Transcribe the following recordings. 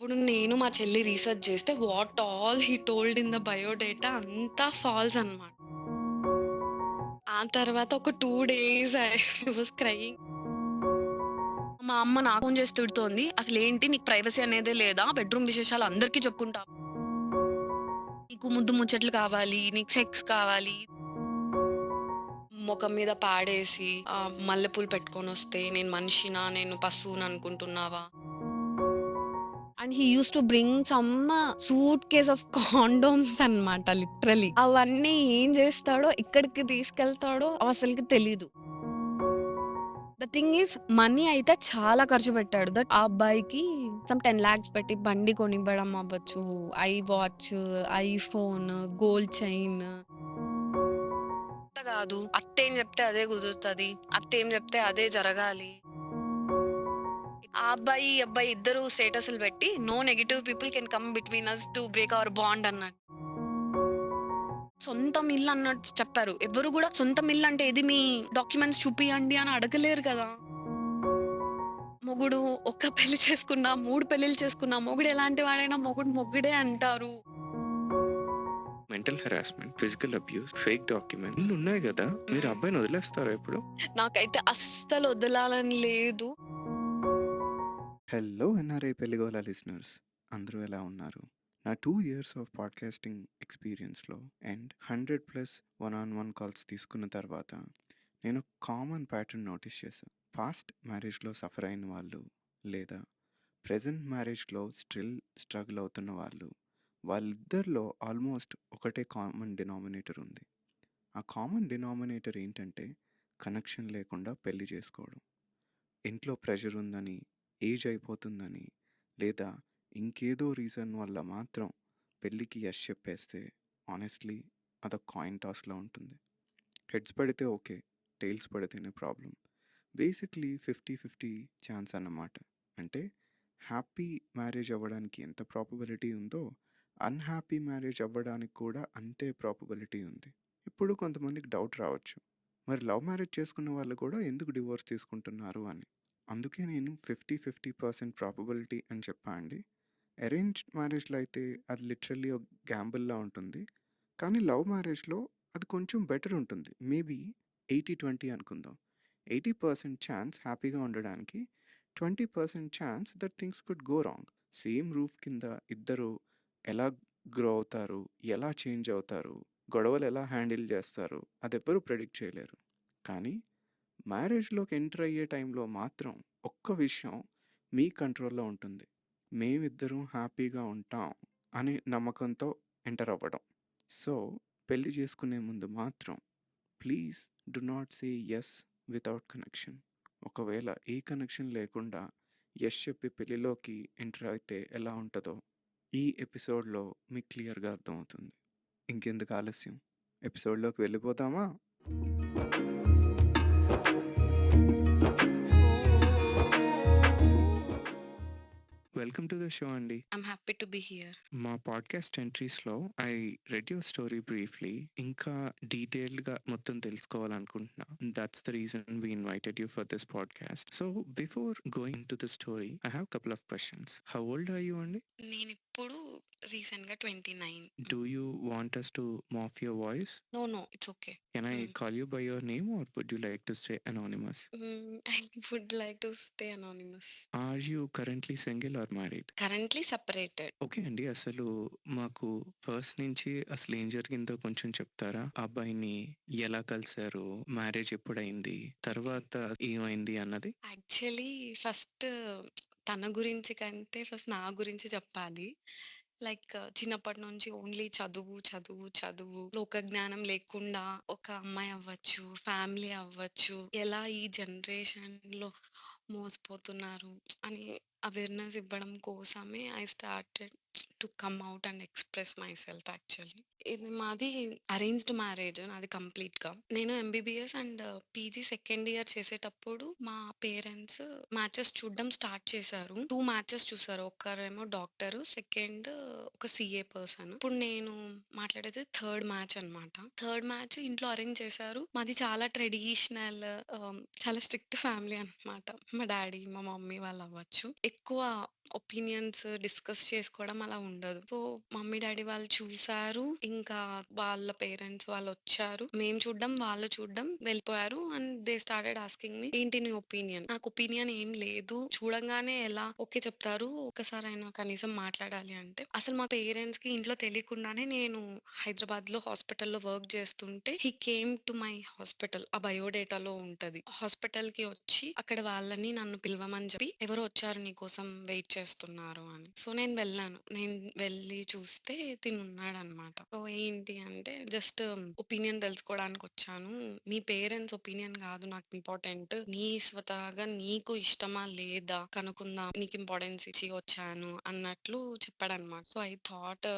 అప్పుడు నేను మా చెల్లి రీసెర్చ్ చేస్తే what all he told in the biodata అంతా ఫాల్స్ అన్నమాట. ఆ తర్వాత ఒక 2 డేస్ ఐ వాస్ క్రయింగ్. మా అమ్మ నాకు ఫోన్ చేసి తిడుతోంది. "అసలేంటి నీకు ప్రైవసీ అనేదే లేదా? బెడ్‌రూమ్ విశేషాలు అందరికీ చెప్పుకుంటావా? నీకు ముద్దు ముచ్చట్లు కావాలి, నీకు సెక్స్ కావాలి, మొఖం మీద పాడేసి మల్లెపూలు పెట్టుకొనొస్తే నేను మనిషినా? నేను పశువుననుకుంటున్నావా?" And he used to bring some suitcase of condoms అన్నమాట లిటరల్లీ. అవన్నీ ఏం చేస్తాడో, ఎక్కడికి తీసుకెళ్తాడో అసలకి తెలీదు. ద థింగ్ ఈస్ మనీ అయితే చాలా ఖర్చు పెట్టాడు. ఆ అబ్బాయికి సమ్ 10 లాక్స్ పెట్టి బండి కొనివ్వడం అవ్వచ్చు, iWatch, iPhone, gold chain. అంత కాదు, అత్తేం చెప్తే అదే కుదురుతది. అత్తేం చెప్తే అదే జరగాలి. ఆ అబ్బాయి, ఈ అబ్బాయి ఇద్దరు స్టేటస్‌లు పెట్టి no negative people can come between us to break our bond అన్నట్టు. సొంతం ఇల్లు అన్నట్టు చెప్పారు. ఎవరు కూడా సొంతం ఇల్లు అంటే ఇది మీ డాక్యుమెంట్స్ చూపియండి అని అడగలేరు కదా! మొగుడు ఒక్క పెళ్లి చేసుకున్నా, 3 పెళ్లిలు చేసుకున్నా మొగుడు ఎలాంటి వాడైనా మొగుడు మొగుడే అంటారు. Mental harassment, physical abuse, fake document ఇన్ని ఉన్నాయి కదా! మీరు అబ్బాయిని వదిలేస్తారా ఇప్పుడు? నాకైతే అస్సలు వదలాలని లేదు. హలో ఎన్ఆర్ఐ పెళ్లిగోల లిజనర్స్, అందరూ ఎలా ఉన్నారు? నా 2 ఇయర్స్ ఆఫ్ పాడ్కాస్టింగ్ ఎక్స్పీరియన్స్లో అండ్ 100+ వన్ కాల్స్ తీసుకున్న తర్వాత నేను కామన్ ప్యాటర్న్ నోటీస్ చేశాను. పాస్ట్ మ్యారేజ్లో సఫర్ అయిన వాళ్ళు, లేదా ప్రజెంట్ మ్యారేజ్లో స్ట్రగుల్ అవుతున్న వాళ్ళు, వాళ్ళిద్దరిలో ఆల్మోస్ట్ ఒకటే కామన్ డినామినేటర్ ఉంది. ఆ కామన్ డినామినేటర్ ఏంటంటే కనెక్షన్ లేకుండా పెళ్లి చేసుకోవడం. ఇంట్లో ప్రెషర్ ఉందని, ఏజ్ అయిపోతుందని, లేదా ఇంకేదో రీజన్ వల్ల మాత్రం పెళ్ళికి యెస్ చెప్పేస్తే ఆనెస్ట్‌లీ అదొక కాయిన్ టాస్‌లా ఉంటుంది. హెడ్స్ పడితే ఓకే, టెయిల్స్ పడితేనే ప్రాబ్లమ్. బేసిక్‌లీ 50-50 ఛాన్స్ అన్నమాట. అంటే హ్యాపీ మ్యారేజ్ అవ్వడానికి ఎంత ప్రాబబిలిటీ ఉందో, అన్‌హ్యాపీ మ్యారేజ్ అవ్వడానికి కూడా అంతే ప్రాబబిలిటీ ఉంది. ఇప్పుడు కొంతమందికి డౌట్ రావచ్చు, మరి లవ్ మ్యారేజ్ చేసుకున్న వాళ్ళు కూడా ఎందుకు డివోర్స్ తీసుకుంటున్నారు అని. అందుకే నేను 50-50% ప్రాబబిలిటీ అని చెప్పా అండి. అరేంజ్డ్ మ్యారేజ్‌లో అయితే అది లిటరల్లీ ఒక గ్యాంబుల్‌లా ఉంటుంది. కానీ లవ్ మ్యారేజ్‌లో అది కొంచెం బెటర్ ఉంటుంది. మేబీ 80-20 అనుకుందాం. 80% ఛాన్స్ హ్యాపీగా ఉండడానికి, 20% chance that things could go wrong. Same roof కింద ఇద్దరు ఎలా గ్రో అవుతారు, ఎలా చేంజ్ అవుతారు, గొడవలు ఎలా హ్యాండిల్ చేస్తారు, అదెవ్వరూ ప్రెడిక్ట్ చేయలేరు. కానీ మ్యారేజ్‌లోకి ఎంటర్ అయ్యే టైంలో మాత్రం ఒక్క విషయం మీ కంట్రోల్‌లో ఉంటుంది. మేమిద్దరం హ్యాపీగా ఉంటాం అనే నమ్మకంతో ఎంటర్ అవ్వడం. సో, పెళ్లి చేసుకునే ముందు మాత్రం please do not say yes without connection. ఒకవేళ ఏ కనెక్షన్ లేకుండా యెస్ చెప్పి పెళ్లిలోకి ఎంటర్ అయితే ఎలా ఉంటదో ఈ ఎపిసోడ్‌లో మీకు క్లియర్‌గా అర్థమవుతుంది. ఇంకెందుకు ఆలస్యం, ఎపిసోడ్‌లోకి వెళ్ళిపోదామా? వెల్కమ్ టు ద షో అండి. I'm happy to be here. మా పాడ్కాస్ట్ ఎంట్రీస్‌లో I read your story briefly. ఇంకా డీటెయిల్డ్‌గా మొత్తం తెలుసుకోవాలనుకుంటున్నా. That's the reason we invited you for this podcast. So before going into the story I have couple of questions. How old are you అండి? నేనిప్పుడు రీసెంట్‌గా 29. Do you want us to morph your voice? No, it's okay. Can I call you by your name or would you like to stay anonymous? I would like to stay anonymous. Are you currently single or married? Currently separated. Okay అండి. అసలు మాకు first నుంచి అసలు ఏం జరిగిందో కొంచెం చెప్తారా? ఆ అబ్బాయిని ఎలా కలిసారు? మ్యారేజ్ ఎప్పుడయింది? తర్వాత ఏమైంది అన్నది? యాక్చువల్లీ ఫస్ట్ తన గురించి కంటే ఫస్ట్ నా గురించి చెప్పాలి. లైక్ చిన్నప్పటి నుంచి ఓన్లీ చదువు, చదువు, చదువు. లోక జ్ఞానం లేకుండా ఒక అమ్మాయి అవ్వచ్చు, ఫ్యామిలీ అవ్వచ్చు, ఎలా ఈ జనరేషన్‌లో మోసపోతున్నారు అని అవేర్‌నెస్ ఇవ్వడం కోసమే I started to come out and express my self actually. ఇది మాది అరేంజ్డ్ మ్యారేజ్ నాది కంప్లీట్‌గా. నేను MBBS and PG second year చేసేటప్పుడు మా పేరెంట్స్ మ్యాచెస్ చూడడం స్టార్ట్ చేశారు. 2 మ్యాచెస్ చూసారు. ఒకరేమో డాక్టర్, సెకండ్ ఒక సీఏ పర్సన్. ఇప్పుడు నేను మాట్లాడేది థర్డ్ మ్యాచ్ అన్నమాట. థర్డ్ మ్యాచ్ ఇంట్లో అరేంజ్ చేశారు. మాది చాలా ట్రెడిషనల్ చాలా స్ట్రిక్ట్ ఫ్యామిలీ అన్నమాట. మా డ్యాడీ, మా మమ్మీ వాళ్ళు అవ్వచ్చు. ఎక్కువ ఒపీనియన్స్ డిస్కస్ చేసుకోవడం అలా ఉండదు. సో, మమ్మీ, డ్యాడీ వాళ్ళు చూసారు. ఇంకా వాళ్ళ పేరెంట్స్ వాళ్ళొచ్చారు. మేము చూడ్డం, వాళ్ళు చూడ్డం వెళ్ళిపోయారు. And they started asking me ఏంటి నీ ఒపీనియన్? నాకు ఒపీనియన్ ఏం లేదు. చూడంగానే ఎలా ఓకే చెప్తారు. ఒక్కసారైనా కనీసం మాట్లాడాలి అంటే. అసలు మా పేరెంట్స్‌కి ఇంట్లో తెలియకుండానే నేను హైదరాబాద్‌లో హాస్పిటల్‌లో వర్క్ చేస్తుంటే హి కేమ్ టు మై హాస్పిటల్. ఆ బయోడేటాలో ఉంటది. హాస్పిటల్‌కి వచ్చి అక్కడ వాళ్ళని నన్ను పిలవమని చెప్పి ఎవరో వచ్చారు నీకోసం వెయిట్ చేస్తున్నారు అని. సో, నేను వెళ్ళాను. నేను వెళ్ళి చూస్తే తినున్నాడనమాట. సో, ఏంటి అంటే జస్ట్ ఒపీనియన్ తెలుసుకోవడానికొచ్చాను. మీ పేరెంట్స్ ఒపీనియన్ కాదు నాకు ఇంపార్టెంట్. నీ స్వతహాగా నీకు ఇష్టమా లేదా కనుక్కుందాం. నీకు ఇంపార్టెన్స్ ఇచ్చి వచ్చాను అన్నట్లు చెప్పాడనమాట. సో, ఐ థాట్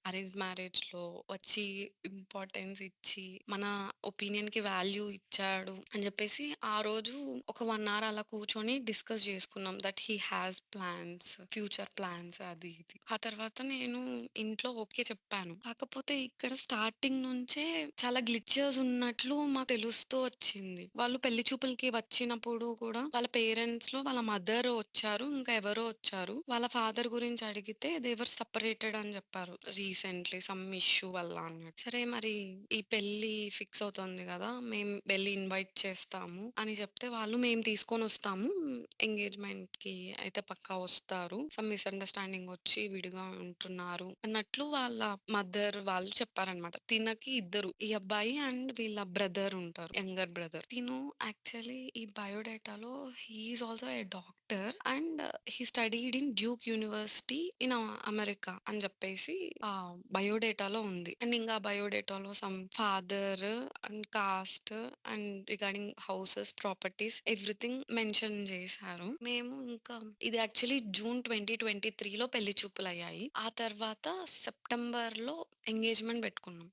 అరేంజ్ మ్యారేజ్‌లో వచ్చి ఇంపార్టెన్స్ ఇచ్చి మన ఒపీనియన్‌కి వాల్యూ ఇచ్చాడు అని చెప్పేసి ఆ రోజు ఒక 1 అవర్ అలా కూర్చొని డిస్కస్ చేసుకున్నాం. That he has plans, future plans అది ఇది. ఆ తర్వాత నేను ఇంట్లో ఓకే చెప్పాను. కాకపోతే ఇక్కడ స్టార్టింగ్ నుంచే చాలా గ్లిచెస్ ఉన్నట్లు మాకు తెలుస్తూ వచ్చింది. వాళ్ళు పెళ్లి చూపులకి వచ్చినప్పుడు కూడా వాళ్ళ పేరెంట్స్‌లో వాళ్ళ మదర్ వచ్చారు. ఇంకా ఎవరో వచ్చారు. వాళ్ళ ఫాదర్ గురించి అడిగితే దే వర్ సెపరేటెడ్ అని చెప్పారు. రీసెంట్‌లీ సమ్ ఇష్యూ వల్ల అన్నట్టు. సరే మరి ఈ పెళ్లి ఫిక్స్ అవుతుంది కదా! మేము వెళ్లి ఇన్వైట్ చేస్తాము అని చెప్తే వాళ్ళు మేము తీసుకొనొస్తాము. ఎంగేజ్‌మెంట్‌కి అయితే పక్కా వస్తారు. సమ్ మిస్‌అండర్‌స్టాండింగ్ వచ్చి విడిగా ఉంటున్నారు అన్నట్లు వాళ్ళ మదర్ వాళ్ళు చెప్పారనమాట. తినకి ఇద్దరు. ఈ అబ్బాయి అండ్ వీళ్ళ బ్రదర్ ఉంటారు. Younger brother. తిను యాక్చువల్లీ ఈ బయోడేటాలో he is also a doctor and he studied in Duke University in America అని చెప్పేసి బయోడేటాలో ఉంది. అండ్ ఇంకా బయోడేటాలో some father and caste and regarding houses, properties everything mention చేశారు. మేము ఇంకా ఇది యాక్చువల్లీ జూన్ 2023లో పెళ్లి చూపులయ్యాయి. ఆ తర్వాత సెప్టెంబర్‌లో ఎంగేజ్‌మెంట్ పెట్టుకున్నాం.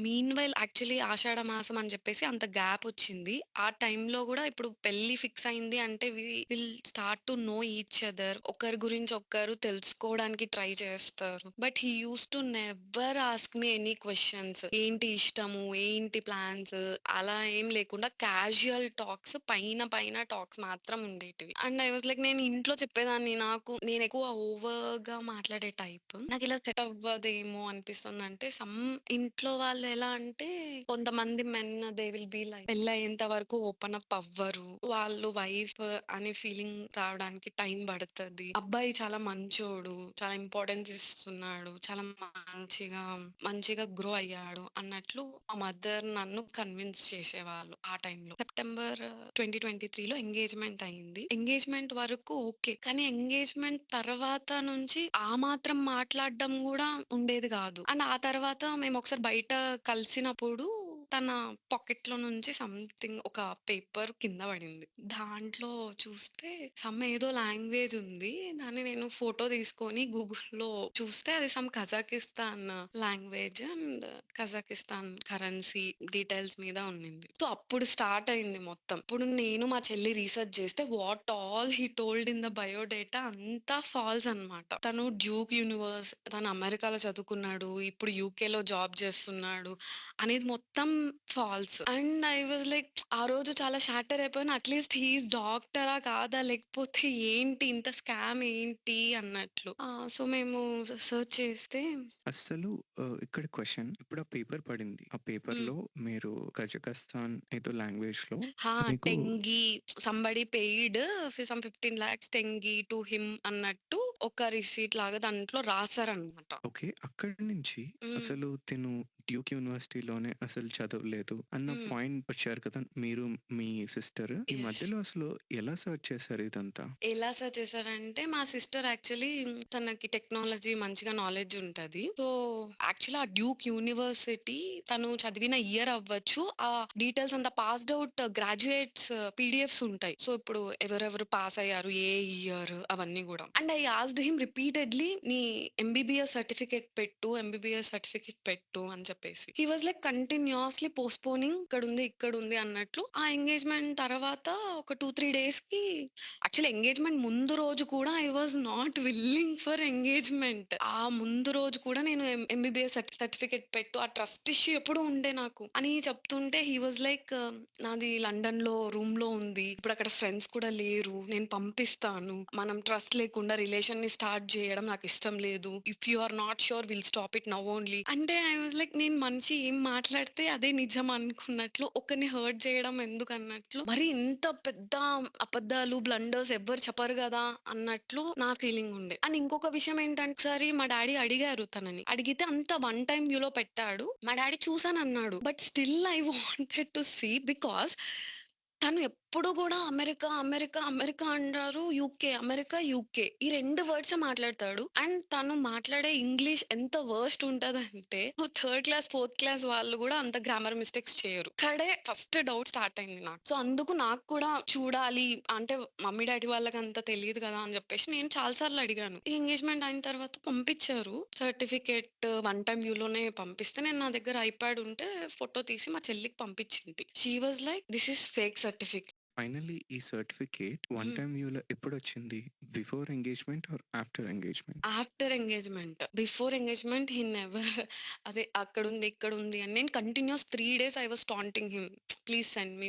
మీన్ వైల్ యాక్చువల్లీ ఆషాఢ మాసం అని చెప్పేసి అంత గ్యాప్ వచ్చింది. ఆ టైంలో కూడా ఇప్పుడు పెళ్లి ఫిక్స్ అయింది అంటే will start to know each other. ఒకరి గురించి ఒకరు తెలుసుకోవడానికి ట్రై చేస్తారు. But he used to never ask me any questions. ఏంటి ఇష్టము? ఏంటి ప్లాన్స్? అలా ఏం లేకుండా క్యాజువల్ టాక్స్ పైన పైన టాక్స్ మాత్రం ఉండేటివి. అండ్ ఐ వాస్ లైక్ నేను ఇంట్లో చెప్పేదాన్ని నేను ఎక్కువ ఓవర్‌గా మాట్లాడే టైప్. నాకు ఇలా సెట్ అవ్వదేమో అనిపిస్తుంది. అంటే ఇంట్లో వాళ్ళు ఎలా అంటే కొంతమంది men they will be like పెళ్లయ్యేంత వరకు ఓపెన్ అప్ అవ్వరు. వాళ్ళు వైఫ్ అనే ఫీలింగ్ రావడానికి టైం పడతది. అబ్బాయి చాలా మంచోడు. చాలా ఇంపార్టెన్స్ ఇస్తున్నాడు. చాలా మంచిగా గ్రో అయ్యాడు అన్నట్లు మా మదర్ నన్ను కన్విన్స్ చేసేవాళ్ళు ఆ టైంలో. సెప్టెంబర్ 2023లో ఎంగేజ్‌మెంట్ అయింది. ఎంగేజ్‌మెంట్ వరకు ఓకే. కానీ ఎంగేజ్‌మెంట్ తర్వాత నుంచి ఆ మాత్రం మాట్లాడడం గూడా ఉండేది గాదు. అండ్ ఆ తర్వాత మేము ఒకసారి బయట కలిసినప్పుడు తన పాకెట్‌లో నుంచి సంథింగ్ ఒక పేపర్ కింద పడింది. దాంట్లో చూస్తే ఏదో లాంగ్వేజ్ ఉంది. దాన్ని నేను ఫోటో తీసుకొని గూగుల్‌లో చూస్తే అది Kazakhstan language and Kazakhstan currency details మీద ఉన్నింది. సో, అప్పుడు స్టార్ట్ అయింది మొత్తం. ఇప్పుడు నేను మా చెల్లి రీసెర్చ్ చేస్తే what all he told in the biodata అంతా ఫాల్స్ అన్నమాట. తను అమెరికాలో చదువుకున్నాడు. ఇప్పుడు యూకేలో జాబ్ చేస్తున్నాడు అనేది మొత్తం false. And I was like ఆ రోజు చాలా షాటర్ అయిపోయాను. అట్‌లీస్ట్ హి ఈస్ డాక్టరా కాదా? లేకపోతే ఏంటి ఇంత స్కామ్ ఏంటి అన్నట్లు. సో, మేము సెర్చ్ చేస్తే అస్సలు ఇక్కడ క్వెషన్ ఇప్పుడు ఆ పేపర్ పడింది. ఆ హ్మ్. పేపర్‌లో మీరు కజకస్తాన్ ఏదో లాంగ్వేజ్‌లో హా! మీకు టెంగి సంబడీ పెయిడ్ సమ్ 15 లాక్స్ టెంగి టు హిమ్ అన్నట్టు ఒక రిసీట్ లాగా దాంట్లో రాసారనమాట. ఓకే. అక్కడి నుంచి హ్మ్. అసలు తిను డ్యూక్ యూనివర్సిటీలోనే అసలు చదవలేదు అన్న హ్మ్. పాయింట్ వచ్చారు కదా! మీరు, మీ సిస్టర్. ఈ యెస్. మధ్యలో అసలు ఎలా సెర్చ్ చేశారు ఇదంతా? ఎలా సెర్చ్ చేశారంటే మా సిస్టర్ యాక్చువల్లీ తనకి టెక్నాలజీ మంచిగా నాలెడ్జ్ ఉంటది. సో, యాక్చువల్లీ ఆ డ్యూక్ యూనివర్సిటీ తను చదివిన ఇయర్ అవ్వచ్చు. ఆ డీటెయిల్స్ అంతా పాస్డ్ ఔట్ గ్రాడ్యుయేట్స్ పీడీఎఫ్స్ ఉంటాయి. సో, ఇప్పుడు ఎవరెవరు పాస్ అయ్యారు, ఏ ఇయర్ అవన్నీ గూడా. And I asked asked him repeatedly నీ ఎంబీబీఎస్ సర్టిఫికేట్ పెట్టు అని చెప్పేసి. He was like continuously postponing, ఇక్కడ ఉంది అన్నట్లు. ఆ ఎంగేజ్మెంట్ తర్వాత ఒక 2-3 డేస్ కి, యాక్చువల్లీ ఎంగేజ్మెంట్ ముందు రోజు కూడా I was not willing for engagement. ఆ ముందు రోజు కూడా నేను ఎంబీబీఎస్ సర్టిఫికేట్ పెట్టు, ఆ ట్రస్ట్ ఇష్యూ ఎప్పుడు ఉండే నాకు అని చెప్తుంటే హీ వాజ్ లైక్ నాది లండన్ లో రూమ్ లో ఉంది, ఇప్పుడు అక్కడ ఫ్రెండ్స్ కూడా లేరు, నేను పంపిస్తాను, మనం ట్రస్ట్ లేకుండా రిలేషన్ ని స్టార్ట్ చేయడం నాకు ఇష్టం లేదు, if you are not sure will stop it now only అంటే ఐ వాజ్ లైక్ నేను మనిషి ఏం మాట్లాడితే అదే నిజం అనుకున్నట్లు, ఒకరిని హర్ట్ చేయడం ఎందుకు అన్నట్లు, మరి ఇంత పెద్ద అబద్ధాలు బ్లండర్స్ ఎవ్వరు చెప్పరు కదా అన్నట్లు నా ఫీలింగ్ ఉండే. అండ్ ఇంకొక విషయం ఏంటంటే, ఒకసారి మా డాడీ అడిగారు తనని, అడిగితే అంత వన్ టైం వ్యూలో పెట్టాడు. మా డాడీ చూసానన్నాడు, but still I wanted to see because తను ఎప్పుడు కూడా అమెరికా అమెరికా అమెరికా అంటారు, యూకే ఈ 2 వర్డ్స్ మాట్లాడతాడు. అండ్ తను మాట్లాడే ఇంగ్లీష్ ఎంత వర్స్ట్ ఉంటదంటే 3rd క్లాస్ 4th క్లాస్ వాళ్ళు కూడా అంత గ్రామర్ మిస్టేక్స్ చేయరు. ఇక్కడే ఫస్ట్ డౌట్ స్టార్ట్ అయింది నాకు. సో అందుకు నాకు కూడా చూడాలి అంటే, మమ్మీ డాడీ వాళ్ళకి అంత తెలియదు కదా అని చెప్పేసి నేను చాలా సార్లు అడిగాను. ఈ ఎంగేజ్మెంట్ అయిన తర్వాత పంపించారు సర్టిఫికేట్, వన్ టైం వ్యూలోనే పంపిస్తే, నేను నా దగ్గర ఐప్యాడ్ ఉంటే ఫోటో తీసి మా చెల్లికి పంపించింది. She was like this is fake certificate. Finally ఈ సర్టిఫికేట్ వన్ టైమ్ వ్యూలో ఎప్పుడొచ్చింది? Before engagement or after engagement? After engagement. Before engagement he never అదే ఇక్కడుంది అని నేను continuous 3 days I was taunting him, please send me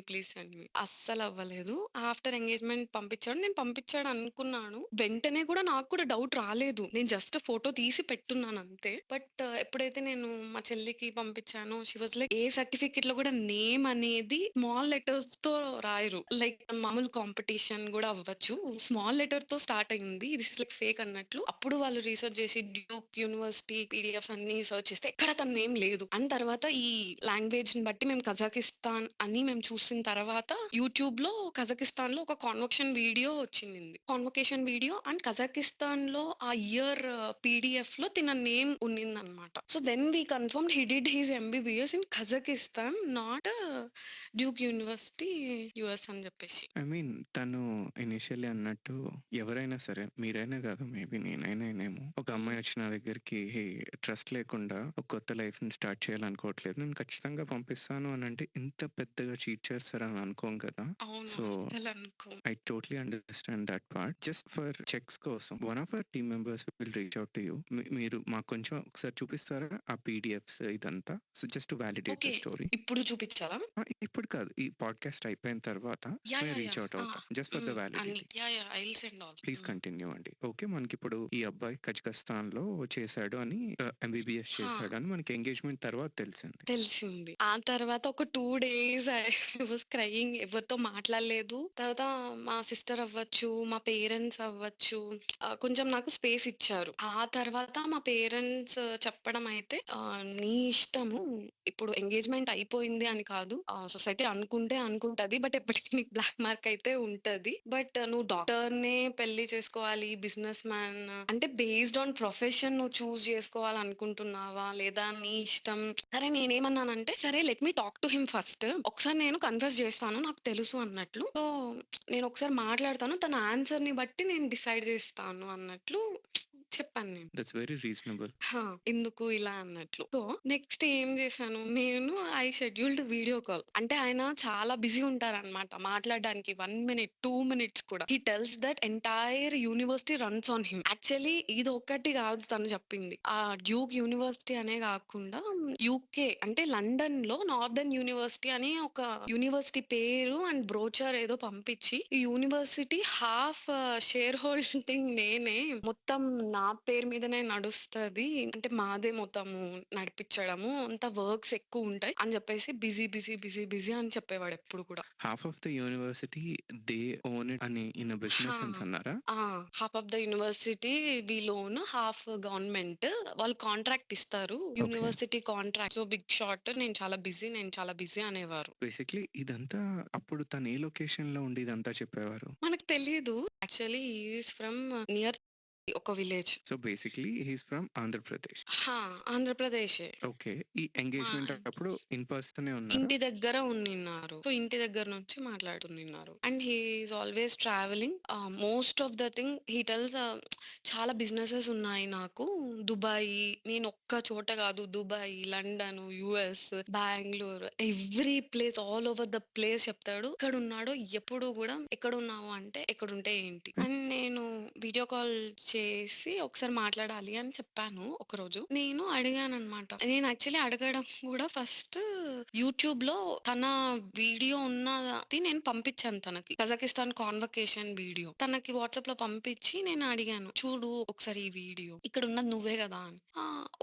అస్సలు అవ్వలేదు. After engagement పంపించాడు, నేను పంపించాడు అనుకున్నాను. వెంటనే కూడా నాకు కూడా డౌట్ రాలేదు, నేను జస్ట్ ఫోటో తీసి పెట్టున్నాను అంతే. బట్ ఎప్పుడైతే నేను మా చెల్లికి పంపించానో షీ వాజ్ లైక్, ఏ సర్టిఫికెట్ లో కూడా నేమ్ అనేది స్మాల్ లెటర్స్ తో రాయరు, లైక్ మామూలు కాంపిటీషన్ కూడా అవ్వచ్చు, స్మాల్ లెటర్ తో స్టార్ట్ అయింది, దిస్ ఇస్ లైక్ ఫేక్ అన్నట్లు. అప్పుడు వాళ్ళు రీసెర్చ్ చేసి డ్యూక్ యూనివర్సిటీ పీడిఎఫ్స్ అన్ని సర్చ్ చేస్తే ఎక్కడ తన నేమ్ లేదు. అండ్ తర్వాత ఈ లాంగ్వేజ్ ని బట్టి మేము కజాకిస్తాన్ అని మేము చూసిన తర్వాత యూట్యూబ్ లో కజకిస్తాన్ లో ఒక కాన్వకేషన్ వీడియో అండ్ కజకిస్తాన్ లో ఆ ఇయర్ పీడిఎఫ్ లో తిన నేమ్ ఉన్నిందనమాట. So then we confirm he did his MBBS in Kazakhstan, not Duke University US అని చెప్పేసి. ఐ మీన్ తను ఇనిషియల్లీ అన్నట్టు ఎవరైనా సరే, మీరైనా కాదు మేబీ నేనేమో, ఒక అమ్మాయి వచ్చి నా దగ్గరికి హే ట్రస్ట్ లేకుండా ఒక కొత్త లైఫ్‌ని స్టార్ట్ చేయాలనుకోవట్లేదు, నేను ఖచ్చితంగా పంపిస్తాను అని అంటే ఇంత పెద్దగా చీట్ చేస్తారని అనుకోం కదా! అవును, సో అస్సలు అనుకో. I totally understand that part. Just for checks కోసం one of our team members will reach out to you. మీరు మాకు కొంచెం ఒకసారి చూపిస్తారా ఆ పీడిఎఫ్స్ ఇదంతా? So just to validate the okay, story. ఇప్పుడు చూపించాలా? ఇప్పుడు కాదు, ఈ పాడ్కాస్ట్ అయిపోయిన తర్వాత మేము రీచ్ అవుట్ అవుతాం జస్ట్ ఫర్ ద అన్ని validity. I will send all. Please continue అండి. ఓకే, మనకి ఇప్పుడు ఈ అబ్బాయి కజకస్తాన్ లో చేశాడు అని, ఎంబీబీఎస్ చేశాడు అని మనకి ఎంగేజ్మెంట్ తర్వాత తెలిసింది. ఆ తర్వాత ఒక 2 డేస్ ఐ వాస్ క్రయింగ్, ఎవరితో మాట్లాడలేదు. తర్వాత మా సిస్టర్ అవ్వచ్చు, మా పేరెంట్స్ అవ్వచ్చు, కొంచెం నాకు స్పేస్ ఇచ్చారు. ఆ తర్వాత మా పేరెంట్స్ చెప్పడం అయితే, నీ ఇష్టము, ఇప్పుడు ఎంగేజ్మెంట్ అయిపోయింది అని కాదు, సొసైటీ అనుకుంటే అనుకుంటది, బట్ ఎప్పటికీ నీకు బ్లాక్ మార్క్ అయితే ఉంటది. బట్ నువ్వు డాక్టర్‌నే పెళ్లి చేసుకోవాలి, బిజినెస్ మ్యాన్ అంటే బేస్డ్ ఆన్ ప్రొఫెషన్ నువ్వు చూజ్ చేసుకోవాలనుకుంటున్నావా? లేదా నీ ఇష్టం. సరే నేనేమన్నానంటే, సరే let me talk to him first. ఒకసారి నేను కన్ఫెస్ చేస్తాను, నాకు తెలుసు అన్నట్లు. సో నేను ఒకసారి మాట్లాడతాను, తన ఆన్సర్‌ని బట్టి నేను డిసైడ్ చేస్తాను అన్నట్లు చెప్పాను నేను. That's very reasonable. ఎందుకు ఇలా అన్నట్లు. సో నెక్స్ట్ ఏం చేశాను నేను, ఐ షెడ్యూల్డ్ వీడియో కాల్. అంటే ఆయన చాలా బిజీ ఉంటారన్నమాట మాట్లాడడానికి, 1 మినిట్ 2 మినిట్స్ కూడా. He tells that entire university runs on him. Actually ఇది ఒక్కటి కాదు తను చెప్పింది, ఆ డ్యూక్ యూనివర్సిటీ అనే కాకుండా యూకే అంటే లండన్ లో నార్దర్న్ యూనివర్సిటీ అని ఒక యూనివర్సిటీ పేరు అండ్ బ్రోచర్ ఏదో పంపించి, ఈ యూనివర్సిటీ హాఫ్ షేర్ హోల్డింగ్ నేనే, మొత్తం నా పేరు మీదనే నడుస్తది, అంటే మాదే మొత్తము నడిపించడము, అంత వర్క్స్ ఎక్కువ ఉంటాయి అని చెప్పేసి బిజీ అని చెప్పేవాడు ఎప్పుడు కూడా. Half of the university they own it అని ఇన్ బిజినెస్ సెన్స్ అన్నారా? Half of the university we loan, half government. వాళ్ళు కాంట్రాక్ట్ ఇస్తారు, university contract. So big short, నేను చాలా బిజీ అనేవారు. బేసిక్లీ ఇదంతా అప్పుడు తను ఏ లొకేషన్ లో ఉండి ఇదంతా చెప్పేవారు? మనకు తెలియదు. యాక్చువల్లీ ఈజ్ ఫ్రమ్ నియర్ ఒక village. So, basically he is from Andhra Pradesh. హా! ఆంధ్రప్రదేశే. ఓకే. ఈ మా ఎంగేజ్‌మెంట్ అప్పుడు ఇన్ పర్సనే ఉన్నారా? ఇంటి దగ్గర ఉండిన్నారు. సో, ఇంటి దగ్గర నుంచి మాట్లాడుతున్నారు. And he is always travelling. Most of the thing he tells చాలా బిజినెసెస్ ఉన్నాయి నాకు. దుబాయి, నేను ఒక్క చోట కాదు, Dubai, London, US, Bengaluru, every place, all over the place చెప్తాడు. ఎక్కడున్నాడో ఎప్పుడు కూడా ఎక్కడున్నావు అంటే ఎక్కడుంటే ఏంటి అండ్ నేను వీడియో కాల్ చేసి ఒకసారి మాట్లాడాలి అని చెప్పాను ఒకరోజు. నేను అడిగాననమాట. నేను యాక్చువల్లీ అడగడం కూడా ఫస్ట్ యూట్యూబ్‌లో తన వీడియో ఉన్నది నేను పంపించాను తనకి. Kazakhstan convocation video. తనకి వాట్సాప్‌లో పంపించి నేను అడిగాను. చూడు ఒకసారి ఈ వీడియో. ఇక్కడున్నది నువ్వే కదా అని.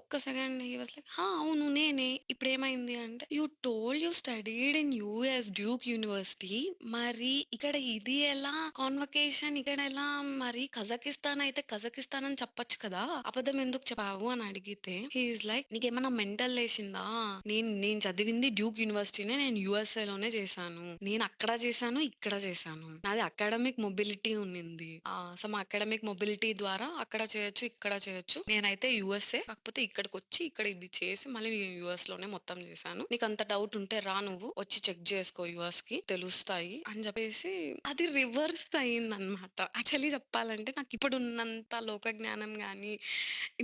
ఒక్క సెకండ్ హి వాస్ లైక్ అవును నేనే. ఇప్పుడేమైంది అంటే you told you studied in US Duke university. మరి ఇక్కడ ఇది ఎలా కాన్వకేషన్ ఇక్కడ ఎలా మరి కజకిస్తాన్ అయితే కజకిస్తాన్ అని చెప్పొచ్చు కదా! అబద్ధం ఎందుకు చెప్పావు అని అడిగితే హి ఈస్ లైక్ నీకేమన్నా మెంటల్ లేచిందా? నేను చదివింది డ్యూక్ యూనివర్సిటీనే. నేను యూఎస్ఏలోనే చేశాను. నేను అక్కడ చేశాను, ఇక్కడ చేశాను. నాది అకాడమిక్ మొబిలిటీ ఉన్నింది. సో, మా అకాడమిక్ మొబిలిటీ ద్వారా అక్కడ చేయొచ్చు, ఇక్కడ చేయొచ్చు. నేనైతే యూఎస్ఏ కాకపోతే ఇక్కడికొచ్చి ఇక్కడ ఇది చేసి మళ్ళీ యూఎస్‌లోనే మొత్తం చేశాను. నీకంత డౌట్ ఉంటే రా నువ్వు వచ్చి చెక్ చేసుకో యూఎస్‌కి తెలుస్తాయి అని చెప్పేసి అది రివర్స్ అయిందనమాట. యాక్చువల్లీ చెప్పాలంటే నాకిప్పుడున్నంత లోక జ్ఞానం గాని,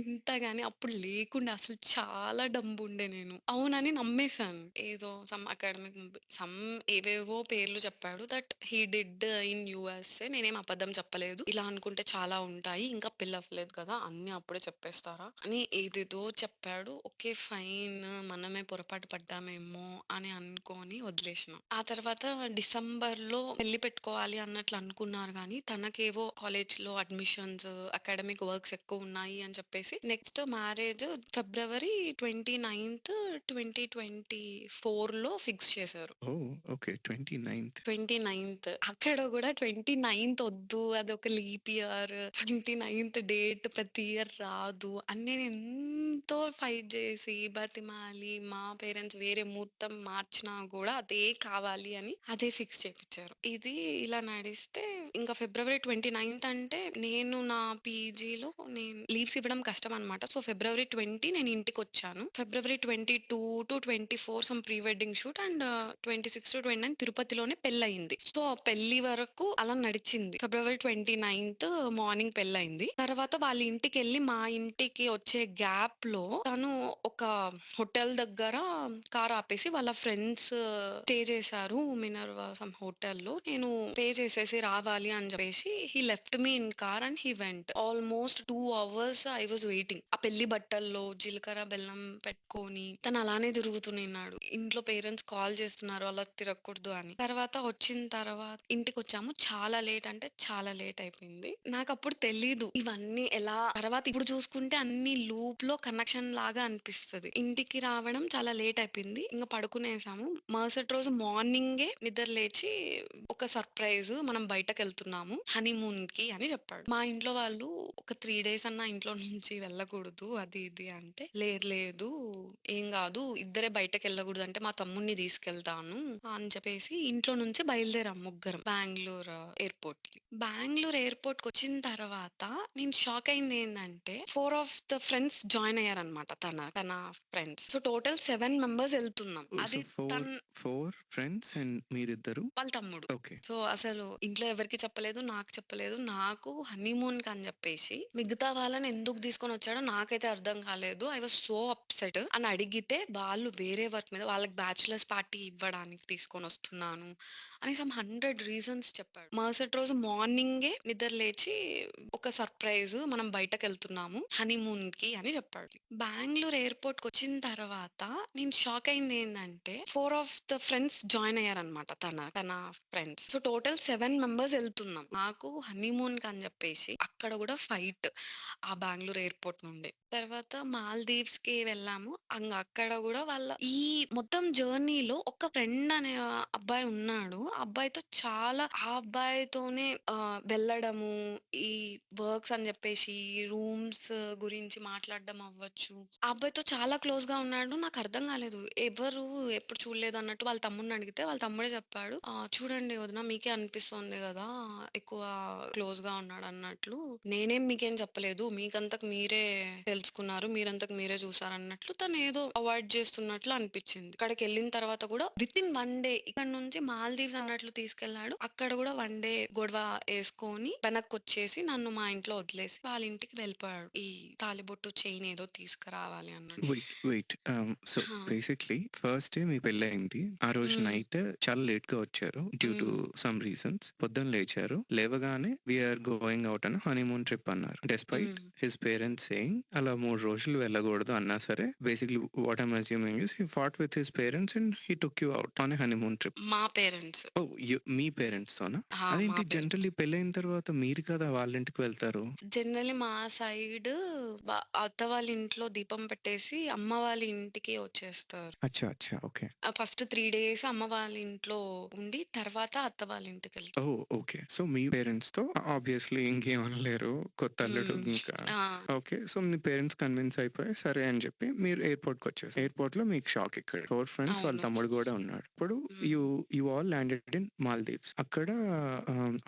ఇంత గాని అప్పుడు లేకుండే. అసలు చాలా డంబుండే నేను. అవునని నమ్మేసాను. ఏదో సమ్ అకాడమిక్ సమ్ ఏవేవో పేర్లు చెప్పాడు. That he did in USA. నేనేం అబద్ధం చెప్పలేదు. ఇలా అనుకుంటే చాలా ఉంటాయి. ఇంకా పెళ్లవ్వలేదు కదా! అన్నీ అప్పుడే చెప్పేస్తారా? అని ఏదేదో చెప్పాడు. ఓకే. ఫైన్. మనమే పొరపాటు పడ్డామేమో అని అనుకోని వదిలేసినా. ఆ తర్వాత డిసెంబర్‌లో పెళ్లి పెట్టుకోవాలి అన్నట్లు అనుకున్నారు గానీ, తనకేవో కాలేజ్‌లో అడ్మిషన్స్, అకాడమిక్ వర్క్స్ ఎక్కువున్నాయి అని చెప్పేసి నెక్స్ట్ మ్యారేజ్ ఫిబ్రవరి 29థ్, 2024లో ఫిక్స్ చేశారు. ఓహ్! ఓకే. 29థ్. 29థ్. అక్కడ గూడా 29థ్ ఒద్దు. అదొక లీప్ ఇయర్. 29థ్ డేట్ ప్రతి ఇయర్ రాదు అని నేనెంతో ఫైట్ జేసి, బతిమాలి, మా పేరెంట్స్ వేరే ముహూర్తం మార్చినా గూడా అదే కావాలి అని అదే ఫిక్స్ చేపిచ్చారు. ఇది ఇలా నడిస్తే ఇంకా ఫిబ్రవరి 29థ్ అంటే నేను నా పీజీలో నేను లీవ్స్ ఇవ్వడం కష్టమనమాట. సో, ఫిబ్రవరి 20 నేను ఇంటికొచ్చాను. ఫిబ్రవరి 22-24 some pre wedding shoot and 26-29 తిరుపతిలోనే పెళ్లయింది. సో, ఆ పెళ్లి వరకు అలా నడిచింది. ఫిబ్రవరి 29థ్ మార్నింగ్ పెళ్లయింది. తర్వాత వాళ్ళ ఇంటికెళ్ళి మా ఇంటికి వచ్చే గ్యాప్‌లో తను ఒక హోటల్ దగ్గర కార్ ఆపేసి వాళ్ళ ఫ్రెండ్స్ స్టే చేశారు. మినర్వా సమ్ హోటల్‌లో. నేను పే చేసేసి రావాలి అని చెప్పేసి హి left me in car and he vent. Almost 2 hours I was waiting. ఆ పెళ్లి బట్టల్లో జీలకర్ర, బెల్లం పెట్టుకొని తను అలానే తిరుగుతునిన్నాడు. ఇంట్లో పేరెంట్స్ కాల్ చేస్తున్నారు అలా తిరగకూడదు అని. తర్వాత వచ్చిన తర్వాత ఇంటికొచ్చాము. చాలా లేట్ అంటే చాలా లేట్ అయిపోయింది. నాకప్పుడు తెలీదు ఇవన్నీ ఎలా తర్వాత ఇప్పుడు చూసుకుంటే అన్ని లూప్‌లో కనెక్షన్ లాగా అనిపిస్తది. ఇంటికి రావడం చాలా లేట్ అయిపోయింది. ఇంక పడుకునేసాము. మరుసటి రోజు మార్నింగే నిద్ర లేచి ఒక సర్ప్రైజ్ మనం బయటకెళ్తున్నాము హనీమూన్‌కి అని చెప్పాడు. మా ఇంట్లో వాళ్ళు ఒక 3 డేస్ అన్నా ఇంట్లో నుంచి వెళ్ళకూడదు అది ఇది అంటే, లేదు లేదు ఏం గాదు. ఇద్దరే బయటకెళ్ళకూడదు అంటే మా తమ్ముడిని తీసుకెళ్తాను అని చెప్పేసి ఇంట్లో నుంచి బయలుదేరాం ముగ్గురం బెంగుళూరు ఎయిర్‌పోర్ట్‌కి. బెంగుళూరు ఎయిర్‌పోర్ట్‌కొచ్చిన తర్వాత నేను షాక్ అయింది ఏందంటే 4 ఆఫ్ ద ఫ్రెండ్స్ జాయిన్ అయ్యారన్నమాట తన ఫ్రెండ్స్. సో, టోటల్ 7 మెంబర్స్ ఎళ్తున్నాం. సో, అది 4 ఫ్రెండ్స్ అండ్ మీరిద్దరు? వాళ్ళ తమ్ముడు. ఓకే. సో, అసలు ఇంట్లో ఎవరికీ చెప్పలేదు. నాకు చెప్పలేదు. నాకు హనీమూన్‌కని జెప్పేసి మిగతా వాళ్ళని ఎందుకు తీసుకొనొచ్చాడో నాకైతే అర్థం కాలేదు. I was so upset. అని అడిగితే వాళ్ళు వేరే వర్క్ మీద వాళ్ళకి బ్యాచిలర్స్ పార్టీ ఇవ్వడానికి తీసుకొనొస్తున్నాను అని సమ్ 100 రీజన్స్ చెప్పాడు. మరుసటి రోజు మార్నింగే నిద్ర లేచి ఒక సర్ప్రైజ్ మనం బయటకెళ్తున్నాము హనీమూన్‌కి అని చెప్పాడు. బెంగుళూరు ఎయిర్‌పోర్ట్‌కొచ్చిన తర్వాత నేను షాక్ అయింది ఏందంటే 4 ఆఫ్ ద ఫ్రెండ్స్ జాయిన్ అయ్యారన్నమాట తన ఫ్రెండ్స్. సో, టోటల్ 7 మెంబర్స్ ఎళ్తున్నాం. నాకు హనీమూన్‌కని జెప్పేసి అక్కడ గూడా ఫైట్. ఆ బెంగుళూరు ఎయిర్‌పోర్ట్ నుండి. తర్వాత మాల్దీవ్స్‌కి వెళ్ళాము. అక్కడ గూడా వాళ్ళ ఈ మొత్తం జర్నీలో ఒక ఫ్రెండ్ అనే అబ్బాయి ఉన్నాడు. ఆ అబ్బాయితో చాలా ఆ అబ్బాయితోనే వెళ్ళడము, ఈ వర్క్స్ అని జెప్పేసి రూమ్స్ గురించి మాట్లాడడం అవ్వచ్చు. ఆ అబ్బాయితో చాలా క్లోజ్‌గా ఉన్నాడు. నాకర్థం గాలేదు. ఎవరు ఎప్పుడు చూడలేదు అన్నట్టు వాళ్ళ తమ్ముడిని అడిగితే వాళ్ళ తమ్ముడే చెప్పాడు. చూడండి వదిన మీకే అనిపిస్తోంది గదా! ఎక్కువ క్లోజ్‌గా ఉన్నాడన్నట్లు. నేనేం మీకేం చెప్పలేదు. మీకంతకు మీరే తెలుసుకున్నారు. మీరంతకు మీరే చూసారన్నట్లు తనేదో అవాయిడ్ చేస్తున్నట్లు అనిపిచ్చింది. అక్కడికెళ్ళిన తర్వాత కూడా వితిన్ 1 డే ఇక్కడి నుంచి మాల్దీవ్స్ అన్నట్లు తీసుకెళ్ళాడు. అక్కడ కూడా 1 డే గొడవ యేసుకొని వెనక్కొచ్చేసి నన్ను మా ఇంట్లో వదిలేసి వాళ్ళ ఇంటికి వెళ్ళిపోయాడు. ఈ తాళిబొట్టు చైన్ ఏదో తీసుకురావాలి అన్నట్టు. Wait. So ah! Basically first day మీ పెళ్లయింది. ఆ రోజు హ్మ్. నైట్ చాలా లేట్‌గా వచ్చారు. Due to hmm. Some reasons. పొద్దున లేచారు. లేవగానే we are going out on honeymoon trip అన్నారు. Despite hmm. His parents saying అలా 3 రోజులు వెళ్ళకూడదు అన్నా సరే, basically what I'm assuming is he fought with his parents and he took you out on a honeymoon trip. మా parents. Oh! మీ పేరెంట్స్‌తోనా? మా అదేంటి పేరెంట్స్. జనరల్లీ పెళ్లయిన తర్వాత మీరు కదా వాళ్ళ ఇంటికి వెళ్తారు? జనరల్లీ మా సైడ్ అత్త వాళ్ళ ఇంట్లో దీపం పెట్టేసి అమ్మ వాళ్ళ ఇంటికి వచ్చేస్తారు. అచ్చా! ఓకే. ఫస్ట్ 3 డేస్ అమ్మ వాళ్ళ ఇంట్లో ఉండి తర్వాత అత్త వాళ్ళ ఇంటికెళ్తాం. ఓహ్! ఓకే. సో, మీ పేరెంట్స్‌తో ఆబ్వియస్‌లీ ఇంకేమనలేరు. కొత్త అల్లుడు హ్మ్. ఇంకా. ఆ! ఓకే. సో, మీ పేరెంట్స్ కన్విన్స్ అయిపోయి సరే అని చెప్పి మీరు ఎయిర్‌పోర్ట్‌కొచ్చేసారు. ఎయిర్‌పోర్ట్‌లో మీకు షాక్ ఇక్కడ. 4 ఫ్రెండ్స్ వాళ్ళ అవును. తమ్ముడు గూడా ఉన్నాడు. ఇప్పుడు hmm. You you all landed in Maldives. అక్కడ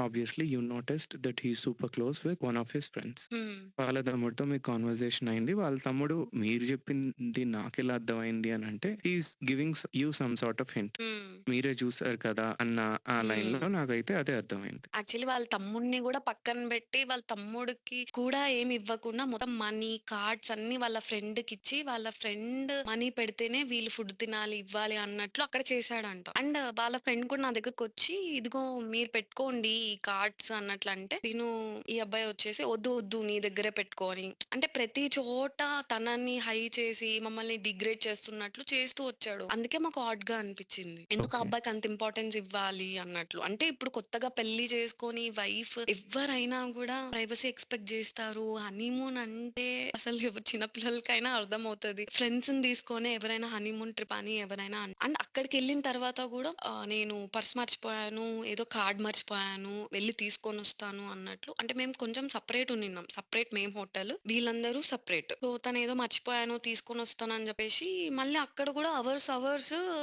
ఆబ్వియస్‌లీ you noticed that he is super close with one of his friends. Hmm. వాళ్ళ తమ్ముడితో మీకు కాన్వర్జేషన్ అయింది. వాళ్ళ తమ్ముడు మీరు చెప్పింది నాకెలా అర్థమైంది అనంటే he is giving you some sort of hint. హ్మ్. మీరే చూసారు కదా! అన్న ఆ హ్మ్. లైన్‌లో నాకైతే అదే అర్థమైంది. యాక్చువల్లీ వాళ్ళ తమ్ముడిని గూడా పక్కన బెట్టి, వాళ్ళ తమ్ముడికి కూడా ఏమి ఇవ్వకుండా మొత్తం మనీ, కార్డ్స్ అన్నీ వాళ్ళ ఫ్రెండ్‌కిచ్చి, వాళ్ళ ఫ్రెండ్ మనీ పెడితేనే వీళ్ళు ఫుడ్ తినాలి, ఇవ్వాలి అన్నట్లు అక్కడ చేశాడంట. అండ్ వాళ్ళ ఫ్రెండ్ కూడా నా దగ్గరకొచ్చి, "ఇదిగో మీరు పెట్టుకోండి ఈ కార్డ్స్" అన్నట్లంటే, తిను ఈ అబ్బాయి వచ్చేసి, "వద్దు, వద్దు నీ దగ్గరే పెట్టుకో" అని. అంటే ప్రతి చోట తనని హై చేసి, మమ్మల్ని డిగ్రేడ్ చేస్తున్నట్లు చేస్తూ వచ్చాడు. అందుకే మాకు ఆడ్‌గా అనిపిచ్చింది. ఎందుకు ఆ ఓకే. అబ్బాయికి అంత ఇంపార్టెన్స్ ఇవ్వాలి అన్నట్లు. అంటే ఇప్పుడు కొత్తగా పెళ్లి చేసుకొని వైఫ్ ఎవ్వరైనా గూడా ప్రైవసీ ఎక్స్‌పెక్ట్ జేస్తారు. హనీమూన్ అంటే అసలు చిన్న పిల్లలకైనా అర్థమవుతది. ఫ్రెండ్స్‌ని తీసుకొని ఎవరైనా హనీమూన్ ట్రిప్ అని ఎవరైనా అండ్ అక్కడికెళ్ళిన తర్వాత గూడా నేను పర్స్ మర్చిపోయాను, ఏదో కార్డ్ మర్చిపోయాను, వెళ్లి తీసుకొనొస్తాను అన్నట్లు. అంటే మేము కొంచెం సెపరేట్ ఉండిన్నాం. సెపరేట్ మేము హోటల్. వీళ్ళందరూ సెపరేట్. సో తనేదో మర్చిపోయాను తీసుకొనొస్తానని జెప్పేసి మళ్ళీ అక్కడ గూడా అవర్స్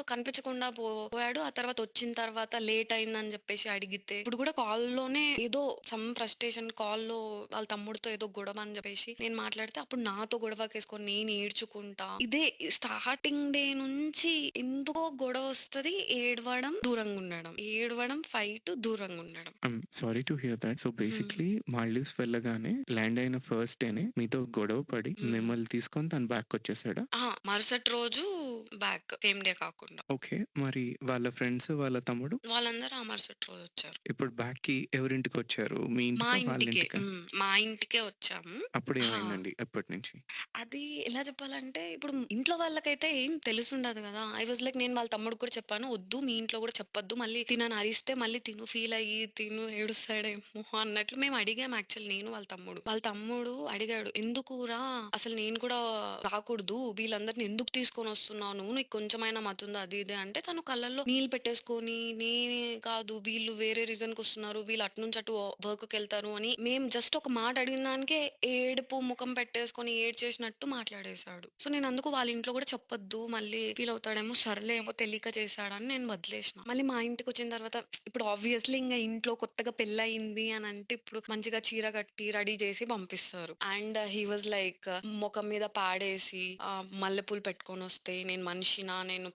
కనిపించకుండా పోయాడు. ఆ తర్వాత వచ్చిన తర్వాత లేట్ అయిందని జెప్పేసి అడిగితే, ఇప్పుడు గూడా కాల్‌లోనే ఏదో సమ్ ఫ్రస్ట్రేషన్ కాల్‌లో వాళ్ళ తమ్ముడితో ఏదో గొడవ అని జెప్పేసి నేను మాట్లాడితే, అప్పుడు నాతో గొడవకేసుకొని నేను ఏడ్చుకుంటా. ఇదే స్టార్టింగ్ డే నుంచి ఎందుకో గొడవొస్తది. ఏడవడం, దూరంగుండడం. ఏడవడం, ఫైట్, దూరంగుండడం. I'm sorry to hear that. So, hmm. బేసిక్‌లీ మాల్దీవ్స్ వెళ్ళగానే ల్యాండ్ అయిన ఫస్ట్ డేనే మీతో గొడవ పడి హ్మ్. మిమ్మల్ని తీసుకొని తను బ్యాక్‌కొచ్చేసాడా? అహా! మరుసటి రోజు బ్యాక్. సేమ్ డే కాకుండా. ఓకే. మరి వాళ్ళ ఫ్రెండ్స్, వాళ్ళ తమ్ముడు వాళ్ళందరూ ఆ మరుసటి రోజొచ్చారు. ఇప్పుడు బ్యాక్‌కి ఎవరింటికొచ్చారు? మీ మా ఇంటికా? వాళ్ళ ఇంటికే. ఇంటికా? మా ఇంటికే వచ్చాము. ఆ! అప్పుడేమైందండి అప్పటినుంచి? అది ఎలా చెప్పాలంటే, ఇప్పుడు ఇంట్లో వాళ్ళకైతే ఏం తెలిసుండదు గదా! ఐ వాస్ లైక్ నేను వాళ్ళ తమ్ముడికి కూడా చెప్పాను. "వద్దు మీ ఇంట్లో గూడా చెప్పొద్దు. మళ్ళీ తినని అరిస్తే మళ్ళీ తిను ఫీల్ అయ్యి తిను ఏడుస్తాడేమో" అన్నట్లు మేము అడిగాం యాక్చువల్లీ నేను వాళ్ళ తమ్ముడు. వాళ్ళ తమ్ముడు అడిగాడు, "ఎందుకురా అసలు నేను కూడా రాకూడదు. వీళ్ళందరిని ఎందుకు తీసుకొనొస్తున్నావు నువ్వు? నీకు కొంచెమైనా మతుందా?" అది ఇది అంటే తను కళ్ళల్లో నీళ్ళు పెట్టేసుకొని, "నేనే కాదు వీళ్ళు వేరే రీజన్‌కొస్తున్నారు. వీళ్ళు అటునుంచి అటు వర్క్‌కెళ్తారు" అని మేము జస్ట్ ఒక మాట అడిగిన దానికే ఏడుపు ముఖం పెట్టేసుకొని ఏడ్చేసినట్టు మాట్లాడేశాడు. సో, నేనందుకు వాళ్ళ ఇంట్లో గూడా చెప్పొద్దు. మళ్ళీ ఫీల్ అవుతాడేమో, సర్లే ఏమో తెలియక చేశాడని నేను వదిలేసిన. మళ్ళీ మా ఇంటికొచ్చిన తర్వాత ఇప్పుడు ఆబ్వియస్‌లీ ఇంగ ఇంట్లో కొత్తగా పెళ్లయింది అనంటే ఇప్పుడు మంచిగా చీర కట్టి రెడీ చేసి పంపిస్తారు. అండ్ హి వాస్ లైక్ మొఖం మీద పాడేసి మల్లెపూలు పెట్టుకొనొస్తే నేను మనిషినా? నేను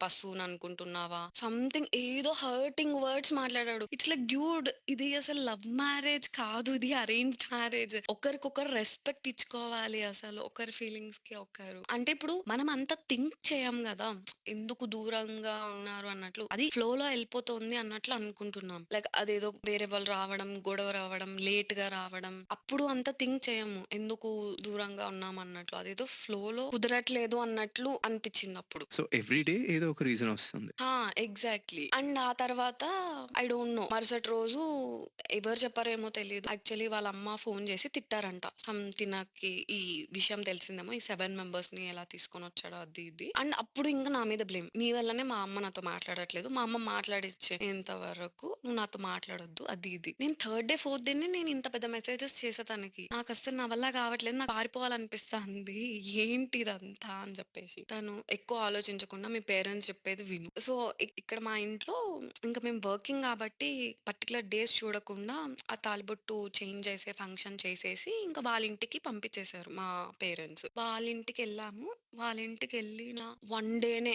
పశువుననుకుంటున్నావా? సంథింగ్ ఏదో హర్టింగ్ వర్డ్స్ మాట్లాడాడు. ఇట్స్ లైక్ డ్యూడ్ ఇది అసలు లవ్ మ్యారేజ్ కాదు. ఇది అరేంజ్డ్ మ్యారేజ్. ఒకరికొకరు రెస్పెక్ట్ ఇచ్చుకోవాలి అసలు. ఒకరి ఫీలింగ్స్‌కి ఒకరు. అంటే ఇప్పుడు మనం అంత థింక్ చేయం గదా! ఎందుకు దూరంగా ఉన్నారు అన్నట్లు. అది ఫ్లోలో ఎళ్ళిపోతుంది అన్నట్లు అనుకుంటున్నాం. లైక్ అదేదో వేరే వాళ్ళు రావడం, గొడవ రావడం, లేట్‌గా రావడం. అప్పుడు అంత థింక్ చేయము. ఎందుకు దూరంగా ఉన్నాం అన్నట్లు. అదేదో ఫ్లోలో కుదరట్లేదు అన్నట్లు అనిపిచ్చిందప్పుడు. సో, ఎవ్రీ డే ఏదో ఒక రీజన్ వస్తుంది. ఆ! ఎగ్జాక్ట్‌లీ. అండ్ ఆ తర్వాత ఐ డోంట్ నో. మరుసటి రోజు ఎవరు చెప్పారేమో తెలీదు. యాక్చువల్లీ వాళ్ళ అమ్మ ఫోను చేసి తిట్టారంట. తినకి ఈ విషయం తెలిసిందేమో. ఈ 7 మెంబర్స్‌ని ఎలా తీసుకొనొచ్చాడో అది ఇది. అండ్ అప్పుడు ఇంక నా మీద బ్లేమ్. నీ వల్లనే మా అమ్మ నాతో మాట్లాడట్లేదు. మా అమ్మ మాట్లాడిచ్చేంత వరకు నువ్వు నాతో మాట్లాడొద్దు అది ఇది. నేను థర్డ్ డే, ఫోర్త్ డేనే నేను ఇంత పెద్ద మెసేజెస్ చేశా తనకి. నాకస్సలు నా వల్ల కావట్లేదు. నాకు పారిపోవాలనిపిస్తాంది. ఏంటిదంతా అని చెప్పేసి. తను ఎక్కువ ఆలోచించకుండా మీ పేరెంట్స్ చెప్పేది విను. సో, ఇక్కడ మా ఇంట్లో ఇంక మేము వర్కింగ్ గాబట్టి పర్టిక్యులర్ డేస్ చూడకుండా ఆ తాళిబొట్టు చేంజ్ చేసే ఫంక్షన్ చేసేసి ఇంకా వాళ్ళ ఇంటికి పంపించేశారు మా పేరెంట్స్. వాళ్ళ ఇంటికెళ్ళాము. వాళ్ళ ఇంటికెళ్ళిన వన్ డేనే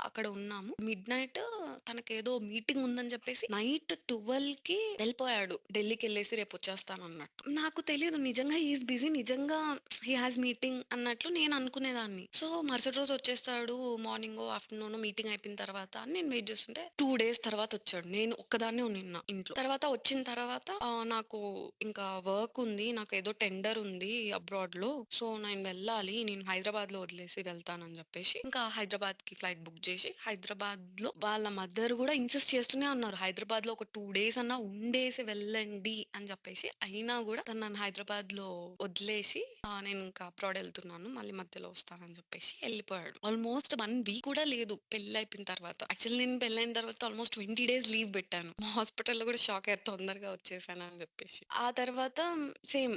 అక్కడ ఉన్నాము. మిడ్‌నైట్ తనకేదో మీటింగ్ ఉందని చెప్పేసి నైట్ 12కి వెళ్ళిపోయాడు. ఢిల్లీకెళ్ళేసి రేపొచ్చేస్తానన్నట్టు. నాకు తెలీదు నిజంగా హి ఈస్ బిజీ, నిజంగా హి హాస్ మీటింగ్ అన్నట్లు నేను అనుకునేదాన్ని. సో, మరుసటి రోజు వచ్చేస్తాడు మార్నింగో, ఆఫ్టర్‌నూనో మీటింగ్ అయిపోయిన తర్వాత అని నేను వెయిట్ చేస్తుంటే 2 డేస్ తర్వాత వచ్చాడు. నేను ఒక్కదాన్నే ఉన్నిన్నా ఇంట్లో. తర్వాత వచ్చిన తర్వాత నాకు ఇంకా వర్క్ ఉంది. నాకేదో టెండర్ ఉంది అబ్రాడ్‌లో. సో, నేను వెళ్ళాలి. నేను హైదరాబాద్‌లో వదిలేసి వెళ్తానని చెప్పేసి ఇంకా హైదరాబాద్‌కి ఫ్లైట్ బుక్ చేసి హైదరాబాద్‌లో వాళ్ళ మదర్ కూడా ఇన్సిస్ట్ చేస్తూనే ఉన్నారు. హైదరాబాద్‌లో ఒక 2 డేస్ అన్నా ఉండేసి వెళ్ళండి అని చెప్పేసి. అయినా కూడా తను నన్ను హైదరాబాద్‌లో వదిలేసి నేను ఇంకా అబ్రాడ్ వెళ్తున్నాను. మళ్ళీ మధ్యలో వస్తానని చెప్పేసి వెళ్ళిపోయాడు. ఆల్మోస్ట్ 1 వీక్ కూడా లేదు పెళ్లయిపోయిన తర్వాత. యాక్చువల్లీ నేను పెళ్లయిన తర్వాత ఆల్మోస్ట్ 20 డేస్ లీవ్ పెట్టాను. మా హాస్పిటల్‌లో కూడా షాక్ అయ్యారు తొందరగా వచ్చేసానని చెప్పేసి. ఆ తర్వాత సేమ్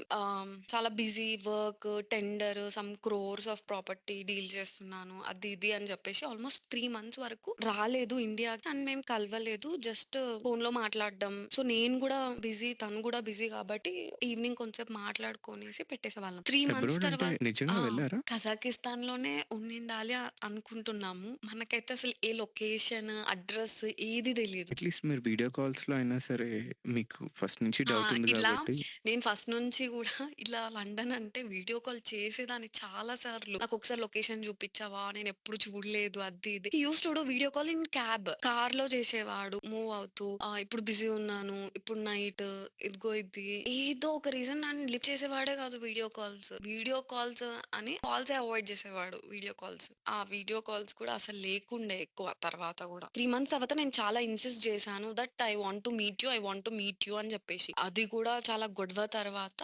చాలా busy work, tender, some crores of property deal చేస్తున్నాను. అది ఇది అని చెప్పేసి ఆల్మోస్ట్ 3 మంత్స్ వరకు రాలేదు ఇండియాకి. అండ్ మేము కలవలేదు. జస్ట్ ఫోన్‌లో మాట్లాడడం. సో, నేను కూడా బిజీ, తను కూడా బిజీ కాబట్టి ఈవినింగ్ కొంచెంసేపు మాట్లాడుకొనేసి పెట్టేసేవాళ్ళం. 3 మంత్స్ అబ్రాడ్ అంటే తర్వాత నిజంగా వెళ్లారా? కజాకిస్తాన్‌లోనే ఉండిండాలి అనుకుంటున్నాము. మనకైతే అసలు ఏ లొకేషన్, అడ్రెస్ ఏది తెలీదు. అట్‌లీస్ట్ మీరు వీడియో కాల్స్‌లో అయినా సరే మీకు ఫస్ట్ నుంచి డౌట్ ఉంది ఇలా కాబట్టి నేను ఫస్ట్ నుంచి గూడా ఇలా లండన్ అంటే వీడియో కాల్ చేసేదాన్ని చాలా సార్లు. నాకొకసారి లొకేషన్ చూపిచ్చావా? నేనెప్పుడు చూడలేదు అది ఇది. He used to do video call in cab. కార్‌లో చేసేవాడు మూవ్ అవుతూ. ఇప్పుడు బిజీ ఉన్నాను. ఇప్పుడు నైట్ ఇదిగో ఇది. ఏదో ఒక రీజన్ నన్ను లిఫ్ట్ చేసేవాడే కాదు వీడియో కాల్స్. వీడియో కాల్స్ అని కాల్సే అవాయిడ్ చేసేవాడు వీడియో కాల్స్. ఆ వీడియో కాల్స్ కూడా అసలు లేకుండే ఎక్కువ తర్వాత గూడా. 3 మంత్స్ తర్వాత నేను చాలా ఇన్సిస్ట్ చేశాను that I want to meet you, I want to meet you అని చెప్పేసి. అది కూడా చాలా గొడవ తర్వాత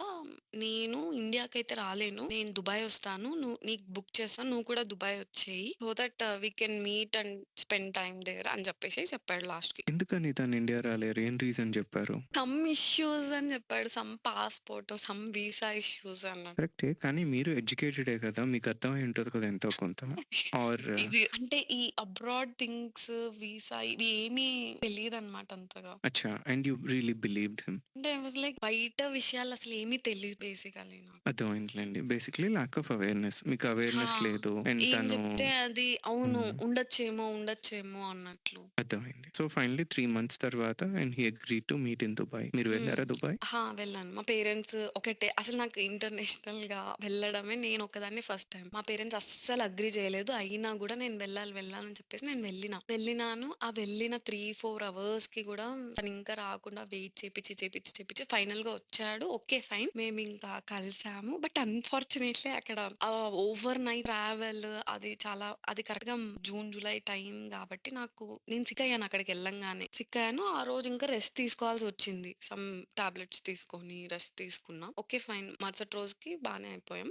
నేను ఇండియాకైతే రాలేను. నేను దుబాయ్ వస్తాను. నీకు బుక్ చేస్తాను. నువ్వు కూడా దుబాయ్ వచ్చేయి. So that we can meet and spend time there అని చెప్పేసి చెప్పాడు లాస్ట్‌కి. ఎందుకని తను ఇండియా రాలేరు? ఏం రీజన్ చెప్పారు? సమ్ ఇష్యూస్ అని చెప్పాడు. Some passport, some visa issues అన్నాడు. కరెక్టే. కానీ మీరు ఎడ్యుకేటెడే కదా! మీకు అర్థమై ఉంటది కదా ఎంతో కొంత. ఆర్ ఇది అంటే ఈ అబ్రాడ్ థింగ్స్, వీసా ఇవి ఏమీ తెలీదన్నమాట అంతగా. అచ్చా! And you really believed him. అంటే ఐ వాస్ లైక్ బయట విషయాలు అసలు ఏమీ తెలీదు బేసికల్లీ నాకు. అర్థమైందిలెండి. బేసిక్‌లీ ల్యాక్ ఆఫ్ అవేర్‌నెస్. మీకు హా! అవేర్‌నెస్ లేదు. అండ్ ఏం తను చెప్తే అది అవును. హ్మ్. ఉండొచ్చేమో అన్నట్లు. అర్థమైంది. సో, ఫైనల్లీ 3 మంత్స్ తర్వాత and he agreed to meet in Dubai. మీరు హ్మ్. వెళ్లారా దుబాయ్? వెళ్ళాను. మా పేరెంట్స్ ఒకటే అసలు నాకు ఇంటర్నేషనల్‌గా వెళ్ళడమే నేనొక్కదాన్నే ఫస్ట్ టైమ్. మా పేరెంట్స్ అస్సలు అగ్రీ చేయలేదు. అయినా గూడా నేను వెళ్ళాలని చెప్పేసి నేను వెళ్ళినాను. ఆ వెళ్ళిన 3, 4 అవర్స్‌కి గూడా తనింకా రాకుండా వెయిట్ చేపిచ్చి ఫైనల్‌గా వచ్చాడు. ఓకే. ఫైన్. మేమింకా కలిసాము. బట్ అన్‌ఫార్చునేట్‌లీ అక్కడ ఓవర్ నైట్ ట్రావెల్ అది కరెక్ట్‌గా జూన్, జూలై టైం గాబట్టి నేను సిక్ అయ్యాను అక్కడికెళ్ళంగానే. సిక్ అయ్యాను. ఆ రోజు ఇంకా రెస్ట్ తీసుకోవాల్సొచ్చింది. సమ్ టాబ్లెట్స్ తీసుకొని రెస్ట్ తీసుకున్నా. ఓకే. ఫైన్. మరుసటి రోజుకి బానే అయిపోయాం.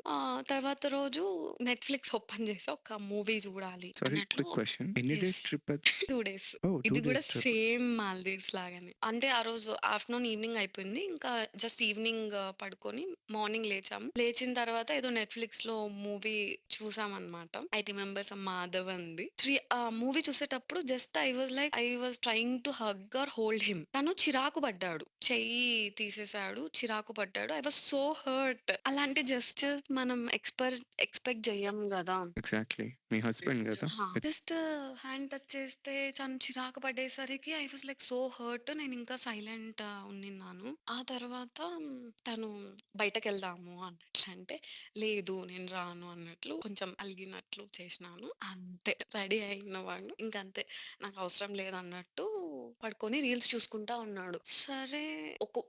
తర్వాత రోజు నెట్‌ఫ్లిక్స్ ఓపెన్ చేసి ఒక మూవీ చూడాలి సారీ అన్నట్లు క్విక్ క్వెషన్. ఎన్ని యెస్. డేస్ ట్రిప్ అది? 2 డేస్. ఓహ్! 2 ఇది గూడా డేస్ ట్రిప్. సేమ్ మాల్దీవ్స్ లాగానే. అంటే ఆ రోజు ఆఫ్టర్‌నూన్, ఈవినింగ్ అయిపోయింది. ఇంకా జస్ట్ ఈవినింగ్ పడుకొని మార్నింగ్ లేచాము. లేచిన తర్వాత ఏదో నెట్‌ఫ్లిక్స్‌లో మూవీ చూసామన్నమాట. ఐ రిమెంబర్ సమ్ మాధవన్‌ది. మూవీ చూసేటప్పుడు just I was trying to hug or hold him. తను చిరాకు పడ్డాడు. చెయ్యి తీసేసాడు. చిరాకు పడ్డాడు. I was so hurt. అలాంటి జెస్చర్ మనం ఎక్స్‌పెక్ట్ జేయం గదా! ఎగ్జాక్ట్‌లీ. మీ హస్బెండ్ గదా! జస్ట్ హ్యాండ్ టచ్ చేస్తే తను చిరాకు పడేసరికి I was like so hurt. నేనింకా సైలెంట్ ఉండిన్నాను. ఆ తర్వాత తను బయటకెళ్దాము అన్నట్లంటే, లేదు నేను రాను అన్నట్లు కొంచెం అలిగినట్లు చేసినాను. అంతే. రెడీ అయినవాడు ఇంకంతే. నాకవసరం లేదన్నట్టు పడుకొని రీల్స్ చూసుకుంటా ఉన్నాడు. సరే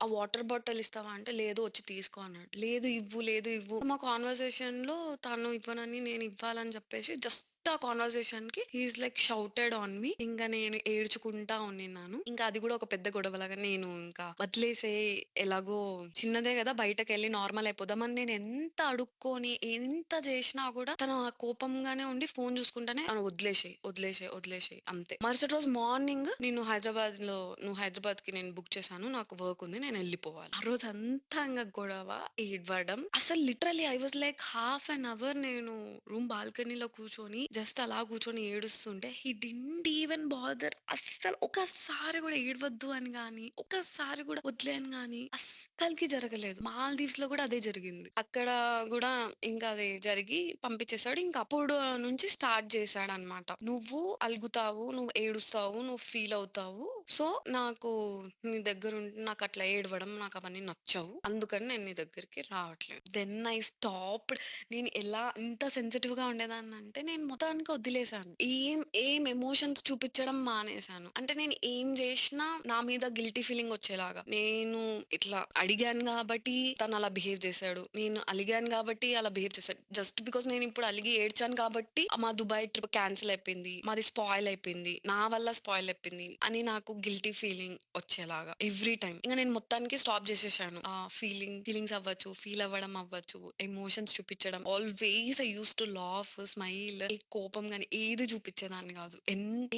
ఆ వాటర్ బాటిల్ ఇస్తావా అంటే, లేదు వచ్చి తీసుకో అన్నాడు. లేదు ఇవ్వు. మా కన్వర్జేషన్‌లో తను ఇవ్వనని నేను ఇవ్వాలని చెప్పేసి జస్ట్ ఆ కన్వర్జేషన్‌కి he is like shouted on me. ఇంక నేను ఏడ్చుకుంటా ఉండిన్నాను. ఇంకా అది కూడా ఒక పెద్ద గొడవలాగా నేను ఇంకా వదిలేసేయి ఎలాగో చిన్నదే కదా బయటకెళ్ళి నార్మల్ అయిపోదాం అని నేను ఎంత అడుక్కొని, ఎంత చేసినా కూడా తను ఆ కోపంగానే ఉండి ఫోన్ చూసుకుంటానే వదిలేసేయి అంతే. మరుసటి రోజు మార్నింగ్ నువ్వు హైదరాబాద్‌కి నేను బుక్ చేశాను. నాకు వర్క్ ఉంది. నేను ఎళ్ళిపోవాలి. ఆ రోజంతా ఇంగ గొడవ, ఏడవడం. అసలు literally I was like half an hour నేను రూమ్ బాల్కనీలో కూర్చొని జస్ట్ అలా కూర్చొని ఏడుస్తుంటే హి డిడ్ంట్ ఈవెన్ బాదర్. అస్సలు ఒక్కసారి కూడా ఏడవద్దు అని గాని, ఒక్కసారి కూడా వదిలే అని గాని అస్సలకి జరగలేదు. మాల్దీవ్స్‌లో కూడా అదే జరిగింది. అక్కడ కూడా ఇంకా అది జరిగి పంపించేసాడు. ఇంక అప్పుడు నుంచి స్టార్ట్ చేశాడన్నమాట. "నువ్వు అలుగుతావు, నువ్వు ఏడుస్తావు, నువ్వు ఫీల్ అవుతావు. సో, నాకు నీ దగ్గరుండి నాకట్లా ఏడవడం నాకవన్నీ నచ్చవు. అందుకని నేను నీ దగ్గరికి రావట్లేదు." Then I stopped. నేను ఎలా ఇంత సెన్సిటివ్‌గా ఉండేదాన్నంటే నేను మొత్తానికి వదిలేసాను. ఏం ఎమోషన్స్ చూపించడం మానేసాను. అంటే నేను ఏం చేసినా నా మీద గిల్టీ ఫీలింగ్ వచ్చేలాగా. నేను ఇట్లా అడిగాను కాబట్టి తనలా బిహేవ్ చేశాడు. నేను అలిగాను కాబట్టి అలా బిహేవ్ చేశాడు. జస్ట్ బికాజ్ నేనిప్పుడు అలిగి ఏడ్చాను కాబట్టి మా దుబాయ్ ట్రిప్ క్యాన్సిల్ అయిపోయింది. మాది స్పాయిల్ అయిపోయింది. నా వల్ల స్పాయిల్ అయిపోయింది అని నాకు గిల్టీ ఫీలింగ్ వచ్చేలాగా ఎవ్రీ టైమ్. ఇంక నేను మొత్తానికి స్టాప్ చేసేసాను. ఆ ఫీలింగ్స్ అవ్వచ్చు, ఫీల్ అవ్వడం అవ్వచ్చు, ఎమోషన్స్ చూపించడం. Always I used to laugh, smile. కోపం గాని ఏది చూపించేదాన్ని కాదు.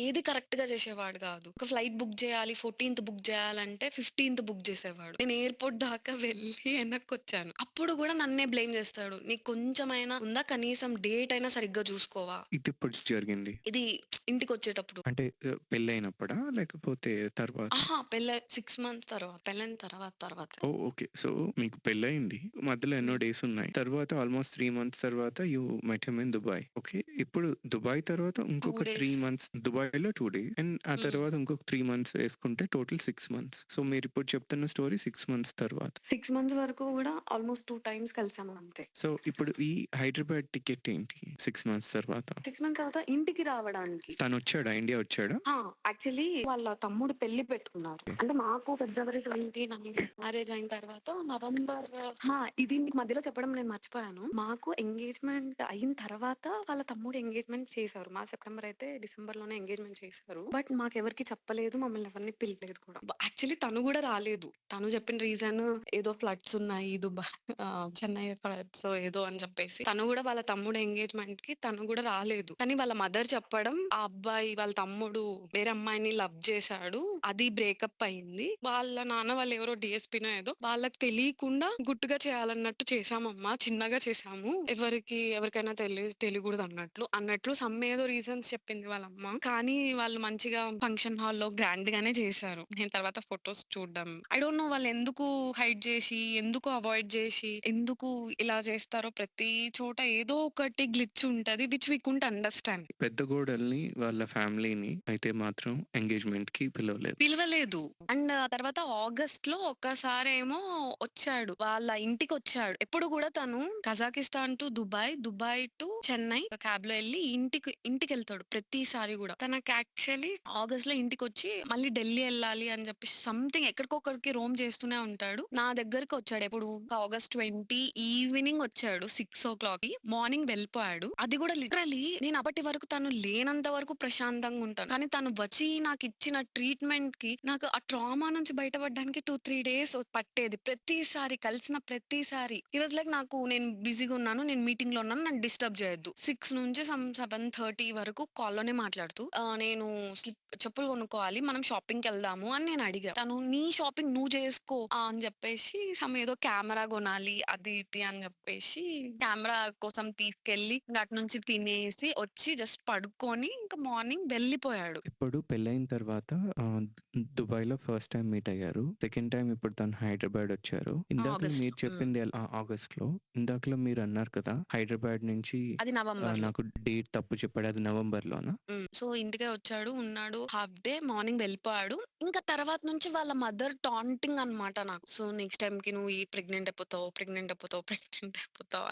ఏది కరెక్ట్ గా చేసేవాడు కాదు. ఒక ఫ్లైట్ బుక్ చేయాలి 14th బుక్ చేయాలంటే 15th బుక్ చేసేవాడు. నేను ఎయిర్పోర్ట్ దాకా వెళ్ళి వెనక్కొచ్చాను. అప్పుడు కూడా నన్నే బ్లేమ్ చేస్తాడు. నీకు కొంచెమైనా ఉందా, కనీసం డేట్ అయినా సరిగ్గా చూసుకోవా. ఇది ఎప్పుడు జరిగింది? ఇది ఇంటికి వచ్చేటప్పుడు. అంటే పెళ్ళైనప్పుడా? లేకపోతే తర్వాత? పెళ్ళై 6 మంత్స్ తర్వాత. పెళ్ళైన తర్వాత. ఓహ్! ఓకే. సో, మీకు పెళ్లయింది. మధ్యలో ఎన్నో హ్మ్. డేస్ ఉన్నాయి. తర్వాత ఆల్‌మోస్ట్ 3 మంత్స్ తర్వాత you met him in Dubai. Okay. ఇప్పుడు దుబాయ్ తర్వాత 2 ఇంకొక 3 డేస్. మంత్స్ దుబాయ్‌లో 2 డేస్ అండ్ ఆ హ్మ్. తర్వాత ఇంకొక 3 మంత్స్ వేసుకుంటే టోటల్ 6 మంత్స్. సో, మీరిప్పుడు చెప్తున్న స్టోరీ 6 మంత్స్ తర్వాత. 6 మంత్స్ వరకు కూడా ఆల్మోస్ట్ 2 టైమ్స్ కలిసాము అంతే. సో, ఇప్పుడు ఈ హైదరాబాద్ టికెట్ ఏంటి 6 మంత్స్ తర్వాత? 6 మంత్స్ తర్వాత ఇంటికి రావడానికి. తనొచ్చాడా? ఇండియా వచ్చాడా? యాక్చువల్లీ వాళ్ళ తమ్ముడు పెళ్లి పెట్టుకున్నారు. అంటే మాకు ఫిబ్రవరి 20 మ్యారేజ్ అయిన తర్వాత నవంబర్. ఇది మీకు మధ్యలో చెప్పడం నేను మర్చిపోయాను. మాకు ఎంగేజ్మెంట్ అయిన తర్వాత వాళ్ళ తమ్ముడు ఎంగేజ్మెంట్ చేశారు. మా సెప్టెంబర్ అయితే డిసెంబర్ లోనే ఎంగేజ్మెంట్ చేశారు. బట్ మాకెవరికి చెప్పలేదు, మమ్మల్ని ఎవరిని పిలవలేదు కూడా. యాక్చువల్లీ తను కూడా రాలేదు. తను చెప్పిన రీజన్ ఏదో ఫ్లడ్స్ ఉన్నాయి చెన్నై ఫ్లడ్స్ ఏదో అని చెప్పేసి తను కూడా వాళ్ళ తమ్ముడు ఎంగేజ్మెంట్ కి తను కూడా రాలేదు. కానీ వాళ్ళ మదర్ చెప్పడం ఆ అబ్బాయి వాళ్ళ తమ్ముడు వేరే అమ్మాయిని లవ్ చేశాడు, అది బ్రేకప్ అయింది, వాళ్ళ నాన్న వాళ్ళు ఎవరో డిఎస్పీనో ఏదో వాళ్ళకి తెలియకుండా గుట్టుగా చేయాలన్నట్టు చేశామమ్మా, చిన్నగా చేశాము, ఎవరికైనా తెలియకూడదు అన్నట్లు సమ్ ఏదో రీజన్స్ చెప్పింది వాళ్ళమ్మ. కానీ వాళ్ళు మంచిగా ఫంక్షన్ హాల్లో గ్రాండ్ గానే చేశారు. నేను తర్వాత ఫొటోస్ చూడడం, ఐ డోంట్ నో వాళ్ళు ఎందుకు హైడ్ చేసి, ఎందుకు అవాయిడ్ చేసి, ఎందుకు ఇలా చేస్తారో. ప్రతి చోట ఏదో ఒకటి గ్లిచ్ ఉంటది విచ్ వి కుంట్ అండర్స్టాండ్. పెద్ద కోడల్ని వాళ్ళ ఫ్యామిలీని అయితే మాత్రం ఎంగేజ్‌మెంట్‌కి పిలవలేదు. అండ్ తర్వాత ఆగస్ట్ లో ఒక్కసారేమో వచ్చాడు. వాళ్ళ ఇంటికొచ్చాడు. ఎప్పుడు కూడా తను Kazakhstan to Dubai to Chennai cab లో వెళ్ళి ఇంటికెళ్తాడు ప్రతిసారి కూడా. తనకి యాక్చువల్లీ ఆగస్ట్ లో ఇంటికొచ్చి మళ్ళీ ఢిల్లీ వెళ్ళాలి అని చెప్పి సంథింగ్ ఎక్కడికొక్కడికి రోమ్ చేస్తూనే ఉంటాడు. నా దగ్గరికి వచ్చాడు ఎప్పుడు ఆగస్ట్ 20 ఈవినింగ్ వచ్చాడు 6 o'clock కి. మార్నింగ్ వెళ్ళిపోయాడు. అది కూడా లిటరలీ నేను అప్పటి వరకు తను లేనంత వరకు ప్రశాంతంగా ఉంటాను. కానీ తను వచ్చి నాకు ఇచ్చిన ట్రీట్మెంట్ కి నాకు ఆ ట్రామా నుంచి బయటపడడానికి 2-3 డేస్ పట్టేది. ప్రతిసారి కలిసిన ప్రతిసారి ఈ వాజ్ లైక్, నేను బిజీగా ఉన్నాను, నేను మీటింగ్ లో ఉన్నాను, నన్ను డిస్టర్బ్ చేయొద్దు. 6 నుంచి 7:30 వరకు కాల్లోనే మాట్లాడుతూ నేను చెప్పులు కొనుక్కోవాలి, మనం షాపింగ్ కి వెళ్దాము అని నేను అడిగా. తను నీ షాపింగ్ నువ్వు చేసుకో అని చెప్పేసి ఏదో కెమెరా కొనాలి అది ఇది అని చెప్పేసి కెమెరా కోసం తీసుకెళ్లి అటు నుంచి తినేసి వచ్చి జస్ట్ పడుకొని ఇంకా మార్నింగ్ వెళ్ళిపోయాడు. ఇప్పుడు పెళ్ళైన తర్వాత దుబాయ్‌లో ఫస్ట్ టైమ్ మీట్ అయ్యారు. సెకండ్ టైమ్ ఇప్పుడు తను హైదరాబాద్ వచ్చారు. ఇందాకలో ఆగస్ట్ మీరు చెప్పింది ఆగస్ట్‌లో. ఇందాకలో మీరు అన్నారు కదా! హైదరాబాద్ నుంచి అది నవంబర్ లో. నాకు డేట్ తప్పు చెప్పాడు. అది నవంబర్‌లోనా? సో ఇంటికే వచ్చాడు, ఉన్నాడు, హాఫ్ డే, మార్నింగ్ వెళ్ళిపోయాడు. ఇంకా తర్వాత నుంచి వాళ్ళ మదర్ టాంటింగ్ అన్నమాట నాకు. సో నెక్స్ట్ టైం కి నువ్వు ప్రెగ్నెంట్ అయిపోతావు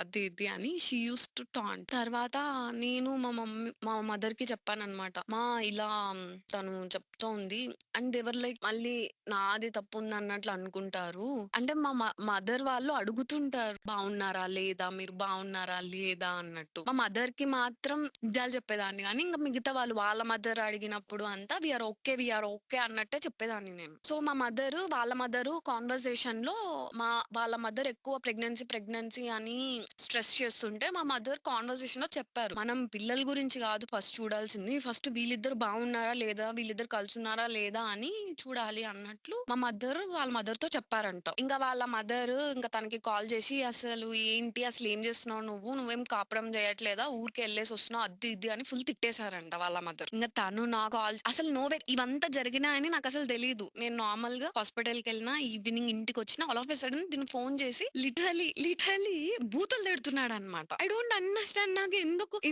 అది ఇది అని షీ యూస్ టు టాంట్. తర్వాత నేను మా మదర్ కి చెప్పానన్నమాట. ఇలా తను చెప్తోంది అండ్ దేవర్ లైక్ మళ్ళీ నాది తప్పు ఉంది అన్నట్లు అనుకుంటారు. అంటే మా మదర్ వాళ్ళు అడుగుతుంటారు, బాగున్నారా లేదా, మీరు బాగున్నారా లేదా అన్నట్టు. మా మదర్ కి మాత్రం నిజాలు చెప్పేదాన్ని, కానీ ఇంకా మిగతా వాళ్ళ మదర్ అడిగినప్పుడు అంతా వీఆర్ ఓకే అన్నట్టే చెప్పేదాన్ని నేను. సో వాళ్ళ మదర్ కాన్వర్సేషన్ లో వాళ్ళ మదర్ ఎక్కువ ప్రెగ్నెన్సీ అని స్ట్రెస్ చేస్తుంటే మా మదర్ కాన్వర్సేషన్ లో చెప్పారు, మనం పిల్లల గురించి కాదు ఫస్ట్ చూడాల్సింది, ఫస్ట్ వీళ్ళిద్దరు బాగున్నారా లేదా, వీళ్ళిద్దరు కలుసున్నారా లేదా అని చూడాలి అన్నట్లు మా మదర్ వాళ్ళ మదర్ తో చెప్పారంట. ఇంకా వాళ్ళ మదర్ ఇంకా తనకి కాల్ చేసి, అసలు ఏం చేస్తున్నావు, నువ్వేం కాపురం చేయట్లేదా, ఊరికి వెళ్ళేసి వస్తున్నావు అది ఇది అని ఫుల్ తిట్టేశారంట వాళ్ళ మదర్. ఇంకా తను నా కాల్ అసలు నోవే ఇవంతా జరిగినాయని నాకు అసలు తెలియదు. నేను నార్మల్ గా హాస్పిటల్ కి వెళ్ళినా, ఈవినింగ్ ఇంటికి వచ్చిన ఆల్ ఆఫ్ ఎ సడన్ దీన్ని ఫోన్ చేసి లిటరలీ బూతులు తిడుతున్నాడు అనమాట. I don't understand. నాకు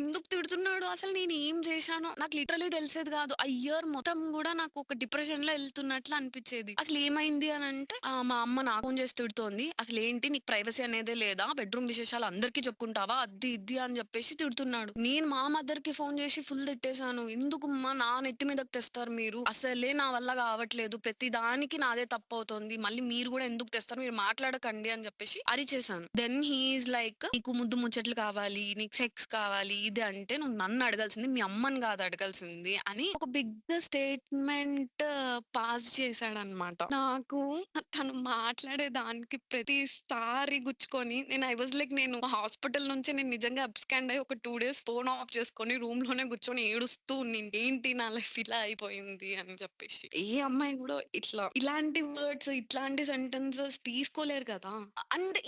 ఎందుకు తిడుతున్నాడు, అసలు నేను ఏం చేశాను నాకు లిటరలీ తెలిసేది కాదు. ఆ ఇయర్ మొత్తం కూడా నాకు ఒక డిప్రెషన్ లో వెళ్తున్నట్లు అనిపించేది. అసలు ఏమైంది అని అంటే మా అమ్మ నాకు ఫోన్ చేసి తిడుతోంది, అసలు ఏంటి నీకు ప్రైవసీ అనేదే లేదా, బెడ్రూమ్ విశేషాలు అందరికీ చెప్పుకుంటావా అది ఇది అని చెప్పేసి తిడుతున్నాడు. నేను మా మదర్ కి ఫోన్ చేసి ఫుల్ తిట్టేశాను. ఎందుకు నా నెత్తి మీదకి తెస్తారు మీరు, అసలే నా వల్ల కావట్లేదు, ప్రతి దానికి నాదే తప్పు అవుతుంది, మళ్ళీ మీరు కూడా ఎందుకు తెస్తారు, మీరు మాట్లాడకండి అని చెప్పేసి అరిచేశాను. దెన్ హీఈస్ లైక్ నీకు ముద్దు ముచ్చట్లు కావాలి, నీకు సెక్స్ కావాలి ఇది అంటే నువ్వు నన్ను అడగాల్సింది మీ అమ్మని కాదు అడగాల్సింది అని ఒక బిగ్ స్టేట్మెంట్ పాస్ చేశాడనమాట. నాకు తను మాట్లాడే దానికి ప్రతిసారి గుచ్చుకొని నేను ఐ వాజ్ లైక్ నేను హాస్పిటల్ నుంచి నేను నిజంగా అబ్స్కాండ్ అయ్యి ఒక 2 days ఫోన్ ఆఫ్ చేసుకొని రూమ్ లోనే కూర్చొని ఏడుస్తూ ఏంటి నా లైఫ్ ఇలా అయిపోయింది అని చెప్పేసి. ఏ అమ్మాయి కూడా ఇలాంటి వర్డ్స్ ఇట్లాంటి సెంటెన్సెస్ తీసుకోలేరు కదా. అండ్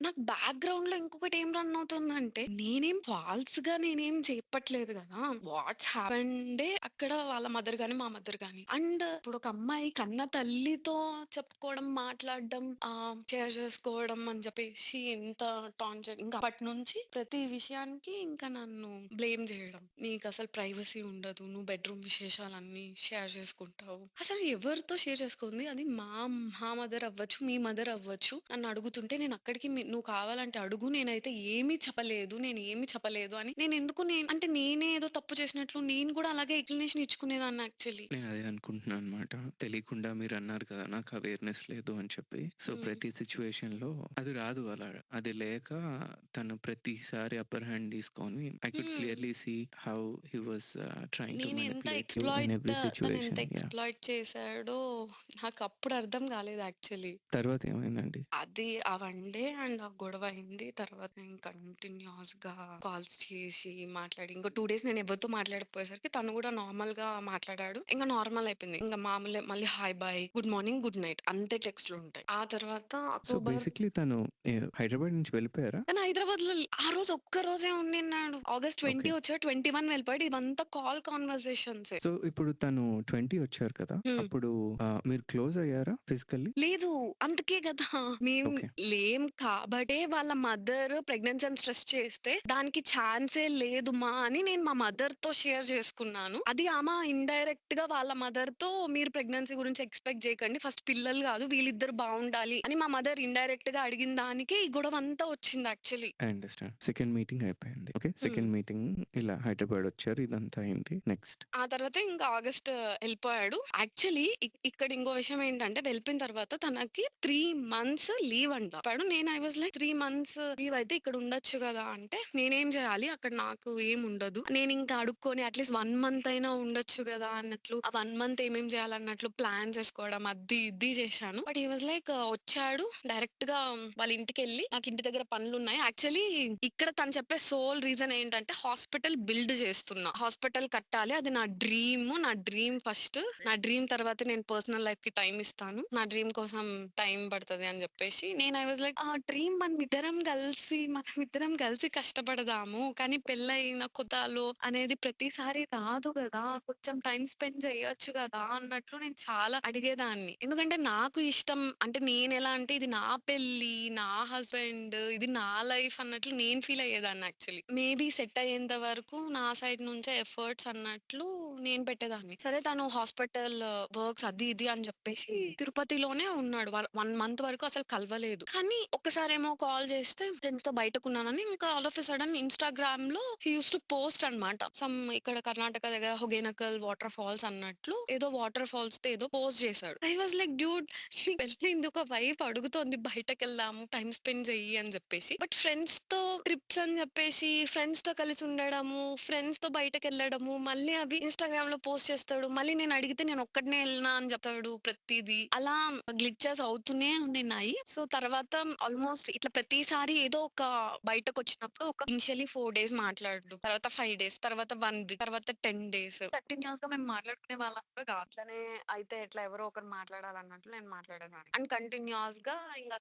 నాకు బ్యాక్‌గ్రౌండ్ లో ఇంకొకటి ఏం రన్ అవుతుందంటే నేనేం ఫాల్స్ గా నేనేం చెప్పట్లేదు కదా. వాట్స్ హ్యాపెండే అక్కడ వాళ్ళ మదర్ గాని, మా మదర్ గాని. అండ్ ఇప్పుడు ఒక అమ్మాయి కన్న తల్లితో చెప్పుకోవడం, మాట్లాడడం, షేర్ చేసుకోవడం అని చెప్పేసి ఎంత టార్చర్. ఇంకా అప్పటి నుంచి ప్రతి విషయానికి ఇంకా నన్ను బ్లేమ్ చేయడం. నీకు అసలు ప్రైవసీ ఉండదు, నువ్వు బెడ్రూమ్ విశేషాలన్నీ షేర్ చేసుకుంటావు. అసలు ఎవరితో షేర్ చేసుకుంది, అది మా మదర్ అవ్వచ్చు, మీ మదర్ అవ్వచ్చు. నన్ను అడుగుతుంటే నేను అక్కడికి నువ్వు కావాలంటే అడుగు, నేనైతే ఏమీ చెప్పలేదు అని అంటే నేనే ఏదో తప్పు చేసినట్లు నేను కూడా అలాగే ఎక్స్‌ప్లనేషన్ ఇచ్చుకునేదాన్ని యాక్చువల్లీ. నేను అదే అనుకుంటున్నాను అనమాట. తెలియకుండా మీరు అన్నారు కదా నాకు అవేర్‌నెస్ లేదు అని చెప్పి. సో ప్రతి సిట్యుయేషన్‌లో అది రాదు అలా. అది లేక తను ప్రతిసారి అప్పర్ హ్యాండ్ తీసుకొని I could clearly see how he was trying to నేను ఎంత మానిప్యులేట్ యూ ఇన్ ఎవ్రీ తను ఎంత సిట్యుయేషన్. యాహ్! ఎక్స్‌ప్లాయిట్ చేశాడో నాకు అప్పుడు అర్థం కాలేదు యాక్చువల్లీ. తర్వాత ఏమైందండి? అది ఆ వన్ డే అండ్ ఆ గొడవ అయింది. తర్వాత నేను కంటిన్యూయస్‌గా కాల్స్ చేసి మాట్లాడి ఇంకో 2 days నేను ఎవరితో మాట్లాడకపోయేసరికి తను కూడా నార్మల్‌గా మాట్లాడాడు. ఇంక నార్మల్ అయిపోయింది. ఇంక మామూలే మళ్ళీ hi, bye, good morning, good night అంతే టెక్స్ట్‌లు ఉంటాయి. ఆ తర్వాత సో అక్టోబర్ బేసిక్‌లీ తను హైదరాబాద్ నుంచి వెళ్ళిపోయారా? తను హైదరాబాద్‌లో ఆ రోజు ఒక్క రోజే ఉండిన్నాడు. August 20 okay. వచ్చాడు. 21 వెళ్ళిపోయాడు. ఇవంతా కాల్ కన్వర్జేషన్సే. సో ఇప్పుడు తను 20 వచ్చారు కదా! అప్పుడు మీరు క్లోజ్ అయ్యారా ఫిజికల్లీ? లేదు. అందుకే గదా! మేము ఓకే. లేం కాబట్టే వాళ్ళ మదర్ ప్రెగ్నెన్సీ అని స్ట్రెస్ చేస్తే, దానికి ఛాన్సే లేదు అని నేను మా మదర్‌తో షేర్ చేసుకున్నాను. అది ఆమె ఇండైరెక్ట్‌గా వాళ్ళ మదర్‌తో మీరు ప్రెగ్నెన్సీ గురించి ఎక్స్‌పెక్ట్ చేయకండి. ఫస్ట్ పిల్లలు గాదు వీళ్ళిద్దరు బావుండాలి అని మా మదర్ ఇండైరెక్ట్‌గా అడిగిన దానికి ఈ గొడవంతా వచ్చింది actually. I understand. Second meeting అయిపోయింది. ఓకే. సెకండ్ మీటింగ్ ఇలా హైదరాబాద్ వచ్చారు. ఇదంతా అయింది. నెక్స్ట్? ఆ తర్వాత ఇంకా ఆగస్ట్ ఎళ్ళిపోయాడు. యాక్చువల్లీ ఇక్కడ ఇంకో విషయం ఏంటంటే వెళ్ళిపోయిన తర్వాత తనకి 3 months లీవ్ అంట. నేను I was like 3 months leave అయితే ఇక్కడ ఉండొచ్చు కదా అంటే, నేనేం చేయాలి అక్కడ నాకు ఏం ఉండదు. నేను ఇంకా అడుక్కొని అట్లీస్ట్ 1 month అయినా ఉండొచ్చు కదా అన్నట్లు, ఆ 1 month ఏమేం చేయాలన్నట్లు ప్లాన్ చేసుకోవడం అది ఇది చేశాను. బట్ హి వాస్ లైక్ వచ్చాడు డైరెక్ట్ గా వాళ్ళ ఇంటికెళ్ళి, నాకు ఇంటి దగ్గర పనులున్నాయి. యాక్చువల్లీ ఇక్కడ తను చెప్పే సోల్ రీజన్ ఏంటంటే హాస్పిటల్ బిల్డ్ చేస్తున్నా, హాస్పిటల్ కట్టాలి, అది నా డ్రీమ్ ఫస్ట్. నా డ్రీమ్ తర్వాత నేను పర్సనల్ లైఫ్ కి టైం ఇస్తాను, నా డ్రీమ్ కోసం టైం పడుతుంది అని చెప్పేసి నేను ఐ వాజ్ లైక్ ఆ డ్రీమ్ మనం ఇద్దరం కలిసి కష్టపడదాము, కానీ పెళ్ళైన కొత్తలో అనేది ప్రతిసారి రాదు కదా, కొంచెం టైం స్పెండ్ చేయొచ్చు కదా అన్నట్లు నేను చాలా అడిగేదాన్ని. ఎందుకంటే నాకు ఇష్టం అంటే నేను ఎలా అంటే ఇది నా పెళ్లి, నా హస్బెండ్, ఇది నా లైఫ్ అన్నట్లు నేను ఫీల్ అయ్యేదాన్ని యాక్చువల్లీ. మేబీ సెట్ అయ్యేంత వరకు నా సైడ్ నుంచే ఎఫర్ట్స్ అన్నట్లు నేను పెట్టేదాన్ని. సరే తను హాస్పిటల్ వర్క్స్ అది ఇది అని చెప్పేసి తిరుపతిలోనే ఉన్నాడు. 1 month వరకు అసలు కలవలేదు. కానీ ఒక్కసారేమో కాల్ చేస్తే ఫ్రెండ్స్ తో బయటకున్నానని ఇంకా all of a sudden Instagram లో హి యూజ్డ్ టు పోస్ట్ అన్నమాట. సమ్ ఇక్కడ కర్ణాటక దగ్గర హొగేనకల్ వాటర్ ఫాల్స్ అన్నట్లు ఏదో వాటర్ ఫాల్స్ తో ఏదో పోస్ట్ చేశాడు. ఐ వాజ్ లైక్ డ్యూడ్ పెళ్ళైంది, ఒక వైఫ్ అడుగుతోంది బయటకెళ్దాము టైం స్పెండ్ చెయ్యి అని చెప్పేసి. బట్ ఫ్రెండ్స్ తో ట్రిప్స్ అని చెప్పేసి ఫ్రెండ్స్ తో కలిసి ఉండడము, ఫ్రెండ్స్ తో బయటకెళ్ళడము, మళ్ళీ అవి ఇన్‌స్టాగ్రామ్ లో పోస్ట్ చేస్తాడు. మళ్ళీ నేను అడిగితే నేను ఒక్కడినే ఎళ్ళినా అని చెప్తాడు ప్రతీదీ. అలా గ్లిచెస్ అవుతూనే ఉండినాయి. సో తర్వాత ఆల్మోస్ట్ వస్తాయి. ఇట్లా ప్రతిసారి ఏదో ఒక బయటకొచ్చినప్పుడు ఒక ఇనిషియల్లీ 4 డేస్ మాట్లాడడు. తర్వాత 5 డేస్, తర్వాత 1 వీక్, తర్వాత 10 డేస్. కంటిన్యూయస్‌గా మేము మాట్లాడుకునే వాళ్ళం కూడా కాదు. అట్లనే అయితే ఎట్లా ఎవరో ఒకరు మాట్లాడాలన్నట్లు నేను మాట్లాడేదాన్ని. అండ్ కంటిన్యూయస్‌గా ఇంగ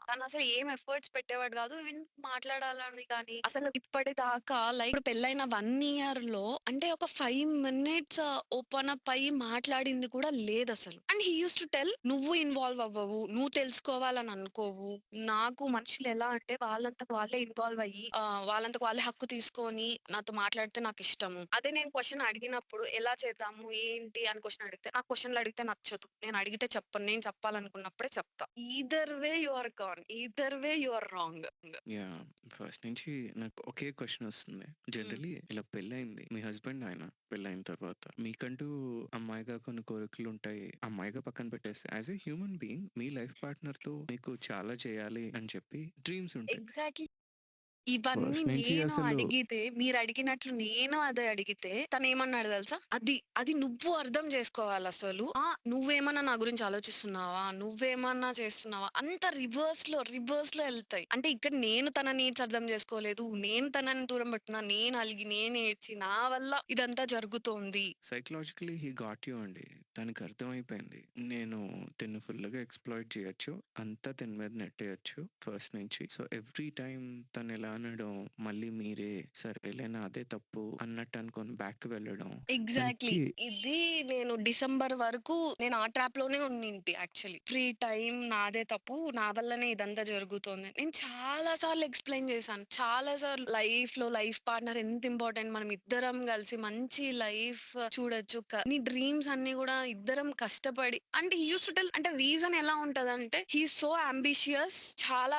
తనసలు ఏం ఎఫర్ట్స్ పెట్టేవాడు కాదు. ఈవెన్ మాట్లాడాలని కానీ, అసలు ఇప్పటిదాకా లైక్ ఇప్పుడు పెళ్లైన 1 ఇయర్‌లో అంటే ఒక 5 మినిట్స్ ఓపెన్ అప్ అయ్యి మాట్లాడింది కూడా లేదసలు. And he used to tell నువ్వు ఇన్వాల్వ్ అవ్వవు. నువ్వు తెలుసుకోవాలని అనుకోవు. నాకు మనుషులు ఎలా అంటే వాళ్ళంతకు వాళ్ళే ఇన్వాల్వ్ అయ్యి వాళ్ళంతకు వాళ్ళే హక్కు తీసుకొని నాతో మాట్లాడితే నాకిష్టము. అదే నేను క్వెషన్ అడిగినప్పుడు ఎలా చేద్దాము? ఏంటి? అని క్వెషన్ అడిగితే నాకు క్వెషన్‌లు అడిగితే నచ్చదు. నేను అడిగితే చెప్పను. నేను చెప్పాలనుకున్నప్పుడే చెప్తా. Either way you are gone. Either way you are wrong. Yeah! First నుంచి నాకు ఒకే క్వెషన్ వస్తుంది. హ్మ్. జనరల్లీ ఇలా పెళ్లయింది. మీ హస్బెండ్ ఆయన పెళ్లయిన తర్వాత మీకంటూ అమ్మాయిగా కొన్ని కోరికలుంటాయి. అమ్మాయిగా పక్కన పెట్టేస్తే యాస్ ఎ హ్యూమన్ బీయింగ్ మీ లైఫ్ పార్ట్నర్‌తో మీకు చాలా చేయాలి అని చెప్పి డ్రీమ్స్ ఉంటాయి. ఎగ్జాక్ట్‌లీ. ఇవన్నీ ఫస్ట్ నుంచి నేను అసలు అడిగితే మీరడిగినట్లు నేను అదే అడిగితే తనేమన్నాడు తెలుసా? అది నువ్వు అర్థం చేసుకోవాలసలు. నువ్వేమన్నా నా గురించి ఆలోచిస్తున్నావా? నువ్వేమన్నా చేస్తున్నావా? అంత రివర్స్‌లో ఎళ్తాయి. అంటే ఇక్కడ నేను తన నీడ్స్ అర్థం చేసుకోలేదు. నేను తనని దూరం పెడుతున్నా. నేను అలిగి, నేను ఏడ్చి, నా వల్ల ఇదంతా జరుగుతోంది. సైకలాజికల్లీ హి గాట్ యూ అండి. తనకి అర్థమైపోయింది. నేను తిన్ని ఫుల్‌గా ఎక్స్‌ప్లాయిట్ చేయొచ్చు. అంతా తిని మీద నెట్టేయొచ్చు ఫస్ట్ నుంచి. సో, ఎవ్రీ టైమ్ తనెలా అనడం, మళ్ళీ మీరే సరేలే నాదే తప్పు అన్నట్టు అనుకోని బ్యాక్‌కి వెళ్ళడం. ఎగ్జాక్ట్‌లీ. తనకి ఇది నేను డిసెంబర్ వరకు నేను ఆ ట్రాప్‌లోనే ఉన్నింటి యాక్చువల్లీ. ఫ్రీ టైమ్ నాదే తప్పు. నా వల్లనే ఇదంతా జరుగుతోంది. నేను చాలా సార్లు ఎక్స్‌ప్లెయిన్ చేశాను. చాలా సార్లు లైఫ్‌లో లైఫ్ పార్ట్నర్ ఎంత ఇంపార్టెంట్. మనం ఇద్దరం కలిసి మంచి లైఫ్ చూడొచ్చు. నీ డ్రీమ్స్ అన్నీ గూడా ఇద్దరం కష్టపడి అంటే హి యూజ్డ్ టు టెల్ అంటే రీజన్ ఎలా ఉంటదంటే హి ఈస్ సో యాంబిషియస్. చాలా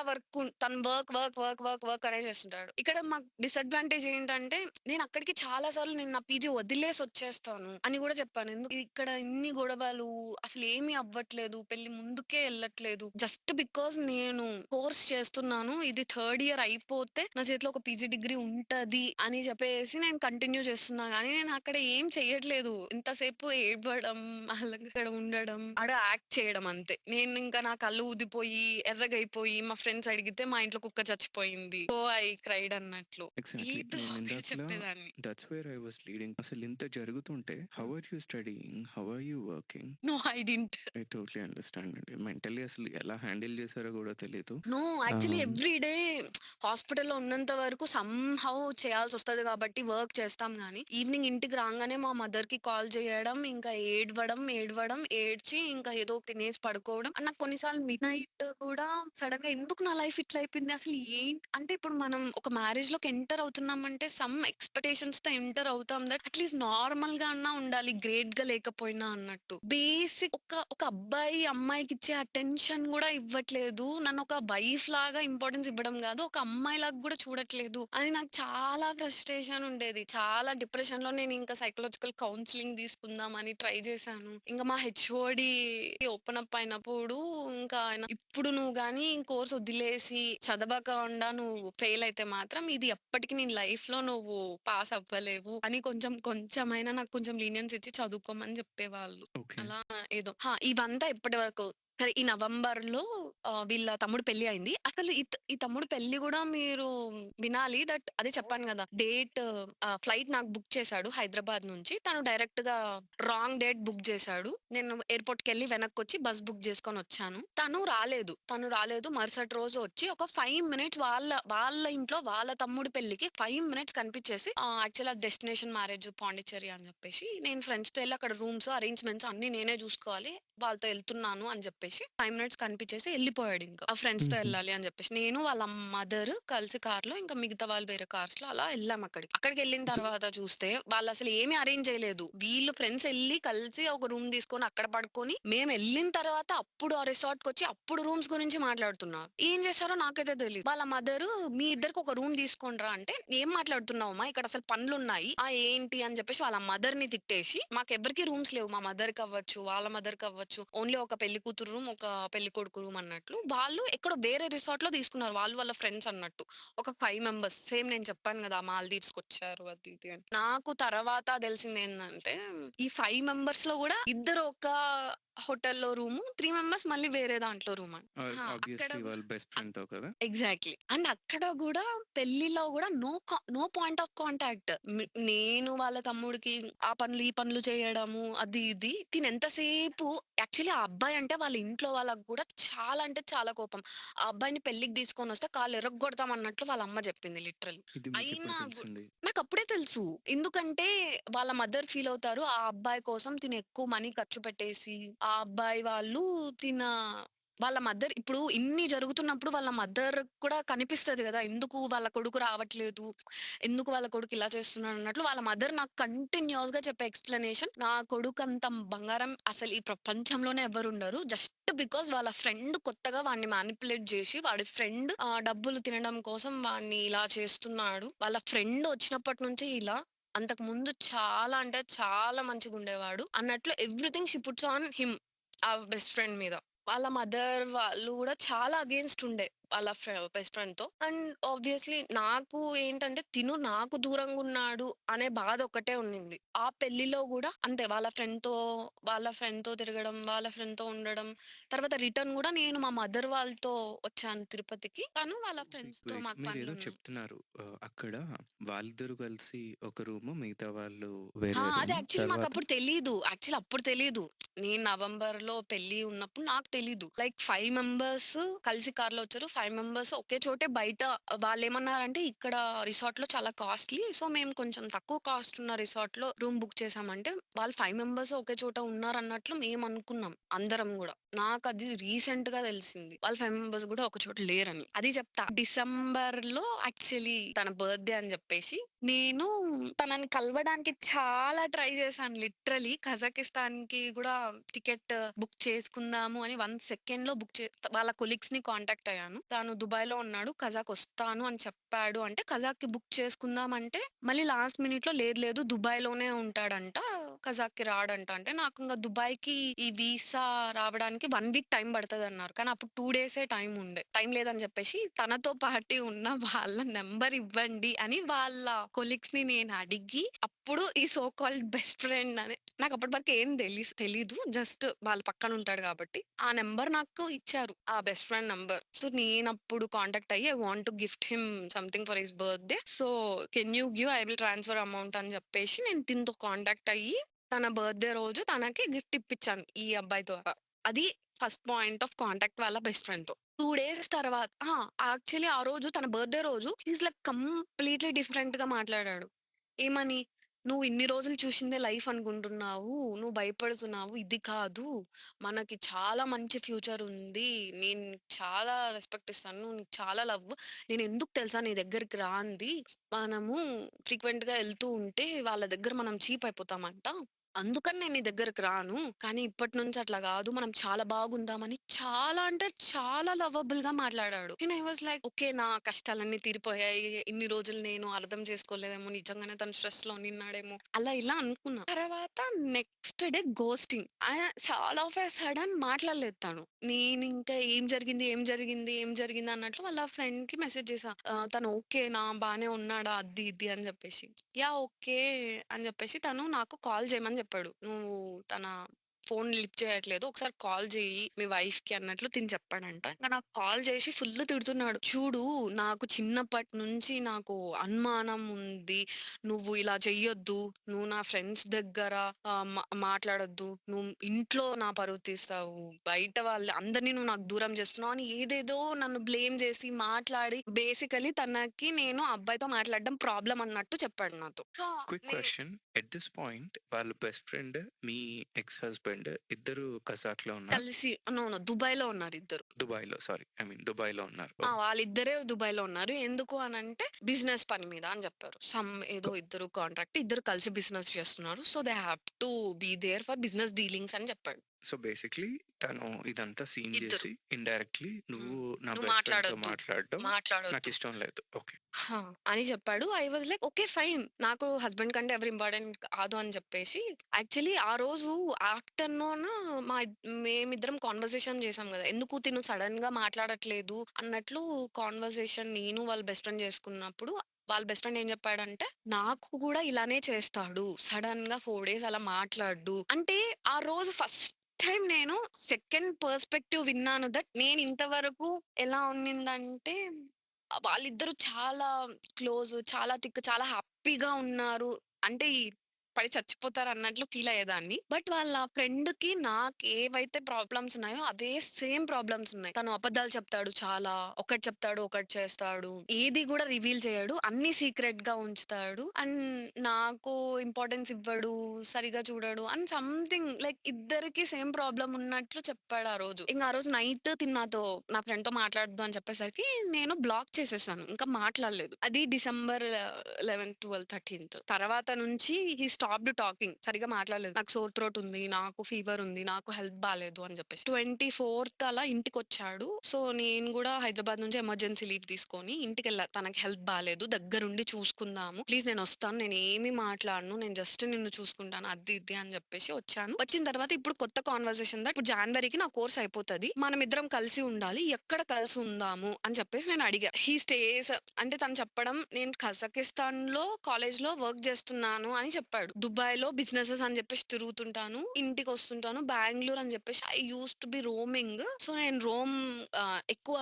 తను వర్క్ అనే చేస్తుంటాడు. ఇక్కడ మాకు డిసడ్వాంటేజ్ ఏంటంటే నేను అక్కడికి చాలా సార్లు నేను నా పీజీ వదిలేసి వచ్చేస్తాను అని కూడా చెప్పాను. ఎందుకు ఇక్కడ ఇన్ని గొడవలు అసలు ఏమీ అవ్వట్లేదు. పెళ్లి ముందుకే వెళ్ళట్లేదు. జస్ట్ బికాజ్ నేను కోర్స్ చేస్తున్నాను. ఇది థర్డ్ ఇయర్ అయిపోతే నా చేతిలో ఒక పీజీ డిగ్రీ ఉంటది అని చెప్పేసి నేను కంటిన్యూ చేస్తున్నా గానీ నేను అక్కడ ఏం చెయ్యట్లేదు. ఇంతసేపు ఏడవడం, అక్కడ ఉండడం, ఆడ యాక్ట్ చేయడం అంతే. నేను ఇంకా నా కళ్ళు ఊదిపోయి, ఎర్రగైపోయి మా ఫ్రెండ్స్ అడిగితే మా ఇంట్లో కుక్క చచ్చిపోయింది. సో ఐ క్రైడ్ అన్నట్లు. ఎగ్జాక్ట్‌లీ. ఏదో నేను ఒకటి ఇందాకలా చెప్పేదాన్ని. That's where I was leading. అసలింత జరుగుతుంటే how are you studying? How are you working? No I didn't. I totally understand అండి. మెంటల్లీ అసలు ఎలా హ్యాండిల్ చేశారో గూడా తెలీదు. No. Actually ah, every day హాస్పిటల్‌లో ఉన్నంత వరకు సమ్‌హౌ చేయాల్సొస్తది కాబట్టి వర్క్ చేస్తాం గానీ, ఈవినింగ్ ఇంటికి రాంగానే మా మదర్‌కి కాల్ చేయడం, ఇంకా ఏడవడం, ఏడ్చి ఇంకా ఏదో తినేసి పడుకోవడం. అండ్ నాకు కొన్ని సార్లు మిడ్‌నైట్ కూడా సడెన్‌గా ఎందుకు నా లైఫ్ ఇట్లా అయిపోయింది? అసలు అంటే ఇప్పుడు మనం ఒక మ్యారేజ్‌లోకి ఎంటర్ అవుతున్నామంటే సమ్ ఎక్స్‌పెక్టేషన్స్‌తో ఎంటర్ అవుతాం దట్ అట్‌లీస్ట్ నార్మల్‌గా అన్నా ఉండాలి. గ్రేట్‌గా లేకపోయినా అన్నట్టు. బేసిక్ ఒక అబ్బాయి అమ్మాయికిచ్చే అటెన్షన్ గూడా ఇవ్వట్లేదు. నన్నొక వైఫ్ లాగా ఇంపార్టెన్స్ ఇవ్వడం గాదు. ఒక అమ్మాయిలాగా గూడా చూడట్లేదు అని నాకు చాలా ఫ్రస్ట్రేషన్ ఉండేది. చాలా డిప్రెషన్‌లో నేనింకా సైకలాజికల్ కౌన్సెలింగ్ తీసుకుందామని ట్రై చేశాను. ఇంక మా హెచ్ఓడి ఓపెన్ అప్ అయినప్పుడు ఇంకా ఆయన ఇప్పుడు నువ్వు గాని కోర్స్ వదిలేసి చదవకుండా నువ్వు ఫెయిల్ అయితే మాత్రం ఇది ఎప్పటికి నీ లైఫ్‌లో నువ్వు పాస్ అవ్వలేవు అని కొంచెమైనా నాకు కొంచెం లీనియన్స్ ఇచ్చి చదువుకోమని చెప్పేవాళ్ళు. ఓకే. అలా ఏదో ఇవంతా ఇప్పటి వరకు. సరే ఈ నవంబర్‌లో వీళ్ళ తమ్ముడు పెళ్లి అయింది. అసలు ఈ తమ్ముడు పెళ్లి గూడా మీరు వినాలి. అదే చెప్పాను గదా! ఫ్లైట్ నాకు బుక్ చేశాడు హైదరాబాద్ నుంచి. తను డైరెక్ట్‌గా రాంగ్ డేట్ బుక్ జేశాడు. నేను ఎయిర్‌పోర్ట్‌కెళ్ళి వెనక్కొచ్చి బస్ బుక్ జేసుకొనొచ్చాను. తను రాలేదు. మరుసటి రోజు వచ్చి ఒక 5 మినిట్స్ వాళ్ళ ఇంట్లో వాళ్ళ తమ్ముడి పెళ్ళికి 5 మినిట్స్ కనిపించేసి యాక్చువల్లీ అది డెస్టినేషన్ మ్యారేజ్ పాండిచ్చేరి అని జెప్పేసి నేను ఫ్రెండ్స్‌తో ఎళ్లి అక్కడ రూమ్స్, అరేంజ్‌మెంట్స్ అన్నీ నేనే జూసుకోవాలి. వాళ్ళతో ఎళ్తున్నాను అని జెప్పేసి 5 మినిట్స్ కనిపించేసి ఎళ్ళిపోయాడింక. ఆ ఫ్రెండ్స్‌తో హుహు. ఎళ్ళాలి అని జెప్పేసి. నేను వాళ్ళ మదర్ కలిసి కార్‌లో ఇంకా మిగతా వాళ్ళు వేరే కార్స్‌లో అలా ఎళ్ళాం అక్కడికి. అక్కడికెళ్ళిన సో తర్వాత చూస్తే వాళ్ళసలు ఏమి అరేంజ్ చేయలేదు. వీళ్ళు ఫ్రెండ్స్ ఎళ్లి కలిసి ఒక రూమ్ తీసుకొని అక్కడ పడుకొని మేమెళ్ళిన తర్వాత అప్పుడు ఆ రిసార్ట్‌కొచ్చి అప్పుడు రూమ్స్ గురించి మాట్లాడుతున్నారు. ఏం చేశారో నాకైతే తెలీదు. వాళ్ళ మదరు మీ ఇద్దరికి ఒక రూమ్ తీసుకోండిరా అంటే, "ఏం మాట్లాడుతున్నావమ్మా? ఇక్కడ అసలు పనులున్నాయి." ఏంటి అని చెప్పేసి వాళ్ళ మదర్‌ని తిట్టేసి, మాకెవ్వరికీ రూమ్స్ లేవు. మా మదర్‌కవ్వచ్చు, వాళ్ళ మదర్‌కవ్వచ్చు. ఓన్లీ ఒక పెళ్లి కూతురు రూమ్, ఒక పెళ్ళికొడుకు రూమ్ అన్నట్లు. వాళ్ళు ఎక్కడో వేరే రిసార్ట్‌లో తీసుకున్నారు. వాళ్ళు వాళ్ళ ఫ్రెండ్స్ అన్నట్టు. ఒక 5 మెంబర్స్. సేమ్ నేను చెప్పాను గదా! మాల్దీవ్స్‌కొచ్చారు అది ఇది అని. నాకు తర్వాత తెలిసిందేందంటే, ఈ 5 మెంబర్స్‌లో గూడా ఇద్దరు ఒక హోటల్‌లో రూము, 3 మెంబర్స్ మళ్ళీ వేరే దాంట్లో రూమ్ అని. అక్కడ ఆబ్వియస్లీ వాళ్ళ బెస్ట్ ఫ్రెండ్‌తో కదా! ఎగ్జాక్ట్‌లీ. అండ్ అక్కడ గూడా పెళ్లిలో గూడా నో పాయింట్ ఆఫ్ కాంటాక్ట్. నేను వాళ్ళ తమ్ముడికి ఆ పనులు, ఈ పనులు చేయడము అది ఇది. తినెంతసేపు యాక్చువల్లీ ఆ అబ్బాయి అంటే వాళ్ళ ఇంట్లో వాళ్ళకి గూడా చాలా అంటే చాలా కోపం. ఆ అబ్బాయిని పెళ్ళికి తీసుకొనొస్తే కాళ్ళు ఇరగ్గొడతాం అన్నట్లు వాళ్ళ అమ్మ చెప్పింది లిటరల్లీ. ఇది మీకెప్పుడు అయినా తెలిసింది? నాకప్పుడే తెలుసు. ఎందుకంటే వాళ్ళ మదర్ ఫీల్ అవుతారు. ఆ అబ్బాయి కోసం తిను ఎక్కువ మనీ ఖర్చు పెట్టేసి, ఆ అబ్బాయి వాళ్ళు తిన వాళ్ళ మదర్ ఇప్పుడు ఇన్ని జరుగుతున్నప్పుడు వాళ్ళ మదర్ కూడా కనిపిస్తది గదా! ఎందుకు వాళ్ళ కొడుకు రావట్లేదు? ఎందుకు వాళ్ళ కొడుకు ఇలా చేస్తున్నాడు అన్నట్లు వాళ్ళ మదర్ నాకు కంటిన్యూయస్‌గా చెప్పే ఎక్స్‌ప్లనేషన్ నా కొడుకంత బంగారం అసలు ఈ ప్రపంచంలోనే ఎవ్వరుండరు. జస్ట్ బికాజ్ వాళ్ళ ఫ్రెండ్ కొత్తగా వాడిని మానిప్యులేట్ జేసి వాడి ఫ్రెండ్ డబ్బులు తినడం కోసం వాడిని ఇలా చేస్తున్నాడు. వాళ్ళ ఫ్రెండ్ వచ్చినప్పటి నుంచి ఇలా. అంతకుముందు చాలా అంటే చాలా మంచిగుండేవాడు అన్నట్లు everything she puts on him. ఆ బెస్ట్ ఫ్రెండ్ మీద. వాళ్ళ మదర్ వాళ్ళు గూడా చాలా అగెయిన్స్ట్ ఉండే. వాళ్ళ బెస్ట్ ఫ్రెండ్‌తో. అండ్ ఆబ్వియస్‌లీ నాకు ఏంటంటే తిను నాకు దూరంగున్నాడు అనే బాధ ఒక్కటే ఉండింది. ఆ పెళ్లిలో గూడా అంతే వాళ్ళ ఫ్రెండ్‌తో తిరగడం, వాళ్ళ ఫ్రెండ్‌తో ఉండడం. తర్వాత రిటర్న్ గూడా నేను మా మదర్ వాళ్ళతో వచ్చాను తిరుపతికి. తను వాళ్ళ వెయిట్, ఫ్రెండ్స్‌తో వెయిట్. మాకు మీరేదో పనులున్నాయి. చెప్తున్నారు. అక్కడ వాళ్ళిద్దరూ కలిసి ఒక రూము, మిగతా వాళ్ళు వేరే అది రూము. యాక్చువల్లీ తర్వాత మాకప్పుడు తెలీదు. యాక్చువల్లీ అప్పుడు తెలీదు. నేను నవంబర్‌లో పెళ్లి ఉన్నప్పుడు నాకు తెలీదు. లైక్ 5 మెంబర్స్ కలిసి కార్‌లో వచ్చారు. 5 మెంబర్స్ ఒకే చోటే బయట వాళ్ళేమన్నారంటే, "ఇక్కడ రిసార్ట్‌లో చాలా కాస్ట్‌లీ. సో, మేము కొంచెం తక్కువ కాస్ట్ ఉన్న రిసార్ట్‌లో రూమ్ బుక్ చేశామంటే" వాళ్ళు 5 మెంబర్స్ ఒకే చోట ఉన్నారన్నట్లు మేమనుకున్నాం అందరం గూడా. నాకది రీసెంట్‌గా తెలిసింది. వాళ్ళు 5 మెంబర్స్ గూడా ఒక చోట లేరని. అది చెప్తా. డిసెంబర్‌లో యాక్చువల్లీ తన బర్త్‌డే అని జెప్పేసి నేను తనని కలవడానికి చాలా ట్రై చేశాను లిటరల్లీ. కజాకిస్తాన్‌కి గూడా టికెట్ బుక్ చేసుకుందాము అని 1 సెకండ్‌లో బుక్ వాళ్ళ కొలీగ్స్‌ని కాంటాక్ట్ అయ్యాను. తను దుబాయ్‌లో ఉన్నాడు. కజాక్ వస్తాను అని చెప్పాడు అంటే, కజాక్‌కి బుక్ చేసుకుందాం అంటే, మళ్ళీ లాస్ట్ మినిట్‌లో లేదు లేదు దుబాయ్‌లోనే ఉంటాడంట. కజాక్‌కి రాడంట. అంటే నాకింక దుబాయ్‌కి ఈ వీసా రావడానికి 1 వీక్ టైం పడతదన్నారు. కానీ అప్పుడు 2 డేసే టైం ఉండే. టైం లేదని చెప్పేసి తనతో పాటు ఉన్న వాళ్ళ నంబర్ ఇవ్వండి అని వాళ్ళ కొలీగ్స్‌ని నేను అడిగి, అప్పుడు ఈ సో కాల్డ్ బెస్ట్ ఫ్రెండ్ అని నాకప్పటి వరకు ఏం తెలీదు. జస్ట్ వాళ్ళ పక్కన ఉంటాడు కాబట్టి. ఆ నంబర్ నాకు ఇచ్చారు. ఆ బెస్ట్ ఫ్రెండ్ నంబర్. సో, నేనప్పుడు కాంటాక్ట్ అయ్యి I want to gift him something for his birthday. So, can you give? I will transfer amount అని చెప్పేసి నేను తినతో కాంటాక్ట్ అయ్యి, తన బర్త్‌డే రోజు తనకి గిఫ్ట్ ఇప్పించాను ఈ అబ్బాయి ద్వారా. అది ఫస్ట్ పాయింట్ ఆఫ్ కాంటాక్ట్ వాళ్ళ బెస్ట్ ఫ్రెండ్‌తో. 2 డేస్ తర్వాత యాక్చువల్లీ ఆ రోజు తన బర్త్‌డే రోజు హి లైక్ కంప్లీట్‌లీ డిఫరెంట్‌గా మాట్లాడాడు. ఏమని? "నువ్వు ఇన్ని రోజులు చూసిందే లైఫ్ అనుకుంటున్నావు. నువ్వు భయపడుతున్నావు. ఇది కాదు. మనకి చాలా మంచి ఫ్యూచర్ ఉంది. నేను నీకు చాలా రెస్పెక్ట్ ఇస్తాను. నువ్వు నీకు చాలా లవ్. నేనెందుకు తెలుసా నీ దగ్గరికి రాంది? మనము ఫ్రీక్వెంట్‌గా ఎళ్తూ ఉంటే వాళ్ళ దగ్గర మనం చీప్ అయిపోతామంట. అందుకని నేను నీ దగ్గరికి రాను. కానీ ఇప్పటి నుంచి అట్లా గాదు. మనం చాలా బాగుందామని చాలా అంటే చాలా లవబుల్‌గా మాట్లాడాడు. And I was like okay. నా కష్టాలన్నీ తీరిపోయాయి. ఇన్ని రోజులు నేను అర్థం చేసుకోలేదేమో. నిజంగానే తను స్ట్రెస్‌లో ఉండిన్నాడేమో. అలా ఇలా అనుకున్నా. తర్వాత నెక్స్ట్ డే ఘోస్టింగ్. చాలా ఆఫ్ ఎ సడెన్ మాట్లాడలేదు తను. నేనింకా ఏం జరిగింది? ఏం జరిగింది? ఏం జరిగింది? అన్నట్లు వాళ్ళ ఫ్రెండ్‌కి మెసేజ్ చేశా. తను ఓకేనా? బానే ఉన్నాడా? అది ఇది అని చెప్పేసి. యాహ్! ఓకే. అని జెప్పేసి తను నాకు కాల్ జేయమని జెప్పాడు. "నువ్వు తన ఫోన్ లిఫ్ట్ చేయట్లేదు. ఒకసారి కాల్ జెయ్యి మీ వైఫ్‌కి" అన్నట్లు తిను చెప్పాడంట. ఇంక నాకు కాల్ జేసి ఫుల్లు తిడుతున్నాడు. "చూడు నాకు చిన్నప్పటి నుంచి నాకు అనుమానం ఉంది. నువ్వు ఇలా చెయ్యొద్దు. నువ్వు నా ఫ్రెండ్స్ దగ్గర మాట్లాడొద్దు. నువ్వు ఇంట్లో నా పరువు తీస్తావు. బయట అందరిని నువ్వు నాకు దూరం చేస్తున్నావు" అని ఏదేదో నన్ను బ్లేమ్ జేసి మాట్లాడి బేసికల్లీ తనకి నేను ఆ అబ్బాయితో మాట్లాడడం ప్రాబ్లమ్ అన్నట్టు చెప్పాడు నాతో. సో, క్విక్ నేను క్వెషన్. ఎట్ దిస్ పాయింట్ వాళ్ళ బెస్ట్ ఫ్రెండ్, మీ ఎక్స్ హస్బెండ్ ఇద్దరు కసాక్‌లో ఉన్నారు. కలిసి దుబాయ్‌లో ఉన్నారిద్దరు. దుబాయ్‌లో సారీ. ఐ మీన్ దుబాయ్‌లో ఉన్నారు. వాళ్ళిద్దరే దుబాయ్‌లో ఉన్నారు. ఎందుకు అనంటే బిజినెస్ పని మీద అని జెప్పారు. ఏదో ఇద్దరు కలిసి బిజినెస్ చేస్తున్నారు. So, they have to be there for business dealings అని జెప్పాడు. సో బేసిక్‌లీ తను ఇదంతా సీన్ ఇద్దరు. చేసి ఇండైరెక్ట్‌లీ నువ్వు నా నువ్వు బెస్ట్ ఫ్రెండ్‌తో మాట్లాడొద్దు. మాట్లాడడం నాకిష్టం లేదు. ఓకే. అని చెప్పాడు. I was like okay fine. నాకు హస్బెండ్ కంటే ఎవరు ఇంపార్టెంట్ కాదు అని చెప్పేసి యాక్చువల్లీ ఆ రోజు ఆఫ్టర్‌నూన్ మేమిద్దరం కాన్వర్సేషన్ చేసాం గదా! ఎందుకు తిను సడెన్‌గా మాట్లాడట్లేదు అన్నట్లు కాన్వర్సేషన్ నేను వాళ్ళ బెస్ట్ ఫ్రెండ్ చేసుకున్నప్పుడు వాళ్ళ బెస్ట్ ఫ్రెండ్ ఏం చెప్పాడంటే, "నాకు కూడా ఇలానే చేస్తాడు. సడెన్‌గా 4 డేస్ అలా మాట్లాడడు." అంటే ఆ రోజు ఫస్ట్ టైమ్ నేను సెకండ్ పర్స్పెక్టివ్ విన్నాను దట్ నేను ఇంతవరకు ఎలా ఉన్నిందంటే వాళ్ళిద్దరూ చాలా క్లోజ్, చాలా థిక్, చాలా హ్యాపీగా ఉన్నారు. అంటే పడి చచ్చిపోతారన్నట్లు ఫీల్ అయ్యేదాన్ని. బట్ వాళ్ళ ఫ్రెండ్‌కి నాకేవైతే ప్రాబ్లమ్స్ ఉన్నాయో అవే సేమ్ ప్రాబ్లమ్స్ ఉన్నాయి. తను అబద్ధాలు చెప్తాడు చాలా. ఒకటి చెప్తాడు, ఒకటి చేస్తాడు. ఏది గూడా రివీల్ చేయడు. అన్నీ సీక్రెట్‌గా ఉంచుతాడు. అండ్ నాకు ఇంపార్టెన్స్ ఇవ్వడు, సరిగ్గా చూడడు అండ్ సంథింగ్ లైక్ ఇద్దరికీ సేమ్ ప్రాబ్లమ్ ఉన్నట్లు చెప్పాడు ఆ రోజు. ఇంక ఆ రోజు నైట్ తిను నాతో నా ఫ్రెండ్‌తో మాట్లాడొద్దు అని చెప్పేసరికి నేను బ్లాక్ చేసేసాను. ఇంకా మాట్లాడలేదు. అది డిసెంబర్ 11, 12, 13 తర్వాత నుంచి హి స్టాప్డ్ టాకింగ్. సరిగ్గా మాట్లాడలేదు. నాకు సోర్ థ్రోట్ ఉంది. నాకు ఫీవర్ ఉంది. నాకు హెల్త్ బాలేదు అని చెప్పేసి. 24th అలా ఇంటికొచ్చాడు. సో నేను గూడా హైదరాబాద్ నుంచి ఎమర్జెన్సీ లీవ్ తీసుకొని ఇంటికెళ్ళా. తనకి హెల్త్ బాలేదు. దగ్గరుండి చూసుకుందాము. ప్లీజ్ నేనొస్తాను. నేనేమి మాట్లాడను. నేను జస్ట్ నిన్ను చూసుకుంటాను. అది ఇది అని చెప్పేసి వచ్చాను. వచ్చిన తర్వాత ఇప్పుడు కొత్త కాన్వర్సేషన్ దట్ ఇప్పుడు జాన్వరికి నా కోర్స్ అయిపోతది. మనమిద్దరం కలిసి ఉండాలి. ఎక్కడ కలిసి ఉందాము అని చెప్పేసి నేను అడిగా. హి స్టేస్ అంటే తను చెప్పడం నేను కజకిస్తాన్‌లో కాలేజ్‌లో వర్క్ చేస్తున్నాను అని చెప్పాడు. దుబాయ్‌లో బిజినెసెస్ అని చెప్పేసి తిరుగుతుంటాను. ఇంటికొస్తుంటాను. బెంగుళూరు అని చెప్పేసి I used to be roaming. So నేను ఎక్కువ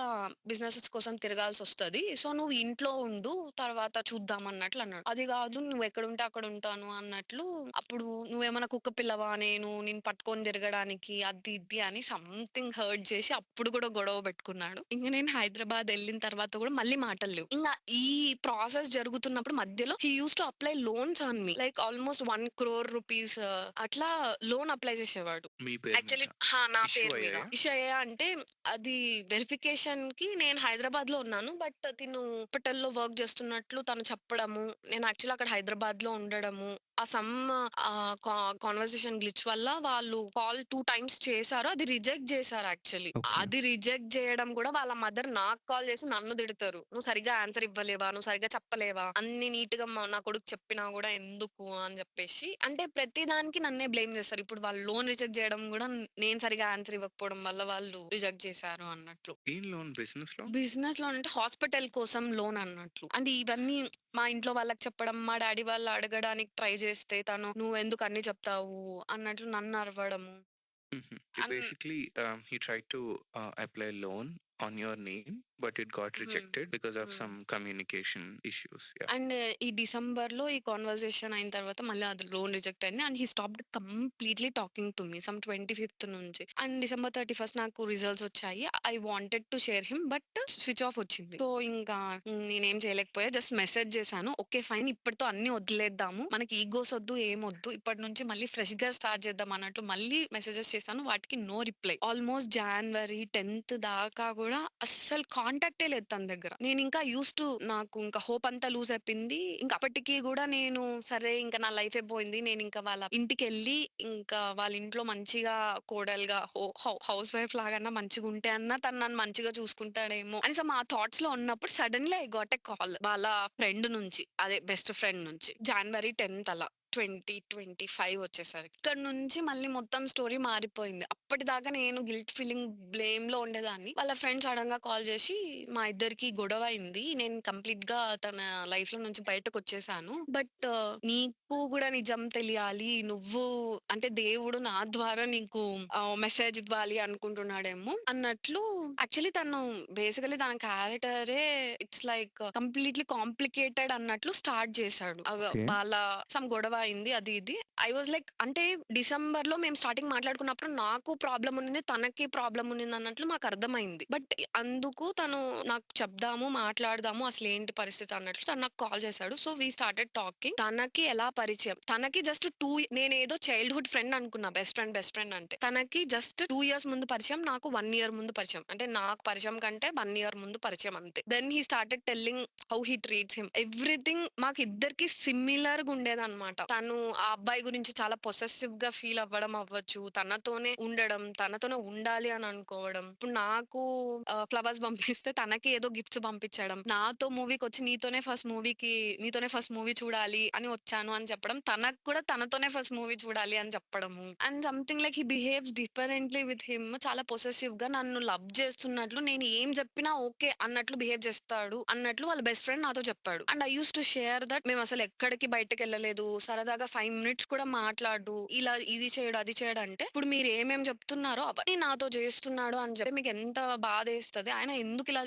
బిజినెసెస్ కోసం తిరగాల్సొస్తది. సో నువ్వు ఇంట్లో ఉండు. తర్వాత చూద్దాం అన్నట్లు అన్నాడు. అది కాదు నువ్వెక్కడుంటే అక్కడ ఉంటాను అన్నట్లు అప్పుడు నువ్వేమన్నా కుక్క పిల్లవా నిన్ను పట్టుకొని తిరగడానికి అది ఇది అని సంథింగ్ హర్ట్ చేసి అప్పుడు కూడా గొడవ పెట్టుకున్నాడు. ఇంక నేను హైదరాబాద్ ఎళ్ళిన తర్వాత కూడా మళ్ళీ మాటలు లేవు. ఇంగ ఈ ప్రాసెస్ జరుగుతున్నప్పుడు మధ్యలో he used to apply loans on me. Like almost 1 crore rupees అట్లా లోన్ అప్లై చేసేవాడు. మీ పేరు యాక్చువల్లీ మీద నా ఇష్యూ పేరు మీద. అయ్యాయా? ఇష్యూ అయ్యాయా అంటే అది వెరిఫికేషన్‌కి నేను హైదరాబాద్‌లో ఉన్నాను. బట్ తిను హాస్పిటల్‌లో వర్క్ చేస్తున్నట్లు తను చెప్పడము. నేను యాక్చువల్లీ అక్కడ హైదరాబాద్‌లో ఉండడము. ఆ సమ్ కాన్వర్సేషన్ గ్లిచ్ వల్ల వాళ్ళు కాల్ 2 టైమ్స్ చేశారు. అది రిజెక్ట్ చేశారు యాక్చువల్లీ. ఓకే. అది రిజెక్ట్ చేయడం కూడా వాళ్ళ మదర్ నాకు కాల్ చేసి నన్ను తిడతారు. "నువ్వు సరిగ్గా ఆన్సర్ ఇవ్వలేవా? నువ్వు సరిగ్గా చెప్పలేవా? అన్ని నీట్‌గా నా కొడుకు చెప్పినా కూడా ఎందుకు" అని చెప్పేసి అంటే ప్రతి దానికి నన్నే బ్లేమ్ చేస్తారు. ఇప్పుడు వాళ్ళు లోన్ రిజెక్ట్ చేయడం కూడా నేను సరిగ్గా ఆన్సర్ ఇవ్వకపోవడం వల్ల వాళ్ళు రిజెక్ట్ చేశారు అన్నట్లు. ఏం లోన్ బిజినెస్‌లో? బిజినెస్ లోన్ అంటే హాస్పిటల్ కోసం లోన్ అన్నట్లు. అంటే ఇవన్నీ మా ఇంట్లో వాళ్ళకి చెప్పడం, మా డ్యాడీ వాళ్ళు అడగడానికి ట్రై చేస్తే తను "నువ్వెందుకు అన్ని చెప్తావు" అన్నట్లు నన్ను అరవడము. Mhm. He an basically he tried to apply loan on your name, but it got హ్మ్. rejected because of హ్మ్. some communication issues. Yeah. And ఈ డిసెంబర్‌లో ఈ కాన్వర్సేషన్ అయిన తర్వాత మళ్ళీ అది లోన్ రిజెక్ట్ అయింది. And he stopped completely talking to me some 25th నుంచి. అండ్ డిసెంబర్ 31 నాకు రిజల్ట్స్ వచ్చాయి. I wanted to share him but switch off వచ్చింది. సో ఇంకా నేనేం చేయలేకపోయా. జస్ట్ మెసేజ్ చేశాను. ఓకే ఫైన్ ఇప్పటితో అన్ని వదిలేద్దాము. మనకి ఈగోస్ వద్దు ఏమొద్దు. ఇప్పటి నుంచి మళ్ళీ ఫ్రెష్‌గా స్టార్ట్ చేద్దాం అన్నట్టు మళ్ళీ మెసేజెస్ చేశాను. వాటికి no reply. Almost January 10th దాకా కూడా అస్సలు కాంటాక్టే లేదు తన దగ్గర. నేనింకా యూజ్డ్ టు నాకు ఇంకా హోప్ అంతా లూజ్ అయిపోయింది. ఇంక అప్పటికి గూడా నేను సరే ఇంక నా లైఫే పోయింది. నేనింక వాళ్ళ ఇంటికెళ్ళి ఇంకా వాళ్ళ ఇంట్లో మంచిగా కోడలుగా హౌస్ వైఫ్ లాగన్నా మంచిగుంటే అన్నా తను నన్ను మంచిగా చూసుకుంటాడేమో అని ఆ థాట్స్‌లో ఉన్నప్పుడు suddenly I got a call వాళ్ళ ఫ్రెండ్ నుంచి. అదే బెస్ట్ ఫ్రెండ్ నుంచి. జాన్వరి 10th అలా. 2025 వచ్చేసరికి. ఇక్కడి నుంచి మళ్ళీ మొత్తం స్టోరీ మారిపోయింది. అప్పటిదాకా నేను గిల్ట్ ఫీలింగ్, బ్లేమ్‌లో ఉండేదాన్ని. వాళ్ళ ఫ్రెండ్ సడెన్‌గా కాల్ చేసి మా ఇద్దరికి గొడవ అయింది. నేను కంప్లీట్‌గా తన లైఫ్‌లో నుంచి బయటకొచ్చేసాను. బట్ నీకు గూడా నిజం తెలియాలి. నువ్వు అంటే దేవుడు నా ద్వారా నీకు మెసేజ్ ఇవ్వాలి అనుకుంటున్నాడేమో అన్నట్లు యాక్చువల్లీ తను బేసికల్లీ తన క్యారెక్టరే ఇట్స్ లైక్ కంప్లీట్‌లీ కాంప్లికేటెడ్ అన్నట్లు స్టార్ట్ చేశాడు. Okay. వాళ్ళ సమ్ గొడవ అయింది అది ఇది. ఐ వాస్ లైక్ అంటే డిసెంబర్‌లో మేము స్టార్టింగ్ మాట్లాడుకున్నప్పుడు నాకు ప్రాబ్లమ్ ఉన్నింది. తనకి ప్రాబ్లమ్ ఉన్నింది అన్నట్లు మాకు అర్థమైంది. బట్ అందుకు తను నాకు చెప్దాము, మాట్లాడదాము అసలేంటి పరిస్థితి అన్నట్లు తను నాకు కాల్ చేశాడు. So we started talking. తనకి ఎలా పరిచయం? తనకి జస్ట్ నేనేదో చైల్డ్‌హుడ్ ఫ్రెండ్ అనుకున్నా. బెస్ట్ ఫ్రెండ్ అంటే. తనకి జస్ట్ 2 ఇయర్స్ ముందు పరిచయం. నాకు 1 ఇయర్ ముందు పరిచయం. అంటే నాకు పరిచయం కంటే 1 ఇయర్ ముందు పరిచయం అంతే. Then he started telling how he treats him. Everything మాకిద్దరికి సిమిలర్‌గా ఉండేదన్నమాట. తను ఆ అబ్బాయి గురించి చాలా పొసెసివ్‌గా ఫీల్ అవ్వడం అవ్వచ్చు. తనతోనే ఉండడం, తనతోనే ఉండాలి అని అనుకోవడం. ఇప్పుడు నాకు ఫ్లవర్స్ పంపిస్తే తనకి ఏదో గిఫ్ట్స్ పంపించడం. నాతో మూవీకొచ్చి నీతోనే ఫస్ట్ మూవీ చూడాలి అని వచ్చాను అని చెప్పడం. తనకు కూడా తనతోనే ఫస్ట్ మూవీ చూడాలి అని చెప్పడము. And something like he behaves differently with him. చాలా పొసెసివ్‌గా నన్ను లవ్ చేస్తున్నట్లు, నేను ఏం చెప్పినా ఓకే అన్నట్లు బిహేవ్ చేస్తాడు అన్నట్లు వాళ్ళ బెస్ట్ ఫ్రెండ్ నాతో చెప్పాడు. And I used to share that మేము అసలు ఎక్కడికి బయటకెళ్ళలేదు. సరదాగా 5 మినిట్స్ కూడా మాట్లాడు. ఇలా ఇది చేయడు, అది చేయడు అంటే, ఇప్పుడు మీరు ఏమేం చెప్తున్నారో అవన్నీ నాతో చేస్తున్నాడు అని చెప్తే మీకు ఎంత బాధేస్తది. ఆయన ఎందుకిలా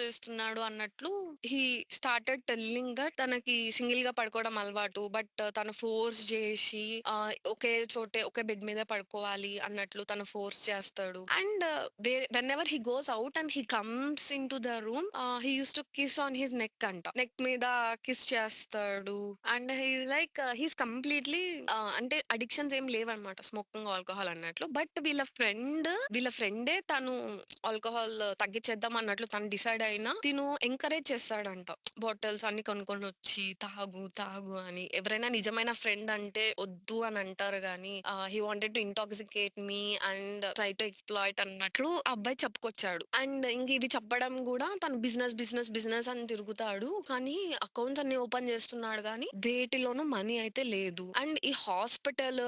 చేస్తున్నాడు అన్నట్లు హి స్టార్టెడ్ టెల్లింగ్ దట్ తనకి సింగిల్ గా పడుకోవడం అలవాటు. బట్ తను ఫోర్స్ చేసి ఒకే బెడ్ మీద పడుకోవాలి అన్నట్లు తను ఫోర్స్ చేస్తాడు. And when ever he goes out and he comes in to the room, he use to kiss on his neck అంట. నెక్ మీద కిస్ చేస్తాడు. అండ్ హీస్ కంప్లీట్లీ అంటే అడిక్షన్స్ ఏం లేవన్నమాట, స్మోకింగ్ ఆల్కహాల్ అన్నట్లు. బట్ వీళ్ళ ఫ్రెండే తను ఆల్కహాల్ తగ్గించేద్దాం అన్నట్లు తను డిసైడ్ అయినా తిను ఎంకరేజ్ చేస్తాడంట. బాటిల్స్ అన్ని కొనుక్కొని వచ్చి తాగు తాగు అని. ఎవరైనా నిజమైన ఫ్రెండ్ అంటే వద్దు అని అంటారు గానీ he wanted to intoxicate me and try to exploit అన్నట్లు ఆ అబ్బాయి చెప్పుకొచ్చాడు. అండ్ ఇంక ఇవి చెప్పడం కూడా తను బిజినెస్ అని తిరుగుతాడు. కానీ అకౌంట్స్ అన్ని ఓపెన్ చేస్తున్నాడు గానీ వేటిలోనూ మనీ అయితే లేదు. అండ్ ఈ హాస్పిటల్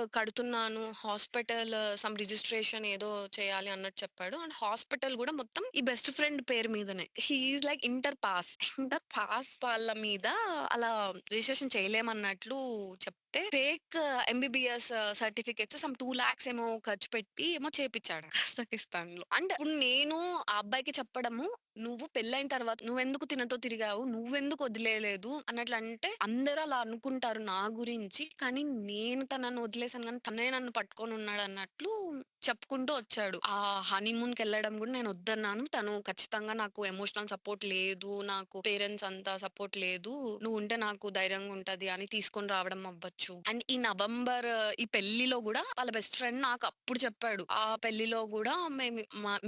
సమ్ రిజిస్ట్రేషన్ ఏదో చేయాలి అన్నట్టు చెప్పాడు. అండ్ హాస్పిటల్ కూడా మొత్తం ఈ బెస్ట్ ఫ్రెండ్ పేరు మీదనే. He is like inter pass వాళ్ళ మీద అలా రిజిస్ట్రేషన్ చేయలేమన్నట్లు చెప్తే fake MBBS certificates some 2 lakhs ఏమో ఖర్చు పెట్టి ఏమో చేపిచ్చాడు కజకిస్తాన్ లో. అంటే ఇప్పుడు నేను ఆ అబ్బాయికి చెప్పడము, నువ్వు పెళ్ళైన తర్వాత నువ్వెందుకు తినతో తిరిగావు, నువ్వెందుకు వదిలేయలేదు అన్నట్లు అంటే, అందరూ అలా అనుకుంటారు నా గురించి, కానీ నేను తనని వదిలేసాను కానీ తనే నన్ను పట్టుకొని ఉన్నాడు అన్నట్లు చెప్పుకుంటూ వచ్చాడు. ఆ హనీమూన్ కెళ్ళడం కూడా నేను వద్దన్నాను. తను ఖచ్చితంగా నాకు ఎమోషనల్ సపోర్ట్ లేదు, నాకు పేరెంట్స్ అంతా సపోర్ట్ లేదు, నువ్వు ఉంటే నాకు ధైర్యంగా ఉంటది అని తీసుకొని రావడం అవ్వచ్చు. అండ్ ఈ నవంబర్ ఈ పెళ్లిలో కూడా వాళ్ళ బెస్ట్ ఫ్రెండ్ నాకు అప్పుడు చెప్పాడు. ఆ పెళ్లిలో కూడా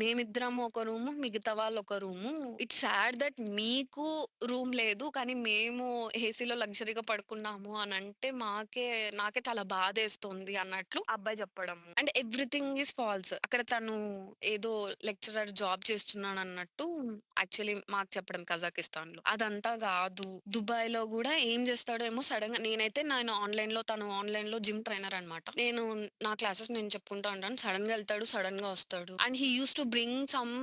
మేమిద్దరం ఒక రూము, మిగతా వాళ్ళు ఒక రూము. ఇట్స్ సాడ్ దట్ మీకు రూమ్ లేదు కానీ మేము ఏసీలో లగ్జరీగా పడుకున్నాము అని అంటే నాకే చాలా బాధేస్తుంది అన్నట్లు ఆ అబ్బాయి చెప్పడం. And everything is false. అక్కడ తను ఏదో లెక్చరర్ జాబ్ చేస్తున్నాడు అన్నట్టు యాక్చువల్లీ మాకు చెప్పడం కజాకిస్తాన్ లో. అదంతా కాదు. దుబాయ్ లో కూడా ఏం చేస్తాడో ఏమో సడన్ గా తను ఆన్లైన్ లో జిమ్ ట్రైనర్ అన్నమాట. నా క్లాసెస్ నేను చెప్పుకుంటా ఉంటాను. సడన్ గా వెళ్తాడు, సడన్ గా వస్తాడు. And he use to bring some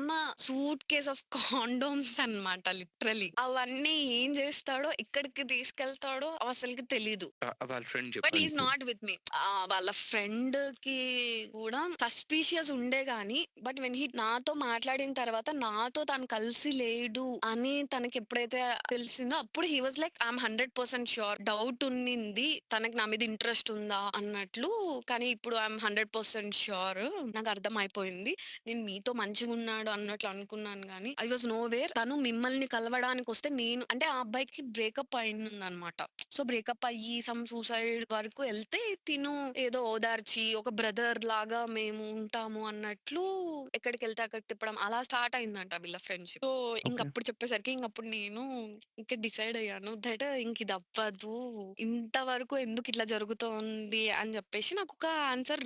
suitcase of condoms అన్నమాట లిటరలీ. అవన్నీ ఏం చేస్తాడో, ఎక్కడికి తీసుకెళ్తాడో అసలుకి తెలీదు. వాళ్ళ ఫ్రెండ్ బట్ ఈస్ చెప్పాను. Not with me. వాళ్ళ ఫ్రెండ్ కి కూడా సస్పీషియస్ ఉండే గాని, బట్ వెన్ హీ నాతో మాట్లాడిన తర్వాత నాతో తను కలిసి లేడు అని తనకి ఎప్పుడైతే తెలిసిందో అప్పుడు he was like I'm 100% sure. Doubt ఉన్నింది తనకి నా మీద ఇంట్రెస్ట్ ఉందా అన్నట్లు, కానీ ఇప్పుడు ఐఎమ్ 100% ష్యూర్. నాకు అర్థం అయిపోయింది. నేను మీతో మంచిగా ఉన్నాడు అన్నట్లు అనుకున్నాను గానీ ఐ వాజ్ నో వేర్. తను మిమ్మల్ని కలవడానికి వస్తే అంటే ఆ అబ్బాయికి బ్రేకప్ అయిందన్నమాట. సో బ్రేకప్ అయ్యి సమ్ సూసైడ్ వరకు వెళ్తే తిను ఏదో ఓదార్చి ఒక బ్రదర్ లాగా మేము ఉంటాము అన్నట్లు ఎక్కడికెళ్తే అక్కడికి తిప్పడం అలా స్టార్ట్ అయిందంట వీళ్ళ ఫ్రెండ్షిప్. So okay. ఇంకప్పుడు చెప్పేసరికి ఇంకప్పుడు నేను ఇంకా డిసైడ్ అయ్యాను దట్ ఇంక ఇది అవ్వదు, ఇంతవరకు ఎందుకు ఇట్లా జరుగుతోంది అని చెప్పేసి నాకు ఒక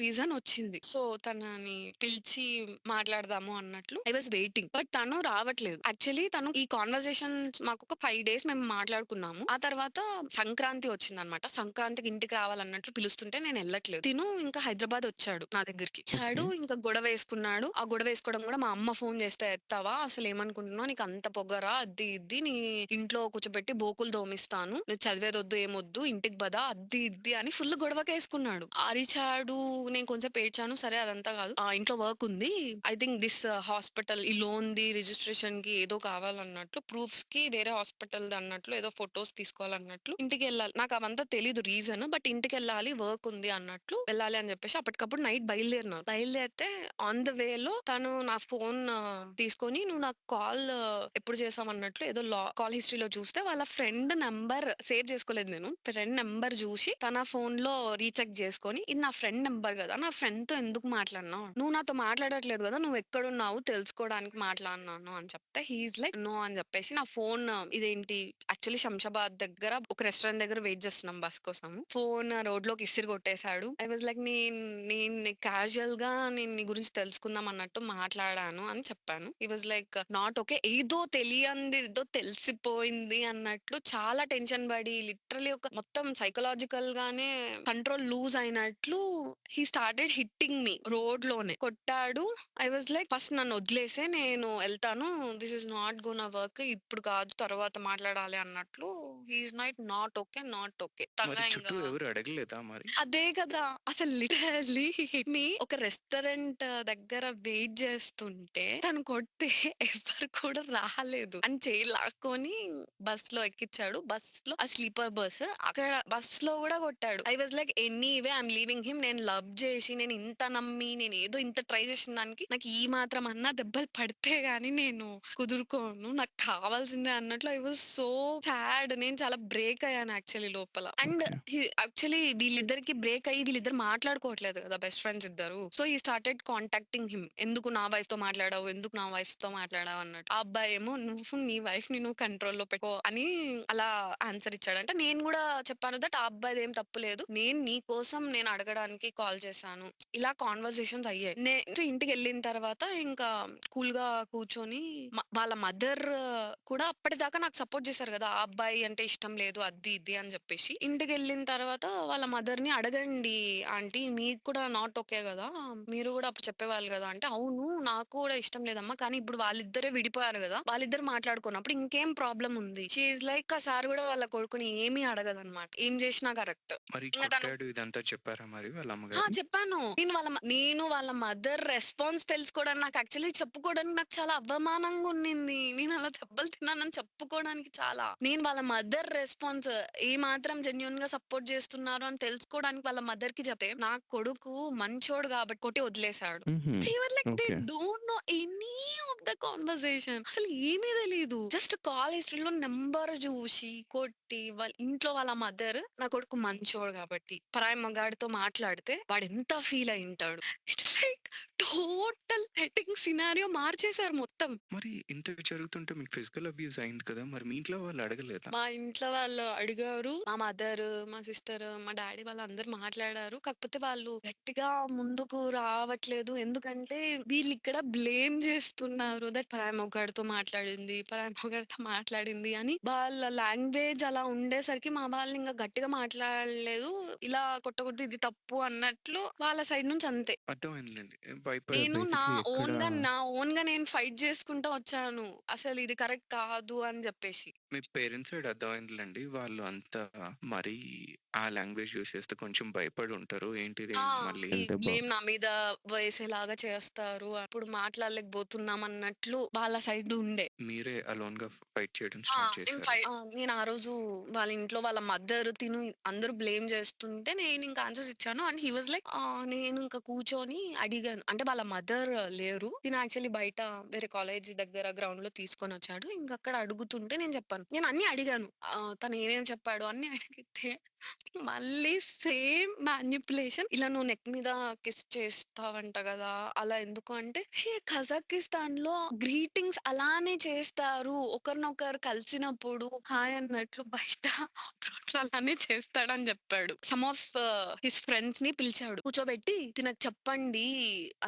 రీజన్ వచ్చింది. సో తనని పిలిచి మాట్లాడదాము అన్నట్లు ఐ వాజ్ వెయిటింగ్. బట్ తను రావట్లేదు. యాక్చువల్లీ తను ఈ కాన్వర్సేషన్ మాకు ఒక 5 days మేము మాట్లాడుకున్నాము. ఆ తర్వాత సంక్రాంతి వచ్చిందనమాట. సంక్రాంతికి ఇంటికి రావాలన్నట్లు పిలుస్తుంటే నేను వెళ్ళట్లేదు. తిను ఇంకా హైదరాబాద్ వచ్చాడు నా దగ్గరికి. వచ్చాడు, ఇంకా గొడవ వేసుకున్నాడు. ఆ గొడవ వేసుకోవడం కూడా మా అమ్మ ఫోన్ చేస్తే ఎత్తావా, అసలు ఏమనుకుంటున్నావు, నీకు అంత పొగరా, అది ఇది, నీ ఇంట్లో కూర్చోబెట్టి బోకులు దోమిస్తాను, నువ్వు చదివేదొద్దు ఏమొద్దు, ఇంటికి బదా, అది ఇది అని ఫుల్ గొడవకేసుకున్నాడు. అరిచాడు. నేను కొంచెం ఏడ్చాను. సరే అదంతా కాదు, ఆ ఇంట్లో వర్క్ ఉంది, ఐ థింక్ దిస్ హాస్పిటల్ ఈ లోన్ ది రిజిస్ట్రేషన్ కి ఏదో కావాలన్నట్లు, ప్రూఫ్స్ కి వేరే హాస్పిటల్ అన్నట్లు, ఏదో ఫొటోస్ తీసుకోవాలన్నట్లు ఇంటికి వెళ్ళాలి. నాకు అవంతా తెలీదు రీజన్, బట్ ఇంటికి వెళ్ళాలి, వర్క్ ఉంది అన్నట్లు వెళ్ళాలి అని చెప్పేసి అప్పటికప్పుడు నైట్ బయలుదేరితే ఆన్ ద వే లో తను నా ఫోన్ తీసుకొని, నువ్వు నాకు కాల్ ఎప్పుడు చేసావు అన్నట్లు ఏదో కాల్ హిస్టరీలో చూస్తే వాళ్ళ ఫ్రెండ్ నంబర్ సేవ్ చేసుకోలేదు. నేను ఫ్రెండ్ నెంబర్ చూసి తన ఫోన్ లో రీచెక్ చేసుకొని, ఇది నా ఫ్రెండ్ నెంబర్ కదా, నా ఫ్రెండ్ తో ఎందుకు మాట్లాడినావు, నువ్వు నాతో మాట్లాడట్లేదు కదా, నువ్వు ఎక్కడున్నావు తెలుసుకోవడానికి మాట్లాడినాను అని అని చెప్తే హీఈస్ లైక్ నో అని చెప్పేసి నా ఫోన్ ఇదేంటి యాక్చువల్లీ శంషాబాద్ దగ్గర ఒక రెస్టారెంట్ దగ్గర వెయిట్ చేస్తున్నాం బస్ కోసం. ఫోన్ రోడ్ లోకి ఇసిరి కొట్టేశాడు. ఐ వాజ్ లైక్ నేను క్యాజువల్ గా నేను నీ గురించి తెలుసుకుందాం అన్నట్టు మాట్లాడాను అని చెప్పాను. ఈ వాజ్ లైక్ నాట్ ఓకే. ఏదో తెలియంది ఏదో తెలిసిపోయింది అన్నట్లు చాలా టెన్షన్ పడి లిటరలీ ఒక మొత్తం సైకలాజికల్ గానే కంట్రోల్ లూజ్ అయినట్లు he started hitting me road లోనే కొట్టాడు. ఐ వాజ్ లైక్ ఫస్ట్ నన్ను వదిలేసే నేను వెళ్తాను, this is not gonna work, ఇప్పుడు కాదు తర్వాత మాట్లాడాలి అన్నట్లు he's not okay not okay. మరి తగా చుట్టూ ఇంకా ఎవరు అడగలేదా మరి? అదే కదా అసలు లిటరల్లీ మీ ఒక రెస్టారెంట్ దగ్గర వెయిట్ చేస్తుంటే తను కొడితే ఎవరు కూడా రాలేదు అని చేయి లాక్కొని బస్ లో ఎక్కించాడు. బస్ లో ఆ స్లీపర్ బస్ అక్కడ బస్ లో కూడా కొట్టాడు. I was like anyway I'm leaving him. నేను లవ్ చేసి నేను ఇంత నమ్మి నేను ఏదో ఇంత ట్రై చేసిన దానికి నాకు ఈ మాత్రం అన్నా దెబ్బలు పడితే గానీ నేను కుదురుకోను, నాకు కావాల్సిందే అన్నట్లు ఐ వాజ్ సో సాడ్. నేను చాలా బ్రేక్ అయ్యాను యాక్చువల్లీ లోపల. And okay. యాక్చువల్లీ వీళ్ళిద్దరికి బ్రేక్ అయ్యి వీళ్ళిద్దరు మాట్లాడుకోవట్లేదు కదా బెస్ట్ ఫ్రెండ్స్ ఇద్దరు. సో ఈ స్టార్టెడ్ కాంటాక్టింగ్ హిమ్, ఎందుకు నా వైఫ్ తో మాట్లాడావు, ఎందుకు నా వైఫ్ తో మాట్లాడావు అన్నట్టు. ఆ అబ్బాయి ఏమో నువ్వు నీ వైఫ్ ని నువ్వు కంట్రోల్లో పెట్టుకో అని అలా ఆన్సర్ ఇచ్చాడు. అంటే నేను కూడా చెప్పాను దట్ ఆ అబ్బాయిది ఏం తప్పు లేదు, నేను నీ కోసం నేను అడగడానికి కాల్ చేశాను. ఇలా కాన్వర్సేషన్స్ అయ్యాయి. నేను ఇంటికి వెళ్ళిన తర్వాత ఇంకా కూల్ గా కూర్చొని వాళ్ళ మదర్ కూడా అప్పటిదాకా నాకు సపోర్ట్ చేశారు కదా, ఆ అబ్బాయి అంటే ఇష్టం లేదు అది ఇది అని చెప్పేసి. ఇంటికి వెళ్ళిన తర్వాత వాళ్ళ మదర్ ని అడగండి ఆంటీ, మీకు కూడా నాట్ ఓకే కదా, మీరు కూడా అప్పుడు చెప్పేవాళ్ళు కదా అంటే, అవును నాకు కూడా ఇష్టం లేదమ్మా, కానీ ఇప్పుడు వాళ్ళిద్దరే విడిపోయారు కదా, వాళ్ళిద్దరు మాట్లాడుకున్నప్పుడు ఇంకేం ప్రాబ్లం ఉంది. షీఈ్ లైక్ ఆ సార్ కూడా వాళ్ళ కొడుకుని ఏమీ అడగదన్నమాట, ఏం చేసినా కరెక్ట్. మరి ఇంకా తను కొట్టాడు ఇదంతా చెప్పారా మరి వాళ్ళ అమ్మగారు? చెప్పాను. నేను వాళ్ళ మదర్ రెస్పాన్స్ తెలుసుకోవడానికి నాకు యాక్చువల్లీ చెప్పుకోవడానికి నాకు చాలా అవమానంగా ఉన్నింది. నేను అలా దెబ్బలు తిన్నానని చెప్పుకోవడానికి చాలా. నేను వాళ్ళ మదర్ రెస్పాన్స్ ఏ మాత్రం జెన్యూన్ గా సపోర్ట్ చేస్తున్నారు అని తెలుసుకోవడానికి వాళ్ళ మదర్ కి చెప్తే, నా కొడుకు మంచోడు కాబట్టి కొట్టి వదిలేశాడు. They were like they okay. Don't know any of the conversation. అసలు ఏమీ తెలీదు. జస్ట్ కాల్ హిస్టరీలో నెంబర్ చూసి కొట్టి వాళ్ళ ఇంట్లో వాళ్ళ మదర్ నా కొడుకు మంచోడు కాబట్టి పరాయి మగాడితో మాట్లాడితే వాడు ఎంత ఫీల్ అయి ఉంటాడు. It's like total setting scenario మార్చేశారు మొత్తం. మరి ఇంత జరుగుతుంటే మీకు ఫిజికల్ అబ్యూస్ అయింది కదా, మరి మీ ఇంట్లో వాళ్ళు అడగలేదా? మా ఇంట్లో వాళ్ళు అడిగారు. మా మదర్, మా సిస్టర్, మా డాడీ వాళ్ళందరూ మాట్లాడారు. కాకపోతే వాళ్ళు గట్టిగా ముందుకు రావట్లేదు. ఎందుకంటే వీళ్ళిక్కడ బ్లేమ్ చేస్తున్నారు దట్ పరాయి మొగాడితో మాట్లాడింది అని. వాళ్ళ లాంగ్వేజ్ అలా ఉండేసరికి మా వాళ్ళు ఇంకా గట్టిగా మాట్లాడలేదు. ఇలా కొట్టకూడదు, ఇది తప్పు అన్నట్లు వాళ్ళ సైడ్ నుంచి అంతే. అర్థమైందిలేండి. నేను బేసిక్‌లీ ఎక్కడ నా ఓన్‌గా నేను ఫైట్ చేసుకుంటా వచ్చాను. అసలు ఇది కరెక్ట్ కాదు అని చెప్పేసి. మీ పేరెంట్స్ సైడ్ అర్థమైందిలేండి. వాళ్ళు అంతా మరీ ఆ లాంగ్వేజ్ యూజ్ చేస్తే కొంచెం భయపడి ఉంటారు. ఏంటిది ఆ! మళ్ళీ ఈ అంటే బ్లేమ్ నా మీద వేసేలాగా చేస్తారు. అప్పుడు మాట్లాడలేకపోతున్నాం అన్నట్లు వాళ్ళ సైడ్ ఉండే. మీరే అలోన్‌గా ఫైట్ చేయడం స్టార్ట్ చేశారు. నేను ఆ రోజు వాళ్ళ ఇంట్లో వాళ్ళ మదర్ అందరూ బ్లేమ్ చేస్తుంటే నేను ఇంకా ఆన్సర్స్ ఇచ్చాను. అండ్ హి వాస్ లైక్ నేను ఇంకా కూర్చొని అడిగాను. అంటే వాళ్ళ మదర్ లేరు. తిను యాక్చువల్లీ బయట వేరే కాలేజ్ దగ్గర గ్రౌండ్ లో తీసుకొని వచ్చాడు. ఇంక అక్కడ అడుగుతుంటే నేను చెప్పాను. నేను అన్ని అడిగాను. తను ఏమేమి చెప్పాడు అన్ని అడిగితే మళ్ళీ సేమ్ మానిప్యులేషన్. ఇలా నువ్వు నెక్ మీద కిస్ చేస్తావంట కదా, అలా ఎందుకు అంటే, హే కజాకిస్తాన్ లో గ్రీటింగ్స్ అలానే చేస్తారు, ఒకరినొకరు కలిసినప్పుడు హాయ్ అన్నట్లు బయట రోడ్లో అలానే చేస్తాడని చెప్పాడు. సమ్ ఆఫ్ హిస్ ఫ్రెండ్స్ ని పిలిచాడు, కూర్చోబెట్టి తినకు చెప్పండి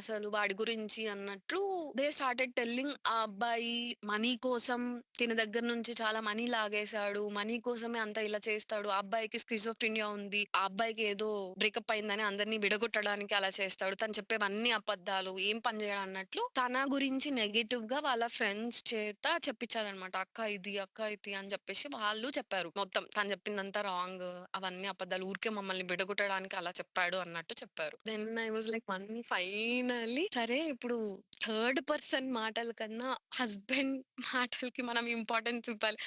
అసలు వాడి గురించి అన్నట్లు. దే స్టార్టెడ్ టెల్లింగ్ ఆ అబ్బాయి మనీ కోసం తిన దగ్గర నుంచి చాలా మనీ లాగేశాడు, మనీ కోసమే అంత ఇలా చేస్తాడు, ఆ అబ్బాయికి స్కిజోఫ్రెనియా ఉంది, ఆ అబ్బాయికి ఏదో బ్రేకప్ అయిందని అందరినీ విడగొట్టడానికి అలా చేస్తాడు, తను చెప్పేవన్నీ అబద్ధాలు, ఏం పని చేయడు అన్నట్లు తన గురించి నెగెటివ్ గా వాళ్ళ ఫ్రెండ్స్ చేత చెప్పించారనమాట. అక్క ఇది అని చెప్పేసి వాళ్ళు చెప్పారు. మొత్తం తను చెప్పిందంతా రాంగ్, అవన్నీ అబద్ధాలు, ఊరికే మమ్మల్ని విడగొట్టడానికి అలా చెప్పాడు అన్నట్టు చెప్పారు. Then I was like finally సరే ఇప్పుడు థర్డ్ పర్సన్ మాటల కన్నా హస్బెండ్ మాటలకి మనం ఇంపార్టెన్స్ ఇవ్వాలి.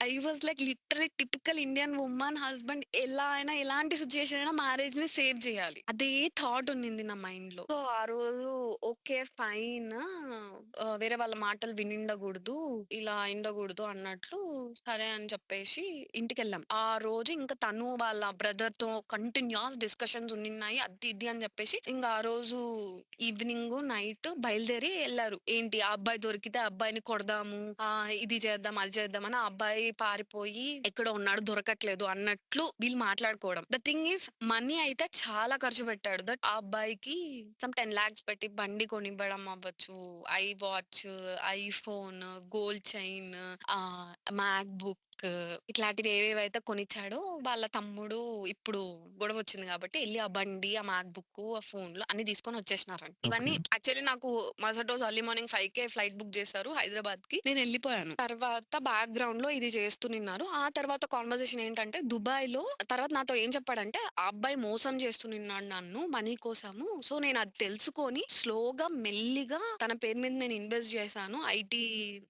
I was like literally typical Indian woman. Husband ఎలా అయినా ఎలాంటి సిచ్యుయేషన్ అయినా మ్యారేజ్ ని సేవ్ చేయాలి, అదే థాట్ ఉన్నింది నా మైండ్ లో. సో ఆ రోజు ఓకే ఫైన్, వేరే వాళ్ళ మాటలు వినిండకూడదు, ఇలా అయిండకూడదు అన్నట్లు సరే అని చెప్పేసి ఇంటికి వెళ్ళాం. ఆ రోజు రోజు ఇంకా తను వాళ్ళ బ్రదర్ తో కంటిన్యూస్ డిస్కషన్స్ ఉన్నాయి అది ఇది అని చెప్పేసి ఇంకా ఆ రోజు ఈవినింగ్ నైట్ బయలుదేరి వెళ్ళారు. ఏంటి ఆ అబ్బాయి దొరికితే ఆ అబ్బాయిని కొడదాము, ఇది చేద్దాం అది చేద్దాం అని ఆ అబ్బాయి పారిపోయి ఎక్కడో ఉన్నాడు దొరకట్లేదు అన్నట్లు వీళ్ళు మాట్లాడుకోవడం. ద థింగ్ ఈస్ మనీ అయితే చాలా ఖర్చు పెట్టాడు. దట్ ఆ అబ్బాయికి సమ్ 10 lakhs పెట్టి బండి కొనివ్వడం అవ్వచ్చు, iWatch, iPhone, gold chain, MacBook ఇట్లాంటివి ఏవేవైతే కొనిచ్చాడో వాళ్ళ తమ్ముడు ఇప్పుడు గొడవ వచ్చింది కాబట్టి వెళ్ళి ఆ బండి, ఆ మ్యాక్ బుక్, ఆ ఫోన్లు అన్ని తీసుకొని వచ్చేసినారంట. ఇవన్నీ ఓకే. యాక్చువల్లీ నాకు మరుసటి రోజు ఎర్లీ మార్నింగ్ 5కే ఫ్లైట్ బుక్ చేశారు హైదరాబాద్ కి. నేను వెళ్ళిపోయాను. తర్వాత బ్యాక్గ్రౌండ్ లో ఇది చేస్తున్నారు. ఆ తర్వాత కాన్వర్సేషన్ ఏంటంటే దుబాయ్ లో తర్వాత నాతో ఏం చెప్పాడంటే ఆ అబ్బాయి మోసం చేస్తున్నాడు నన్ను మనీ కోసము. సో నేను అది తెలుసుకొని స్లోగా మెల్లిగా తన పేరు మీద నేను ఇన్వెస్ట్ చేశాను. ఐటీ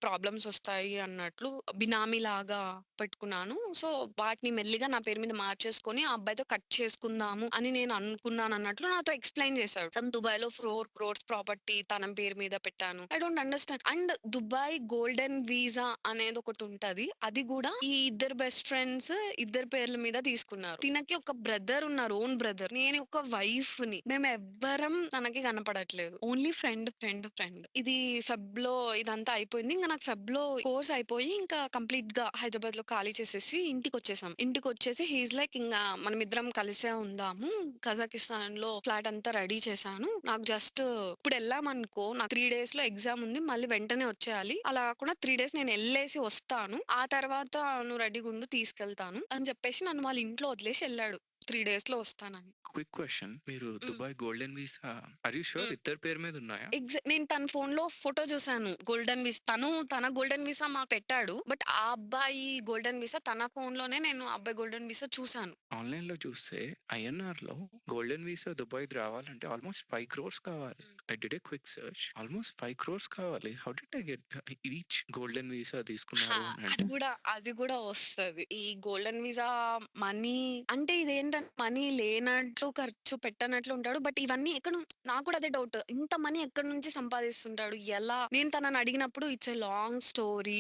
ప్రాబ్లమ్స్ వస్తాయి అన్నట్లు బినామీ లాగా పెట్టుకున్నాను. సో వాటిని మెల్లిగా నా పేరు మీద మార్చేసుకొని ఆ అబ్బాయితో కట్ చేసుకుందాము అని నేను అనుకున్నాను అన్నట్లు నాతో ఎక్స్ప్లెయిన్ చేశాడు. సమ్ దుబాయ్ లో 4 crores ప్రాపర్టీ తన పేరు మీద పెట్టాను. I don't understand. And Dubai golden visa అనేది ఒకటి ఉంటది. అది కూడా ఈ ఇద్దరు బెస్ట్ ఫ్రెండ్స్ ఇద్దరు పేర్ల మీద తీసుకున్నారు. తినకి ఒక బ్రదర్ ఉన్నారు, ఓన్ బ్రదర్. నేను ఒక వైఫ్ ని. మేము ఎవ్వరం తనకి కనపడట్లేదు. Only friend friend friend. ఇది ఫెబ్ లో ఇదంతా అయిపోయింది. ఇంకా నాకు ఫెబ్ లో కోర్స్ అయిపోయి ఇంకా కంప్లీట్ గా హైదరాబాద్ లో ఖాళీ చేసేసి ఇంటికి వచ్చేసాం. ఇంటికి వచ్చేసి హీస్ లైక్ ఇంకా మనం ఇద్దరం కలిసే ఉందాము. కజాకిస్తాన్ లో ఫ్లాట్ అంతా రెడీ చేశాను. నాకు జస్ట్ ఇప్పుడు వెళ్ళామనుకో నాకు 3 days లో ఎగ్జామ్ ఉంది. మళ్ళీ వెంటనే వచ్చేయాలి. అలా కాకుండా 3 days నేను వెళ్ళేసి వస్తాను. ఆ తర్వాత నువ్వు రెడీగా ఉండు తీసుకెళ్తాను అని చెప్పేసి నన్ను వాళ్ళ ఇంట్లో వదిలేసి వెళ్ళాడు. 3 days లో వస్తానని. Quick question. మీరు um, Dubai golden visa are you sure um. ఇద్దరి పేరు మీద ఉన్నాయా? నేను తన ఫోన్ లో ఫోటో చూసాను. గోల్డెన్ వీసా తన గోల్డెన్ వీసా మాకు పెట్టాడు. బట్ ఆ అబ్బాయి గోల్డెన్ వీసా తన ఫోన్ లోనే నేను ఆ అబ్బాయి గోల్డెన్ వీసా చూసాను. ఆన్‌లైన్‌లో చూస్తే ఐఎన్ఆర్‌లో గోల్డెన్ వీసా దుబాయ్‌కి రావాలంటే ఆల్మోస్ట్ 5 క్రోర్స్ కావాలి. I did a quick search. Almost 5 crores కావాలి. How did I get each golden visa తీసుకున్నారు అని అది అంటే? కూడా వస్తది. ఈ గోల్డెన్ వీసా మనీ అంటే ఇదేంటంటే మనీ లేనట్లు ఖర్చు పెట్టనట్లు ఉంటాడు. బట్ ఇవన్నీ నాకు కూడా అదే డౌట్. ఇంత మనీ ఎక్కడి నుంచి సంపాదిస్తుంటాడు? ఎలా? నేను తనని అడిగినప్పుడు ఇట్స్ ఎ లాంగ్ స్టోరీ.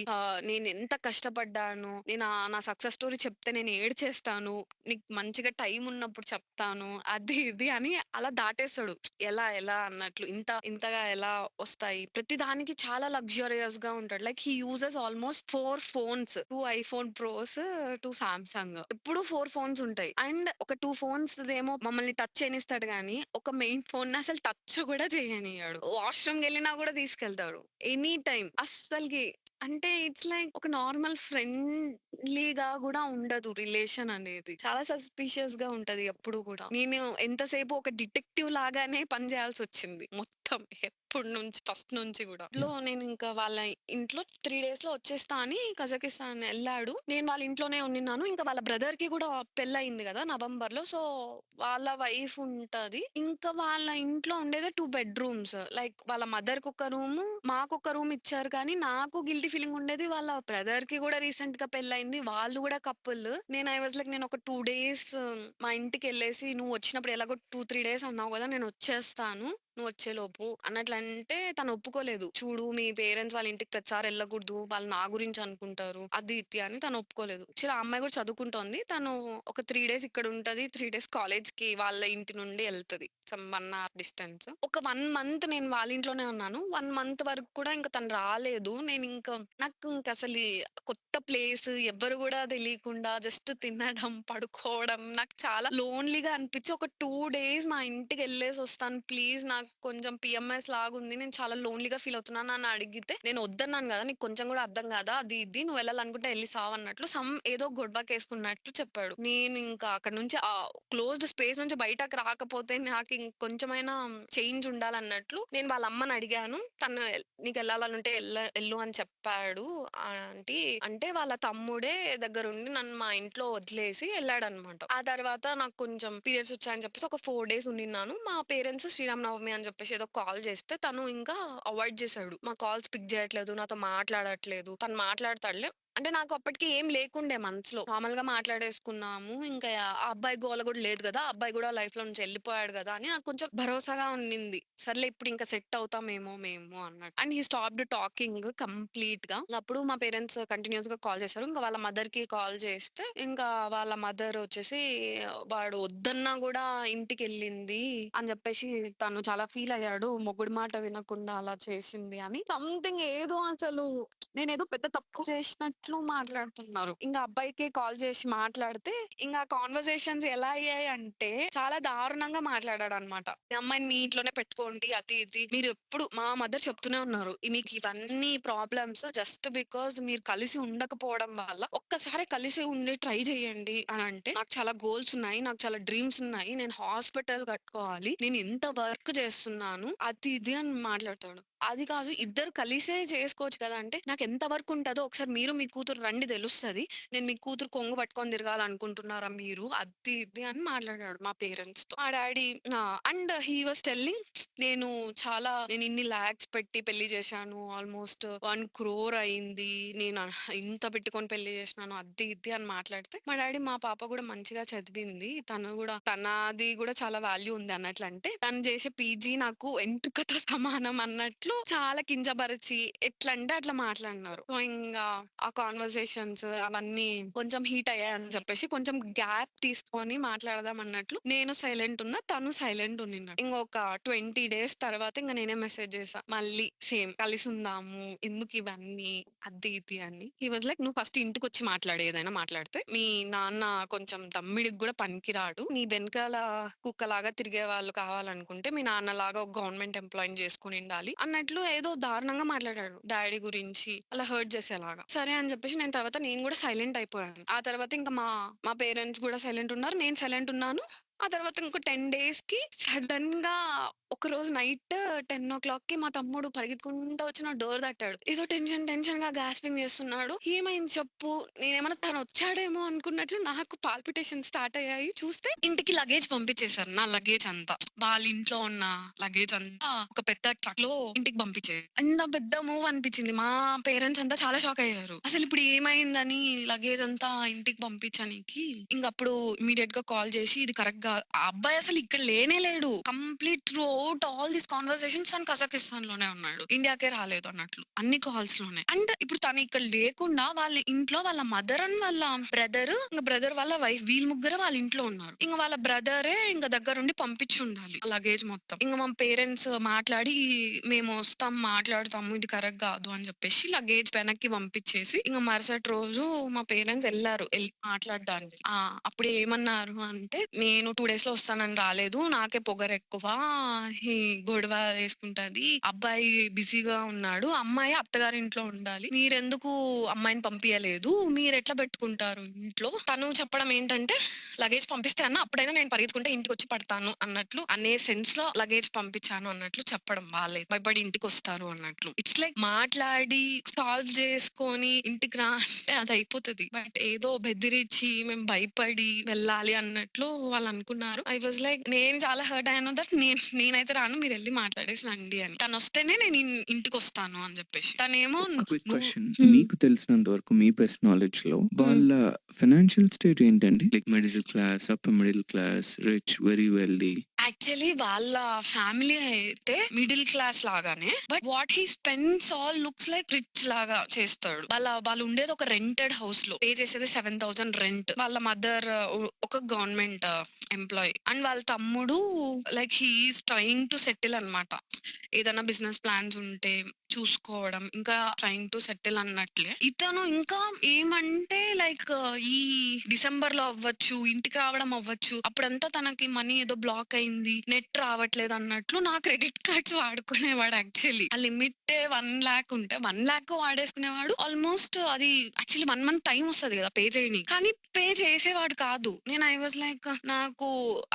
నేను ఎంత కష్టపడ్డాను. నేను నా సక్సెస్ స్టోరీ చెప్తే నేను ఏడ్చేస్తాను. నీకు మంచిగా టైం ఉన్నప్పుడు చెప్తాను. అది ఇది అని అలా దాటేస్తాడు. ఎలా అన్నట్లు. ఇంతగా ఎలా వస్తాయి? ప్రతి దానికి చాలా లగ్జూరియస్ గా ఉంటాడు. Like he uses almost 4 phones. 2 iPhone Pros, 2 Samsung. ఎప్పుడు 4 phones ఉంటాయి. అండ్ ఒక 2 phones ఏమో మమ్మల్ని టచ్ చేయనిస్తాడు గానీ, ఒక మెయిన్ ఫోన్ అసలు టచ్ కూడా చేయనియ్యాడు. వాష్‌రూమ్‌కి వెళ్ళినా కూడా తీసుకెళ్తాడు. ఎనీ టైమ్ అస్సలకి అంటే ఇట్స్ లైక్ ఒక నార్మల్ ఫ్రెండ్లీగా కూడా ఉండదు రిలేషన్ అనేది. చాలా సస్పిషియస్ గా ఉంటది ఎప్పుడు కూడా. నేను ఎంతసేపు ఒక డిటెక్టివ్ లాగానే పని చేయాల్సొచ్చింది. మొత్తం ఫస్ట్ నుంచి కూడా. నేను ఇంకా వాళ్ళ ఇంట్లో 3 days లో వచ్చేస్తా అని కజకిస్తాన్ ఎళ్ళాడు. నేను వాళ్ళ ఇంట్లోనే ఉండిన్నాను. ఇంకా వాళ్ళ బ్రదర్ కి కూడా పెళ్లయింది కదా నవంబర్ లో. సో వాళ్ళ వైఫ్ ఉంటది. ఇంకా వాళ్ళ ఇంట్లో ఉండేదే 2 bedrooms. లైక్ వాళ్ళ మదర్ కి ఒక రూమ్, మాకొక రూమ్ ఇచ్చారు. కానీ నాకు గిల్టీ ఫీలింగ్ ఉండేది. వాళ్ళ బ్రదర్ కి కూడా రీసెంట్ గా పెళ్లయింది. వాళ్ళు కూడా కపుల్. నేను ఐ వాస్ లైక్ నేను ఒక 2 days మా ఇంటికెళ్ళేసి నువ్వు వచ్చినప్పుడు ఎలాగో 2, 3 days అన్నావు కదా నేను వచ్చేస్తాను. నువ్వు వచ్చేలోపు అన్నట్లంటే తను ఒప్పుకోలేదు. చూడు మీ పేరెంట్స్ వాళ్ళ ఇంటికి ప్రతిసారి వెళ్ళకూడదు. వాళ్ళు నా గురించి అనుకుంటారు. అది ఇది అని తను ఒప్పుకోలేదు. యాక్చువల్లీ ఆ అమ్మాయి కూడా చదువుకుంటోంది. తను ఒక 3 days ఇక్కడ ఉంటది. 3 days కాలేజ్ కి వాళ్ళ ఇంటి నుండి ఎళ్తది. Some 1 hour distance. ఒక 1 month నేను వాళ్ళ ఇంట్లోనే ఉన్నాను. 1 month వరకు కూడా ఇంకా తను రాలేదు. నాకు ఇంకసలు కొత్త ప్లేస్ ఎవ్వరు కూడా తెలియకుండా జస్ట్ తినడం, పడుకోవడం నాకు చాలా లోన్లీగా అనిపించి ఒక 2 days మా ఇంటికి వెళ్ళేసి వస్తాను ప్లీజ్ నాకు కొంచెం పిఎంఎస్ లాగుంది. నేను చాలా లోన్లీగా ఫీల్ అవుతున్నాను అని అడిగితే నేను వద్దన్నాను కదా నీకు కొంచెం కూడా అర్థం కాదా అది ఇది నువ్వు వెళ్ళాలనుకుంటే వెళ్ళి సావు అన్నట్లు ఏదో గొడవకేసుకున్నట్లు చెప్పాడు. నేను ఇంకా అక్కడ నుంచి ఆ క్లోజ్డ్ స్పేస్ నుంచి బయటకు రాకపోతే నాకు ఇంకొంచెమైనా చేంజ్ ఉండాలన్నట్లు నేను వాళ్ళ అమ్మని అడిగాను. తను నీకు వెళ్ళాలనుంటే ఎల్లు అని చెప్పాడు ఆంటీ అంటే వాళ్ళ తమ్ముడే దగ్గరుండి నన్ను మా ఇంట్లో వదిలేసి వెళ్ళాడనమాట. ఆ తర్వాత నాకు కొంచెం పీరియడ్స్ వచ్చాయని చెప్పేసి ఒక 4 days ఉండిన్నాను. మా పేరెంట్స్ శ్రీరామనవమి అని చెప్పేసి ఏదో కాల్ చేస్తే తను ఇంకా అవాయిడ్ చేశాడు. మా కాల్స్ పిక్ చేయట్లేదు, నాతో మాట్లాడట్లేదు. తను మాట్లాడతాడులే అంటే నాకు అప్పటికి ఏం లేకుండే మనసులో. నార్మల్‌గా మాట్లాడేసుకున్నాము. ఇంకా ఆ అబ్బాయి గోల గూడా లేదు గదా! ఆ అబ్బాయి గూడా లైఫ్‌లో నుంచి ఎళ్ళిపోయాడు గదా! అని నాకు కొంచెం భరోసాగా ఉండింది. సర్లే ఇప్పుడు ఇంకా సెట్ అవుతామేమో మేము అన్నట్టు. అండ్ హి స్టాప్డ్ టాకింగ్ కంప్లీట్‌గా. అప్పుడు మా పేరెంట్స్ కంటిన్యూయస్‌గా కాల్ చేశారు. ఇంకా వాళ్ళ మదర్‌కి కాల్ చేస్తే, ఇంకా వాళ్ళ మదర్ వచ్చేసి వాడు వద్దన్నా గూడా ఇంటికెళ్ళింది అని జెప్పేసి తను చాలా ఫీల్ అయ్యాడు. మొగుడు మాట వినకుండా అలా చేసింది అని సంథింగ్ ఏదో అసలు నేనేదో పెద్ద తప్పు చేసినట్లు మాట్లాడుతున్నారు. ఇంగా అబ్బాయికి కాల్ చేసి మాట్లాడితే, ఇంగా కాన్వర్జేషన్స్ ఎలా అయ్యాయంటే, చాలా దారుణంగా మాట్లాడాడనమాట. "ఈ అమ్మాయిని మీ ఇంట్లోనే పెట్టుకోండి" అది ఇది. మీరెప్పుడు మా మదర్ చెప్తూనే ఉన్నారు. మీకు ఇవన్నీ ప్రాబ్లమ్స్ జస్ట్ బికాజ్ మీరు కలిసి ఉండకపోవడం వల్ల, ఒక్కసారి కలిసి ఉండి ట్రై చేయండి అనంటే, నాకు చాలా గోల్స్ ఉన్నాయి. నాకు చాలా డ్రీమ్స్ ఉన్నాయి. నేను హాస్పిటల్ కట్టుకోవాలి. నేను ఇంత వర్క్ చేస్తున్నాను. అది ఇది అని మాట్లాడతాడు. అది కాదు ఇద్దరు కలిసే చేసుకోవచ్చు కదా! అంటే నాకెంత వర్క్ ఉంటదో ఒకసారి మీరు మీ కూతురు రండి తెలుస్తది. నేను మీ కూతురు కొంగు పట్టుకొని తిరగాలనుకుంటున్నారా మీరు? అది ఇది అని మాట్లాడాడు మా పేరెంట్స్‌తో. మా daddy and he was telling నేను ఇన్ని లాక్స్ పెట్టి పెళ్లి చేశాను. ఆల్‌మోస్ట్ 1,00,00,000 అయింది. నేను ఇంత పెట్టుకొని పెళ్లి చేసినాను. అది ఇది అని మాట్లాడితే మా డ్యాడీ మా పాప కూడా మంచిగా చదివింది. తనది కూడా చాలా వాల్యూ ఉంది అన్నట్లు. అంటే తను చేసే పీజీ నాకు వెంట్రుకతో సమానం అన్నట్లు చాలా కించపరిచి ఎట్లంటే అట్లా మాట్లాడినారు. సో ఇంగా ఆ కాన్వర్సేషన్స్ అవన్నీ కొంచెం హీట్ అయ్యాయని చెప్పేసి కొంచెం గ్యాప్ తీసుకొని మాట్లాడదాం అన్నట్లు నేను సైలెంట్ ఉన్నా. తను సైలెంట్ ఉన్నిన్నాడు. ఇంకొక 20 డేస్ తర్వాత ఇంక నేనే మెసేజ్ చేశా. మళ్ళీ సేమ్ కలిసుందాము. ఎందుకివన్నీ అది ఇది అని. హి వాస్ లైక్ "నువ్వు ఫస్ట్ ఇంటికొచ్చి మాట్లాడు ఏదైనా మాట్లాడితే. మీ నాన్న కొంచెం దమ్మిడికి గూడా పనికిరాడు. నీ వెనకాల కుక్కలాగా తిరిగే వాళ్ళు కావాలనుకుంటే మీ నాన్నలాగా ఒక గవర్నమెంట్ ఎంప్లాయిని చేసుకొనిండాలి" అన్నట్లు ఏదో దారుణంగా మాట్లాడాడు డ్యాడీ గురించి. అలా హర్ట్ చేసేలాగా. సరే అని చెప్పేసి నేను గూడా సైలెంట్ అయిపోయాను. ఆ తర్వాత ఇంకా మా మా పేరెంట్స్ గూడా సైలెంట్ ఉన్నారు. నేను సైలెంట్ ఉన్నాను. ఆ తర్వాత ఇంకో 10 డేస్‌కి సడెన్‌గా ఒకరోజు నైట్ 10:00కి మా తమ్ముడు పరిగెత్తుకుంటూ వచ్చి నా డోర్ తట్టాడు. ఏదో టెన్షన్‌గా గాస్పింగ్ చేస్తున్నాడు. "ఏమైంది చెప్పు?" నేనేమన్నా తనొచ్చాడేమో అనుకున్నట్లు నాకు పాల్పిటేషన్స్ స్టార్ట్ అయ్యాయి. చూస్తే ఇంటికి లగేజ్ పంపించేసారు. నా లగేజ్ అంతా. వాళ్ళ ఇంట్లో ఉన్న లగేజ్ అంతా ఒక పెద్ద ట్రక్‌లో ఇంటికి పంపించేసారు. ఎంత పెద్ద మూవ్ అనిపించింది. మా పేరెంట్స్ అంతా చాలా షాక్ అయ్యారు. అసలిప్పుడు ఏమైందని లగేజ్ అంతా ఇంటికి పంపించనీకి ఇంకప్పుడు ఇమ్మీడియేట్‌గా కాల్ చేసి ఇది కరెక్ట్ ఆ అబ్బాయి అసలు ఇక్కడ లేనే లేడు. Complete through out all these conversations తను కజకిస్తాన్‌లోనే ఉన్నాడు. ఇండియాకే రాలేదు అన్నట్లు. అన్ని కాల్స్ లోనే. అండ్ ఇప్పుడు తను ఇక్కడ లేకుండా వాళ్ళ ఇంట్లో వాళ్ళ మదర్ అండ్ వాళ్ళ బ్రదర్, ఇంక బ్రదర్ వాళ్ళ వైఫ్ వీళ్ళు ముగ్గురే వాళ్ళ ఇంట్లో ఉన్నారు. ఇంక వాళ్ళ బ్రదరే ఇంక దగ్గరుండి పంపించుండాలి ఆ లగేజ్ మొత్తం. ఇంక మా పేరెంట్స్ మాట్లాడి మేము వస్తాం మాట్లాడతాము ఇది కరెక్ట్ కాదు అని చెప్పేసి లగేజ్ వెనక్కి పంపించేసి ఇంక మరుసటి రోజు మా పేరెంట్స్ ఎళ్లారు. మాట్లాడడానికి. అప్పుడు ఏమన్నారు అంటే నేను 2 డేస్‌లో వస్తానని రాలేదు. నాకే పొగరెక్కువ. ఈ గొడవ వేసుకుంటది. అబ్బాయి బిజీగా ఉన్నాడు. అమ్మాయి అత్తగారింట్లో ఉండాలి. మీరెందుకు అమ్మాయిని పంపియలేదు? మీరెట్లా పెట్టుకుంటారు ఇంట్లో? తను చెప్పడం ఏంటంటే లగేజ్ పంపిస్తే అన్న అప్పుడైనా నేను పరిగెత్తుకుంటే ఇంటికొచ్చి పడతాను అన్నట్లు అనే సెన్స్‌లో లగేజ్ పంపించాను అన్నట్లు చెప్పడం వాళ్ళే. భయపడి ఇంటికొస్తారు అన్నట్లు. ఇట్స్ లైక్ మాట్లాడి సాల్వ్ చేసుకొని ఇంటికి రా అంటే అదయిపోతది. బట్ ఏదో బెదిరించి మేము భయపడి వెళ్ళాలి అన్నట్లు వాళ్ళనుకున్నారు. ఐ వాస్ లైక్ నేను చాలా హర్ట్ అయ్యాను దట్ నేనైతే రాను మీరెళ్లి మాట్లాడేసి రండి అని. తనొస్తేనే నేను ఇంటికొస్తాను అని జెప్పేసి. తనేమో ఒక క్విక్ నువ్వు క్వెషన్. హ్మ్. మీకు తెలిసినంత వరకు మీ బెస్ట్ నాలెడ్జ్‌లో హ్మ్. వాళ్ళ ఫైనాన్షియల్ స్టేట్ ఏంటండి? Like middle class, upper middle class, rich, very wealthy? Actually వాళ్ళ ఫ్యామిలీ అయితే మిడిల్ క్లాస్ లాగానే. But what he spends all looks like rich లాగా చేస్తాడు. వాళ్ళు ఉండేది ఒక రెంటెడ్ హౌస్ లో. పే చేసేది 7,000 రెంట్. వాళ్ళ మదర్ ఒక గవర్నమెంట్ ఎంప్లాయీ. అండ్ వాళ్ళ తమ్ముడు like he is trying to settle అన్నమాట. ఏదైనా బిజినెస్ ప్లాన్స్ ఉంటే చూసుకోవడం. ఇంకా ట్రైయింగ్ టు సెటిల్ అన్నట్లే. ఇతను ఇంకా ఏమంటే లైక్ ఈ డిసెంబర్‌లో అవ్వచ్చు, ఇంటికి రావడం అవ్వచ్చు. అప్పుడంతా తనకి మనీ ఏదో బ్లాక్ అయింది. నెట్ రావట్లేదు అన్నట్లు నా క్రెడిట్ కార్డ్స్ వాడుకునేవాడు యాక్చువల్లీ. ఆ లిమిటే 1,00,000 ఉంటే 1,00,000 వాడేసుకునేవాడు. ఆల్మోస్ట్ అది యాక్చువల్లీ 1 మంత్ టైమ్ వస్తది కదా! పే చేయనీకి. కానీ పే చేసేవాడు కాదు. నేను ఐ వాస్ లైక్ నాకు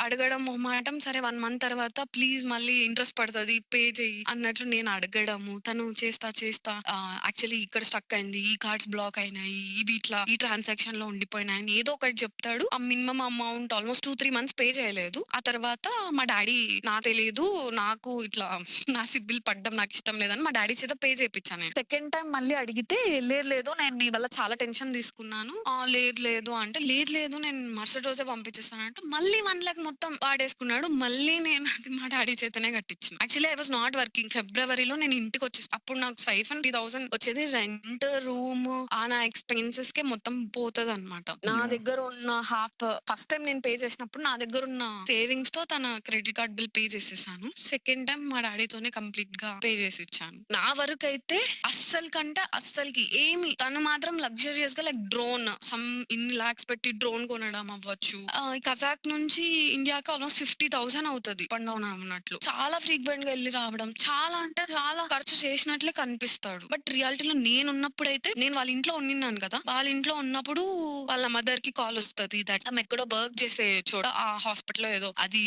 అడగడం మొహమాటం. సరే 1 మంత్ తర్వాత ప్లీజ్ మళ్ళీ ఇంట్రెస్ట్ పడతది. పే చెయ్యి అన్నట్లు నేను అడగడము. తను చేస్తా యాక్చువల్లీ ఇక్కడ స్టక్ అయింది. ఈ కార్డ్స్ బ్లాక్ అయినాయి. ఇవి ఇట్లా ఈ ట్రాన్సాక్షన్‌లో ఉండిపోయినాయి అని ఏదో ఒకటి చెప్తాడు. ఆ minimum amount almost 2, 3 months pay చేయలేదు. ఆ తర్వాత మా డాడీ నాకు తెలీదు, నాకు ఇట్లా నా సిబిల్ పడ్డం నాకిష్టం లేదని మా డాడీ చేత పే చేపిచ్చా నేను. సెకండ్ టైమ్ మళ్ళీ అడిగితే, లేదు లేదు నేను నీ వల్ల చాలా టెన్షన్ తీసుకున్నాను. లేదు లేదు అంటే, లేదు లేదు నేను మరుసటి రోజే పంపించేస్తానంటే, మళ్ళీ 1,00,000 మొత్తం వాడేసుకున్నాడు. మళ్ళీ నేను అది మా డాడీ చేతనే కట్టించిన. Actually I was not working. ఫిబ్రవరిలో నేను ఇంటికొచ్చేసా. అప్పుడు నాకు స్టైఫండ్ 30,000 వచ్చేది. రెంట్, రూమ్, నా ఎక్స్‌పెన్సెస్‌కే మొత్తం పోతదనమాట. నా యాహ్! దగ్గర ఉన్న హాఫ్ ఫస్ట్ టైమ్ నేను పే చేసినప్పుడు నా దగ్గరున్న సేవింగ్స్‌తో తన క్రెడిట్ కార్డ్ బిల్ పే చేసేసాను. సెకండ్ టైమ్ మా డాడీతోనే కంప్లీట్‌గా పే చేసిచ్చాను. నా వరకైతే అస్సలకి ఏమి తను మాత్రం లగ్జూరియస్‌గా లైక్ డ్రోన్ ఇన్ని లాక్స్ పెట్టి డ్రోన్ కొనడం అవ్వచ్చు. కజాక్ నుంచి ఇండియాకి ఆల్‌మోస్ట్ 50,000 అవుతది అప్ అండ్ డౌన్ అన్నట్లు. చాలా ఫ్రీక్వెంట్‌గా ఎళ్లి రావడం. చాలా అంటే చాలా ఖర్చు చేసినట్లే కనిపిస్తాడు. బట్ రియాలిటీలో నేనున్నప్పుడైతే నేను వాళ్ళ ఇంట్లో ఉండిన్నాను కదా! వాళ్ళ ఇంట్లో ఉన్నప్పుడు వాళ్ళ మదర్‌కి కాల్ వస్తది. దట్ ఆమె ఎక్కడో వర్క్ చేసే చోట ఆ హాస్పిటల్‌లో ఏదో అది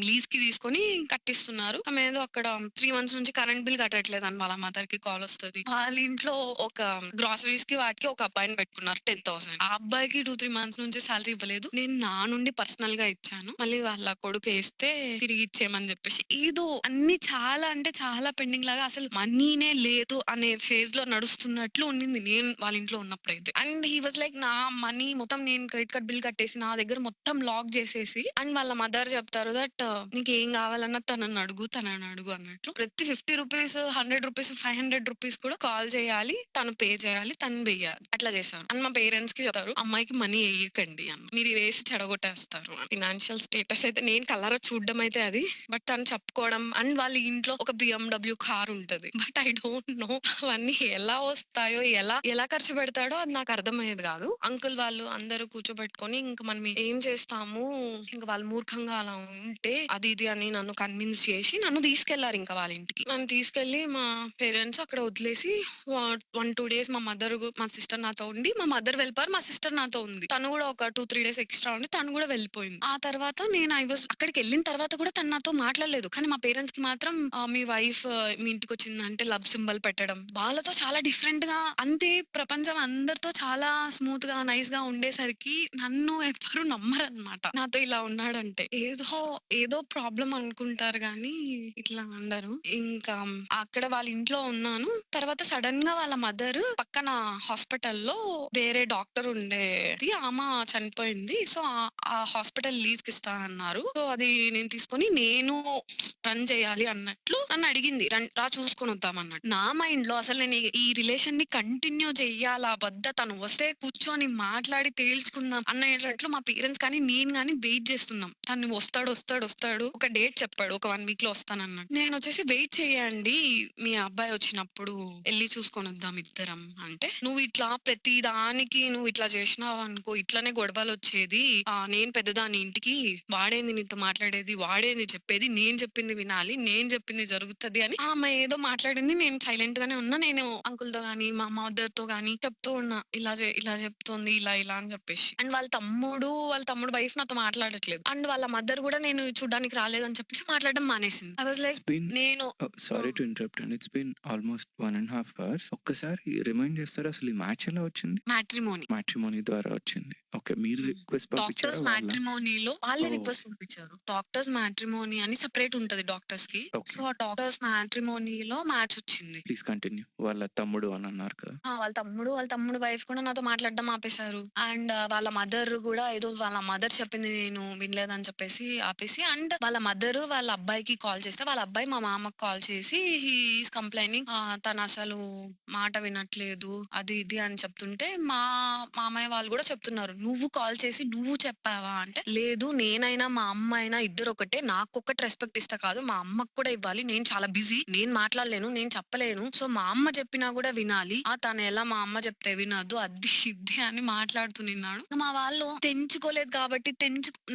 లీజ్‌కి తీసుకొని కట్టిస్తున్నారు. ఆమె ఏదో అక్కడ 3 మంత్స్ నుంచి కరెంట్ బిల్ కట్టట్లేదని వాళ్ళ మదర్‌కి కాల్ వస్తది. వాళ్ళ ఇంట్లో ఒక గ్రోసరీస్‌కి వాటికి ఒక అబ్బాయిని పెట్టుకున్నారు 10,000. ఆ అబ్బాయికి 2, 3 మంత్స్ నుంచి సాలరీ ఇవ్వలేదు. నేను నా నుండి పర్సనల్‌గా ఇచ్చాను. మళ్ళీ వాళ్ళ కొడుకేస్తే తిరిగి ఇచ్చేయమని చెప్పేసి ఏదో అన్ని చాలా అంటే చాలా పెండింగ్ లాగా అసలు మనీనే లేదు అనే ఫేజ్‌లో నడుస్తున్నట్లు ఉండింది నేను వాళ్ళ ఇంట్లో ఉన్నప్పుడైతే. అండ్ హి వాస్ లైక్ నా మనీ మొత్తం నేను క్రెడిట్ కార్డ్ బిల్ కట్టేసి నా దగ్గర మొత్తం లాక్ చేసేసి అండ్ వాళ్ళ మదర్ చెప్తారు దట్ నీకేం కావాలన్నా తనని అడుగు అన్నట్లు. ప్రతి 50 రూపీస్, 100 రూపీస్, 500 రూపీస్ కూడా కాల్ చేయాలి. తను పే చేయాలి. తను వెయ్యాలి. అట్లా చేశారు. అండ్ మా పేరెంట్స్‌కి చెప్తారు అమ్మాయికి మనీ ఎయ్యకండి అని. మీరు వేసి చెడగొట్టేస్తారు అని. ఫైనాన్షియల్ స్టేటస్ అయితే నేను కళ్ళారా చూడడం అయితే అది. బట్ తను చెప్పుకోవడం అండ్ వాళ్ళ ఇంట్లో ఒక BMW కార్ ఉంటది. బట్ ఐ డోంట్ నో అవన్నీ ఎలా వస్తాయో, ఎలా ఖర్చు పెడతాడో అది నాకు అర్థమయ్యేది కాదు. అంకుల్ వాళ్ళు అందరూ కూర్చోబెట్టుకొని ఇంక మనం ఏం చేస్తాము, ఇంక వాళ్ళు మూర్ఖంగా అలా ఉంటే అది ఇది అని నన్ను కన్విన్స్ చేసి నన్ను తీసుకెళ్లారు ఇంకా వాళ్ళ ఇంటికి. నన్ను తీసుకెళ్లి మా పేరెంట్స్ అక్కడ వదిలేసి 1, 2 డేస్ మా సిస్టర్ నాతో ఉండి, మా మదర్ వెళ్ళిపోయారు. మా సిస్టర్ నాతో ఉంది. తను కూడా ఒక 2, 3 డేస్ ఎక్స్‌ట్రా ఉండి తను కూడా వెళ్ళిపోయింది. ఆ తర్వాత నేను అక్కడికెళ్ళిన తర్వాత కూడా తను నాతో మాట్లాడలేదు. కానీ మా పేరెంట్స్‌కి మాత్రం మీ వైఫ్ మీ ఇంటికొచ్చిందంటే లవ్ సింబల్ పెట్టడం. వాళ్ళతో చాలా డిఫరెంట్‌గా అంతే ప్రపంచం అందరితో చాలా స్మూత్‌గా, నైస్‌గా ఉండేసరికి నన్ను ఎవ్వరు నమ్మరనమాట. నాతో ఇలా ఉన్నాడంటే. ఏదో ప్రాబ్లమ్ అనుకుంటారు గానీ ఇట్లా ఉండరు. ఇంకా అక్కడ వాళ్ళ ఇంట్లో ఉన్నాను. తర్వాత సడెన్‌గా వాళ్ళ మదర్ పక్కన హాస్పిటల్‌లో వేరే డాక్టర్ ఉండేది. చనిపోయింది. సో, ఆ హాస్పిటల్ లీజ్‌కి ఇస్తానన్నారు. సో, అది నేను తీసుకొని నేను రన్ చేయాలి అన్నట్లు నన్నడిగింది. రా చూసుకొనొద్దాం అన్నట్టు. నా మైండ్‌లో అసలు నేను ఈ రిలేషన్‌ని కంటిన్యూ చెయ్యాలా? వద్దా? తను వస్తే కూర్చొని మాట్లాడి తేల్చుకుందాం అనేటట్లు మా పేరెంట్స్ కానీ, నేను గాని వెయిట్ చేస్తున్నాం. తను వస్తాడు. ఒక డేట్ చెప్పాడు. ఒక 1 వీక్‌లో వస్తానన్నాడు. నేనొచ్చేసి వెయిట్ చేయండి. మీ అబ్బాయి వచ్చినప్పుడు ఎళ్లి చూసుకొనొద్దాం ఇద్దరం అంటే, "నువ్వు ఇట్లా ప్రతి దానికి నువ్వు ఇట్లా చేసినావనుకో ఇట్లనే గొడవలొచ్చేది. నేను పెద్దదాన్ని ఇంటికి. వాడేంది నీతో మాట్లాడేది? వాడేంది చెప్పేది? నేను చెప్పింది వినాలి. నేను చెప్పింది జరుగుతది" అని ఆమె ఏదో మాట్లాడింది. నేను సైలెంట్ గానే ఉన్నా. నేను అంకుల్‌తో గాని, మా మదర్‌తో గాని చెప్తూ ఉన్నా. ఇలా చెప్తోంది. ఇలా అని చెప్పేసి. అండ్ వాళ్ళ తమ్ముడు వైఫ్ నాతో మాట్లాడట్లేదు. అండ్ వాళ్ళ మదర్ గూడా నేను చూడ్డానికి రాలేదని చెప్పేసి మాట్లాడడం మానేసింది. I was like it's been నేను సారీ టు ఇంటరప్ట్ అండి. It's been almost 1½ hours. ఒక్కసారి రిమైండ్ చేస్తారా అసలు ఈ మ్యాచ్ ఎలా వచ్చింది? మ్యాట్రిమోనీ. మ్యాట్రిమోనీ ద్వారా వచ్చింది. ఓకే. మీరు రిక్వెస్ట్ పంపించారా? డాక్టర్స్ వాళ్ళా? మ్యాట్రిమోనీలో వాళ్ళే ఓహ్! రిక్వెస్ట్ పంపించారు. డాక్టర్స్ మ్యాట్రిమోనీ అని సెపరేట్ ఉంటది డాక్టర్స్‌కి. ఓకే. సో, ఆ డాక్టర్స్ మ్యాట్రిమోనీలో మ్యాచ్ వచ్చింది. Please continue. వాళ్ళ తమ్ముడు అని అన్నారు కదా! వాళ్ళ తమ్ముడు వైఫ్ కూడా నాతో మాట్లాడడం ఆపేశారు. అండ్ వాళ్ళ మదర్ గూడా ఏదో వాళ్ళ మదర్ చెప్పింది నేను వినలేదని చెప్పేసి ఆపేసి అండ్ వాళ్ళ మదర్ వాళ్ళ అబ్బాయికి కాల్ చేస్తే వాళ్ళ అబ్బాయి మా మామకి కాల్ చేసి హి ఈస్ కంప్లెయినింగ్ తనసలు మాట వినట్లేదు. అది ఇది అని చెప్తుంటే మా మామయ్య వాళ్ళు గూడా చెప్తున్నారు. "నువ్వు కాల్ చేసి నువ్వు చెప్పావా?" అంటే, "లేదు నేనైనా మా అమ్మ అయినా ఇద్దరొకటే. నాకొక్కటి రెస్పెక్ట్ ఇస్తే కాదు మా అమ్మకి కూడా ఇవ్వాలి. నేను చాలా బిజీ. నేను మాట్లాడలేను. నేను చెప్పలేను. సో, మా అమ్మ చెప్పినా గూడా వినాలి. తను ఎలా మా అమ్మ చెప్తే వినొద్దు. అది ఇది అని మాట్లాడుతున్నాడు. మా వాళ్ళు తెంచుకోలేదు కాబట్టి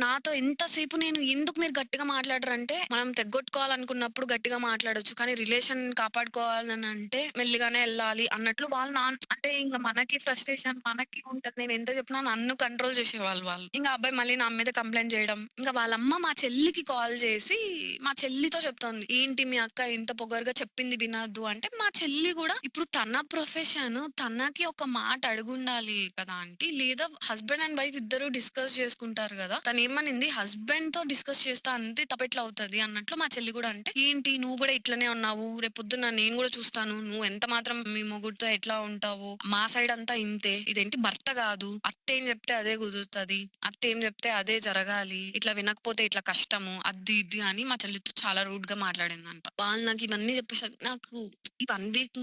నాతో ఎంతసేపు నేను ఎందుకు మీరు గట్టిగా మాట్లాడరంటే, మనం తెగ్గొట్టుకోవాలనుకున్నప్పుడు గట్టిగా మాట్లాడొచ్చు. కానీ రిలేషన్ కాపాడుకోవాలనంటే మెల్లిగానే ఎళ్ళాలి అన్నట్లు వాళ్ళు అంటే ఇంక మనకి ఫ్రస్ట్రేషన్ మనకి ఉంటది. నేను ఎంత చెప్పినా నన్ను కంట్రోల్ చేసేవాళ్ళు వాళ్ళు. ఇంక ఆ అబ్బాయి మళ్ళీ నా మీద కంప్లెయింట్ చేయడం. ఇంక వాళ్ళమ్మ మా చెల్లికి కాల్ చేసి మా చెల్లితో చెప్తోంది. "ఏంటి మీ అక్క ఇంత పొగరుగా చెప్పింది వినొద్దు" అంటే మా చెల్లి గూడా ఇప్పుడు తన ప్రొఫెషన్ తనకి ఒక మాట అడుగుండాలి కదా ఆంటీ. లేదా హస్బెండ్ అండ్ వైఫ్ ఇద్దరు డిస్కస్ చేసుకుంటారు గదా! తనేమనింది హస్బెండ్‌తో డిస్కస్ చేస్తా అంతే తప్పెట్లా అవుతది అన్నట్లు మా చెల్లి కూడా అంటే, ఏంటి నువ్వు కూడా ఇట్లనే ఉన్నావు, రేపొద్దున నేను కూడా చూస్తాను నువ్వు ఎంత మాత్రం మీ మొగుడితో ఎట్లా ఉంటావు, మా సైడ్ అంతా ఇంతే, ఇదేంటి భర్త కాదు, అత్త ఏం చెప్తే అదే కుదురుతది, అత్త ఏం చెప్తే అదే జరగాలి, ఇట్లా వినకపోతే ఇట్లా కష్టము అది ఇది అని మా చెల్లితో చాలా రూడ్ గా మాట్లాడిందంట. వాళ్ళు నాకు ఇవన్నీ చెప్పేసారు. నాకు ఈ 1 వీక్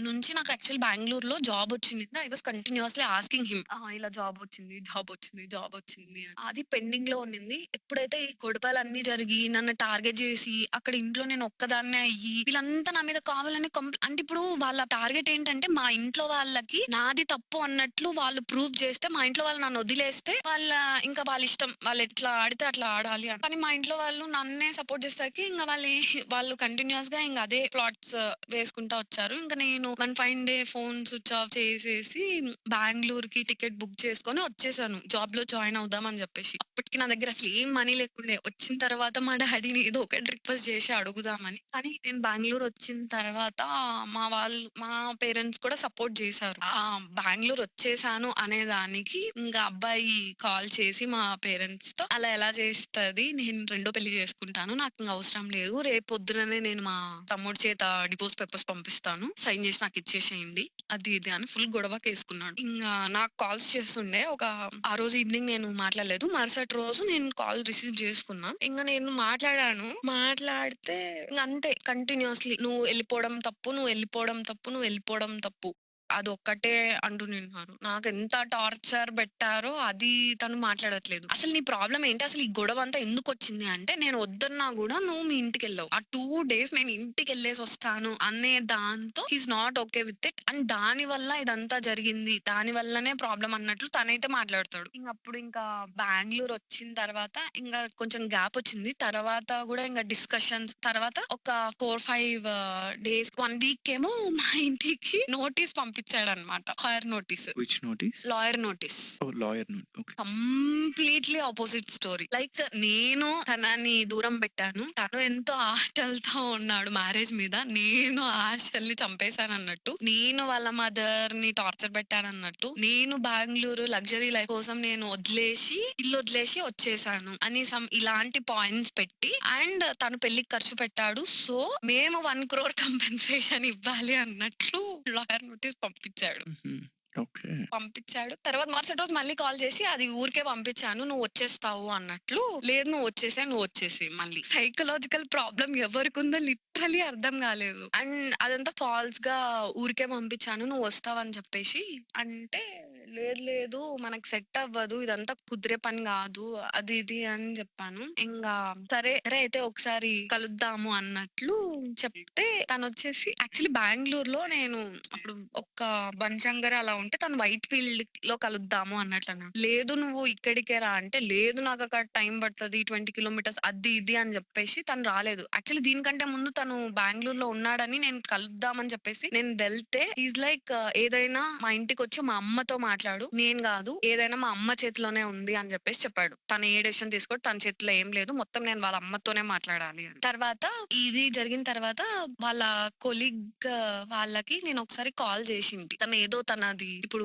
నుంచి నాకు యాక్చువల్ బెంగుళూరులో జాబ్ వచ్చింది. I was continuously asking him ఇలా జాబ్ వచ్చింది, జాబ్ వచ్చింది, జాబ్ వచ్చింది అని. అది పెండింగ్ లో ఉండింది. ఎప్పుడైతే ఈ గొడవలన్నీ జరిగి నన్ను టార్గెట్ చేసి అక్కడ ఇంట్లో నేను ఒక్కదాన్నే అయ్యి వీళ్ళంతా నా మీద కావాలని అంటే ఇప్పుడు వాళ్ళ టార్గెట్ ఏంటంటే మా ఇంట్లో వాళ్ళకి నాది తప్పు అన్నట్లు వాళ్ళు ప్రూవ్ చేస్తే, మా ఇంట్లో వాళ్ళు నన్ను వదిలేస్తే ఇంకా వాళ్ళ ఇష్టం, వాళ్ళు ఎట్లా ఆడితే అట్లా ఆడాలి అని. కానీ మా ఇంట్లో వాళ్ళు నన్నే సపోర్ట్ చేసేసరికి ఇంకా వాళ్ళు కంటిన్యూస్ గా ఇంకా అదే ప్లాట్స్ వేసుకుంటా వచ్చారు. ఇంకా నేను 1 fine day phone switch off చేసేసి బెంగుళూరుకి టికెట్ బుక్ చేసుకొని వచ్చేసాను. జాబ్ లో జాయిన్ అవుదాం అని చెప్పేసి. అప్పటికి నా దగ్గర అసలు ఏం మనీ లేకుండే. వచ్చిన తర్వాత మా డాడీని ఏదో ఒకటి రిక్వెస్ట్ చేసి అడుగుదామని. కానీ నేను బెంగుళూరు వచ్చిన తర్వాత మా పేరెంట్స్ కూడా సపోర్ట్ చేశారు. బెంగుళూరు వచ్చేసాను అనే దానికి ఇంకా అబ్బాయి కాల్ చేసి మా పేరెంట్స్ తో అలా ఎలా చేస్తది, నేను రెండో పెళ్లి చేసుకుంటాను, నాకు ఇంక అవసరం లేదు, రేపు పొద్దుననే నేను మా తమ్ముడి చేత డివోర్స్ పేపర్స్ పంపిస్తాను, సైన్ చేసి నాకు ఇచ్చేసేయండి అది ఇది అని ఫుల్ గొడవకేసుకున్నాడు. ఇంకా నాకు కాల్స్ చేస్తుండే. ఆ రోజు ఈవినింగ్ నేను మాట్లాడలేదు. మరుసటి రోజు నేను కాల్ రిసీవ్ చేసుకున్నా. ఇంకా నేను మాట్లాడాను. మాట్లాడితే ఇంక అంతే కంటిన్యూస్లీ నువ్వు వెళ్ళిపోవడం తప్పు, నువ్వు వెళ్ళిపోవడం తప్పు, నువ్వు వెళ్ళిపోవడం తప్పు అదొక్కటే అంటున్నారు. నాకు ఎంత టార్చర్ పెట్టారో అది తను మాట్లాడట్లేదు. అసలు నీ ప్రాబ్లం ఏంటి, అసలు ఈ గొడవ అంతా ఎందుకు వచ్చింది అంటే, నేను వద్దన్నా కూడా నువ్వు మీ ఇంటికి వెళ్ళావు. ఆ 2 days నేను ఇంటికి వెళ్ళేసి వస్తాను అనే దాంతో he's not okay with it. And దాని వల్ల ఇదంతా జరిగింది, దాని వల్లనే ప్రాబ్లం అన్నట్లు తనైతే మాట్లాడతాడు. అప్పుడు ఇంకా బెంగుళూరు వచ్చిన తర్వాత ఇంకా కొంచెం గ్యాప్ వచ్చింది. తర్వాత కూడా ఇంకా డిస్కషన్స్ తర్వాత ఒక 4-5 డేస్ 1 వీక్ ఏమో మా ఇంటికి నోటీస్ పంపించాడన్నమాట. Which notice? Lawyer notice. Oh lawyer note. Okay. Completely opposite story. Like నేను తనని దూరం పెట్టాను, తను ఎంతో ఆశలతో ఉన్నాడు మ్యారేజ్ మీద, నేను ఆశల్ని చంపేశానన్నట్టు, నేను వాళ్ళ మదర్ ని టార్చర్ పెట్టానన్నట్టు, నేను బెంగుళూరు లగ్జరీ లైఫ్ కోసం నేను ఇల్లు వదిలేసి వచ్చేసాను అని ఇలాంటి పాయింట్స్ పెట్టి, అండ్ తను పెళ్లికి ఖర్చు పెట్టాడు, సో మేము 1 crore కంపెన్సేషన్ ఇవ్వాలి అన్నట్లు లాయర్ నోటీస్ పంపించాడు. ఓకే. పంపించాడు. తర్వాత మరుసటి రోజు మళ్ళీ కాల్ చేసి అది ఊరికే పంపించాను, నువ్వు వచ్చేస్తావు అన్నట్లు. లేదు నువ్వు వచ్చేసేయి మళ్ళీ. సైకలాజికల్ ప్రాబ్లం ఎవరికుందో లిటరలీ అర్థం కాలేదు. అండ్ అదంతా ఫాల్స్ గా ఊరికే పంపించాను, నువ్వు వస్తావని చెప్పేసి అంటే, లేదు మనకు సెట్ అవ్వదు, ఇదంతా కుదిరే పని కాదు అది ఇది అని చెప్పాను. ఇంకా సరే అయితే ఒకసారి కలుద్దాము అన్నట్లు చెప్తే, తను వచ్చేసి యాక్చువల్లీ బెంగుళూరులో నేను అప్పుడు ఒక బన్షంకర్ అలా ఉంటే తను వైట్ ఫీల్డ్ లో కలుద్దాము అన్నట్లు అన్నాడు. లేదు నువ్వు ఇక్కడికే రా అంటే, లేదు నాకు అక్కడ టైం పడుతుంది 20 kilometers అది ఇది అని చెప్పేసి తను రాలేదు. యాక్చువల్లీ దీనికంటే ముందు తను బెంగుళూరులో ఉన్నాడని నేను కలుద్దామని చెప్పేసి నేను వెళ్తే, ఈజ్ లైక్ ఏదైనా మా ఇంటికి వచ్చి మా అమ్మతో మాట్లాడు, నేను కాదు, ఏదైనా మా అమ్మ చేతిలోనే ఉంది అని చెప్పేసి చెప్పాడు. తను ఏ డెసిషన్ తీసుకోడు, తన చేతిలో ఏం లేదు, మొత్తం నేను వాళ్ళ అమ్మతోనే మాట్లాడాలి అని. తర్వాత ఇది జరిగిన తర్వాత వాళ్ళ కొలీగ్ వాళ్ళకి నేను ఒకసారి కాల్ చేసింది. తను ఏదో తనది ఇప్పుడు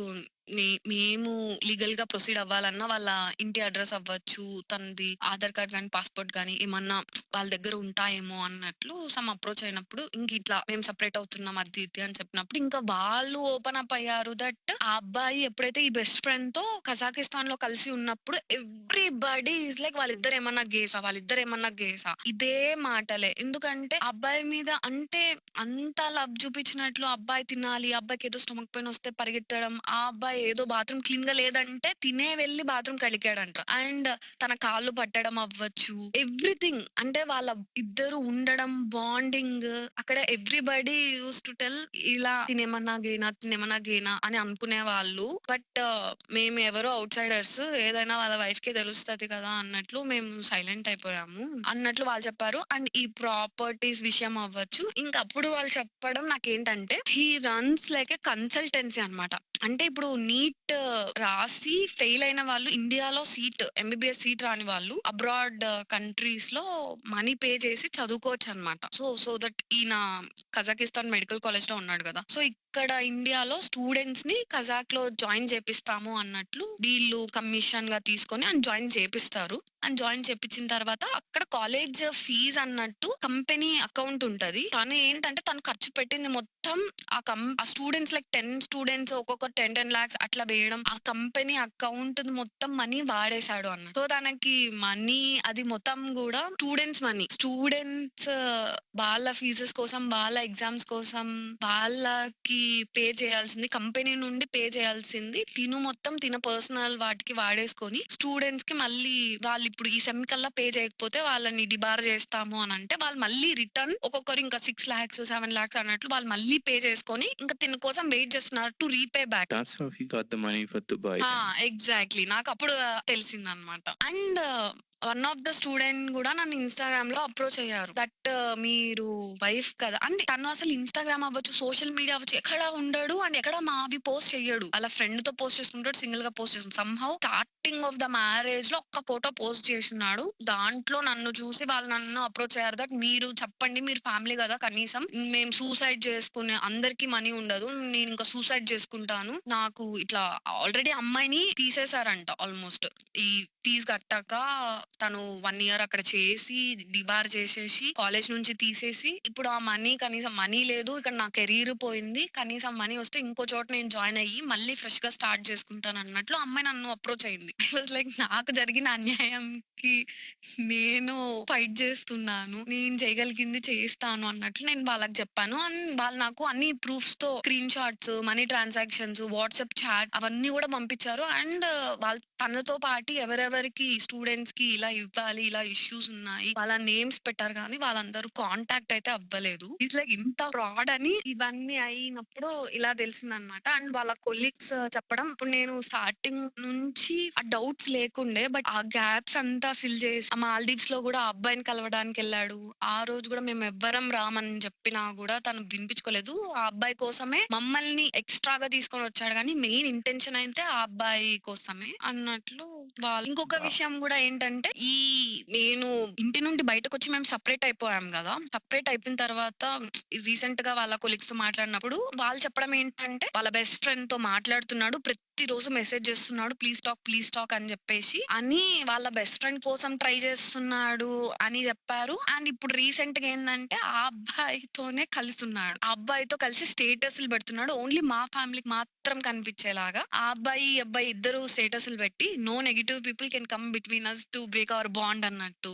మేము లీగల్ గా ప్రొసీడ్ అవ్వాలన్నా వాళ్ళ ఇంటి అడ్రస్ అవ్వచ్చు, తనది ఆధార్ కార్డ్ గానీ పాస్పోర్ట్ గానీ ఏమన్నా వాళ్ళ దగ్గర ఉంటాయేమో అన్నట్లు సమ్ అప్రోచ్ అయినప్పుడు, ఇంక ఇట్లా మేము సెపరేట్ అవుతున్నాం అది ఇది అని చెప్పినప్పుడు ఇంకా వాళ్ళు ఓపెన్ అప్ అయ్యారు. దట్ ఆ అబ్బాయి ఎప్పుడైతే ఈ బెస్ట్ ఫ్రెండ్ తో కజాకిస్తాన్ లో కలిసి ఉన్నప్పుడు ఎవ్రీబడి ఈజ్ లైక్ వాళ్ళిద్దరు ఏమన్నా గేసా ఇదే మాటలే. ఎందుకంటే అబ్బాయి మీద అంటే అంత లవ్ చూపించినట్లు, అబ్బాయి తినాలి, అబ్బాయికి ఏదో స్టమక్ పెయిన్ వస్తే పరిగెత్తడం, ఆ అబ్బాయి ఏదో బాత్రూమ్ క్లీన్ గా లేదంటే తినే వెళ్ళి బాత్రూమ్ కడిగాడంట. అండ్ తన కాళ్ళు పట్టడం అవ్వచ్చు, ఎవ్రీథింగ్. అంటే వాళ్ళ ఇద్దరు ఉండడం బాండింగ్ అక్కడ ఎవ్రీబడి యూస్ టు టెల్ ఇలా తినేమన్నా గేనా అని అనుకునే వాళ్ళు. బట్ మేము ఎవరో అవుట్ సైడర్స్, ఏదైనా వాళ్ళ వైఫ్ కి తెలుస్తది కదా అన్నట్లు మేము సైలెంట్ అయిపోయాము అన్నట్లు వాళ్ళు చెప్పారు. అండ్ ఈ ప్రాపర్టీస్ విషయం అవ్వచ్చు, ఇంకప్పుడు వాళ్ళు చెప్పడం నాకేంటంటే, he runs like A consultancy అన్నమాట. అంటే ఇప్పుడు నీట్ రాసి ఫెయిల్ అయిన వాళ్ళు, ఇండియాలో ఎంబీబీఎస్ సీట్ రాని వాళ్ళు అబ్రాడ్ కంట్రీస్ లో మనీ పే చేసి చదువుకోవచ్చు అనమాట. సో దట్ ఈయన కజాకిస్తాన్ మెడికల్ కాలేజ్ లో ఉన్నాడు కదా, సో ఇక్కడ ఇండియాలో స్టూడెంట్స్ ని కజాక్ లో జాయిన్ చేపిస్తాము అన్నట్లు వీళ్ళు కమిషన్ గా తీసుకొని అని జాయిన్ చేపిస్తారు. అని జాయిన్ చేపించిన తర్వాత అక్కడ కాలేజ్ ఫీజ్ అన్నట్టు కంపెనీ అకౌంట్ ఉంటది. తను ఏంటంటే తను ఖర్చు పెట్టింది మొత్తం ఆ స్టూడెంట్స్ లైక్ 10 స్టూడెంట్స్ ఒక్కొక్క 10 lakhs అట్లా వేయడం, ఆ కంపెనీ అకౌంట్ మొత్తం మనీ వాడేశాడు అన్న. సో తనకి మనీ అది మొత్తం కూడా స్టూడెంట్స్ వాళ్ళ ఫీజెస్ కోసం, వాళ్ళ ఎగ్జామ్స్ కోసం, వాళ్ళకి పే చేయాల్సింది కంపెనీ నుండి పే చేయాల్సింది తిను మొత్తం తిన పర్సనల్ వాటికి వాడేసుకొని స్టూడెంట్స్ కి మళ్ళీ వాళ్ళు ఇప్పుడు ఈ సెమ్ కల్లా పే చేయకపోతే వాళ్ళని డిబార్ చేస్తాము అని అంటే వాళ్ళు మళ్ళీ రిటర్న్ ఒక్కొక్కరు ఇంకా 6 lakhs 7 lakhs అన్నట్లు వాళ్ళు మళ్ళీ పే చేసుకొని ఇంకా తిన కోసం వెయిట్ చేస్తున్నారు to repay back. That's how he got the money for Dubai then. ఎగ్జాక్ట్లీ నాకు అప్పుడు తెలిసిందనమాట. And one of the student కూడా నన్ను ఇన్స్టాగ్రామ్ లో అప్రోచ్ అయ్యారు. దట్ మీరు వైఫ్ కదా అండ్ తను అసలు ఇన్స్టాగ్రామ్ అవ్వచ్చు, సోషల్ మీడియా అవ్వచ్చు, ఎక్కడ ఉండడు అండ్ ఎక్కడ మావి పోస్ట్ చెయ్యడు. వాళ్ళ ఫ్రెండ్ తో పోస్ట్ చేస్తుంటాడు, సింగిల్ గా పోస్ట్ చేస్తుంది. Somehow starting of the marriage లో ఒక్క ఫోటో పోస్ట్ చేస్తున్నాడు. దాంట్లో నన్ను చూసి వాళ్ళు నన్ను అప్రోచ్ అయ్యారు. దట్ మీరు చెప్పండి, మీరు ఫ్యామిలీ కదా, కనీసం మేము సూసైడ్ చేసుకునే అందరికి మనీ ఉండదు, నేను ఇంకా సూసైడ్ చేసుకుంటాను, నాకు ఇట్లా ఆల్రెడీ అమ్మాయిని తీసేశారంట. ఆల్మోస్ట్ ఈ ఫీజు కట్టాక తను 1 year అక్కడ చేసి డిబార్ చేసేసి కాలేజ్ నుంచి తీసేసి ఇప్పుడు ఆ మనీ, కనీసం మనీ లేదు, ఇక్కడ నా కెరీర్ పోయింది, కనీసం మనీ వస్తే ఇంకో చోట నేను జాయిన్ అయ్యి మళ్ళీ ఫ్రెష్ గా స్టార్ట్ చేసుకుంటాను అన్నట్లు అమ్మాయి నన్ను అప్రోచ్ అయింది. ఇట్ వాజ్ లైక్ నాకు జరిగిన అన్యాయంకి నేను ఫైట్ చేస్తున్నాను, నేను చేయగలిగింది చేస్తాను అన్నట్లు నేను వాళ్ళకి చెప్పాను. అండ్ వాళ్ళు నాకు అన్ని ప్రూఫ్స్ తో screen shots, money transactions, WhatsApp chat అవన్నీ కూడా పంపించారు. అండ్ వాళ్ళు తనతో పాటు ఎవరెవరికి స్టూడెంట్స్ కి ఇలా ఇవ్వాలి, ఇలా ఇష్యూస్ ఉన్నాయి, వాళ్ళ నేమ్స్ పెట్టారు కానీ వాళ్ళందరూ కాంటాక్ట్ అయితే అవ్వలేదు. ఇట్స్ లైక్ ఇంత ఫ్రాడ్ అని ఇవన్నీ అయినప్పుడు ఇలా తెలిసిందనమాట. అండ్ వాళ్ళ కొలీగ్స్ చెప్పడం, ఇప్పుడు నేను స్టార్టింగ్ నుంచి ఆ డౌట్స్ లేకుండే, బట్ ఆ గ్యాప్స్ అంతా ఫిల్ చేసి ఆ మాల్దీవ్స్ లో కూడా ఆ అబ్బాయిని కలవడానికి వెళ్ళాడు. ఆ రోజు కూడా మేము ఎవ్వరం రామని చెప్పినా కూడా తను వినిపించుకోలేదు. ఆ అబ్బాయి కోసమే మమ్మల్ని ఎక్స్ట్రాగా తీసుకొని వచ్చాడు కానీ మెయిన్ ఇంటెన్షన్ అయితే ఆ అబ్బాయి కోసమే అన్నట్లు వాళ్ళు. ఇంకొక Wow. విషయం కూడా ఏంటంటే నేను ఇంటి నుండి బయటకు వచ్చి మేము సపరేట్ అయిపోయాం కదా, సపరేట్ అయిపోయిన తర్వాత రీసెంట్ గా వాళ్ళ కొలీగ్స్ తో మాట్లాడినప్పుడు వాళ్ళు చెప్పడం ఏంటంటే వాళ్ళ బెస్ట్ ఫ్రెండ్ తో మాట్లాడుతున్నాడు, ప్రతిరోజు మెసేజ్ చేస్తున్నాడు, ప్లీజ్ టాక్ అని చెప్పేసి అని వాళ్ళ బెస్ట్ ఫ్రెండ్ కోసం ట్రై చేస్తున్నాడు అని చెప్పారు. అండ్ ఇప్పుడు రీసెంట్ గా ఏంటంటే ఆ అబ్బాయితోనే కలుస్తున్నాడు, ఆ అబ్బాయితో కలిసి స్టేటస్లు పెడుతున్నాడు, ఓన్లీ మా ఫ్యామిలీకి మాత్రం కనిపించేలాగా. ఆ అబ్బాయి ఇద్దరు స్టేటస్లు పెట్టి no negative people can come between us to break our bond అన్నట్టు.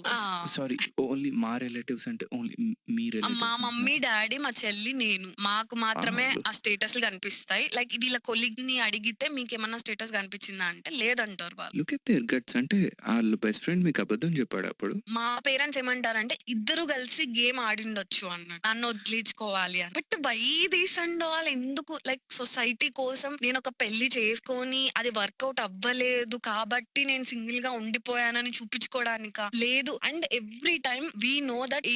Sorry, only మా రిలేటివ్స్ అంటే ఓన్లీ మీ మా రిలేటివ్స్ మమ్మీ, డాడీ, మా చెల్లి, నేను మాకు మాత్రమే ఆ స్టేటస్లు కనిపిస్తాయి. లైక్ వీళ్ళ కొలీగ్ ని అడిగితే మీకేమన్నా స్టేటస్ కనిపించిందా అంటే లేదంటారు వాళ్ళు. Look at their guts. అంటే వాళ్ళ బెస్ట్ ఫ్రెండ్ మీకు అబద్ధం చెప్పాడు అప్పుడు? మా పేరెంట్స్ ఏమంటారంటే ఇద్దరు కలిసి గేమ్ ఆడిండొచ్చు అన్నట్టు, నన్ను వదిలించుకోవాలి అని. But why these and all ఎందుకు? లైక్ సొసైటీ కోసం నేను ఒక పెళ్లి చేసుకొని అది వర్కౌట్ అవ్వలేదు కాబట్టి నేను సింగిల్ గా ఉండిపోయానని చూపించుకోవడానికా? లేదు. And every time we know that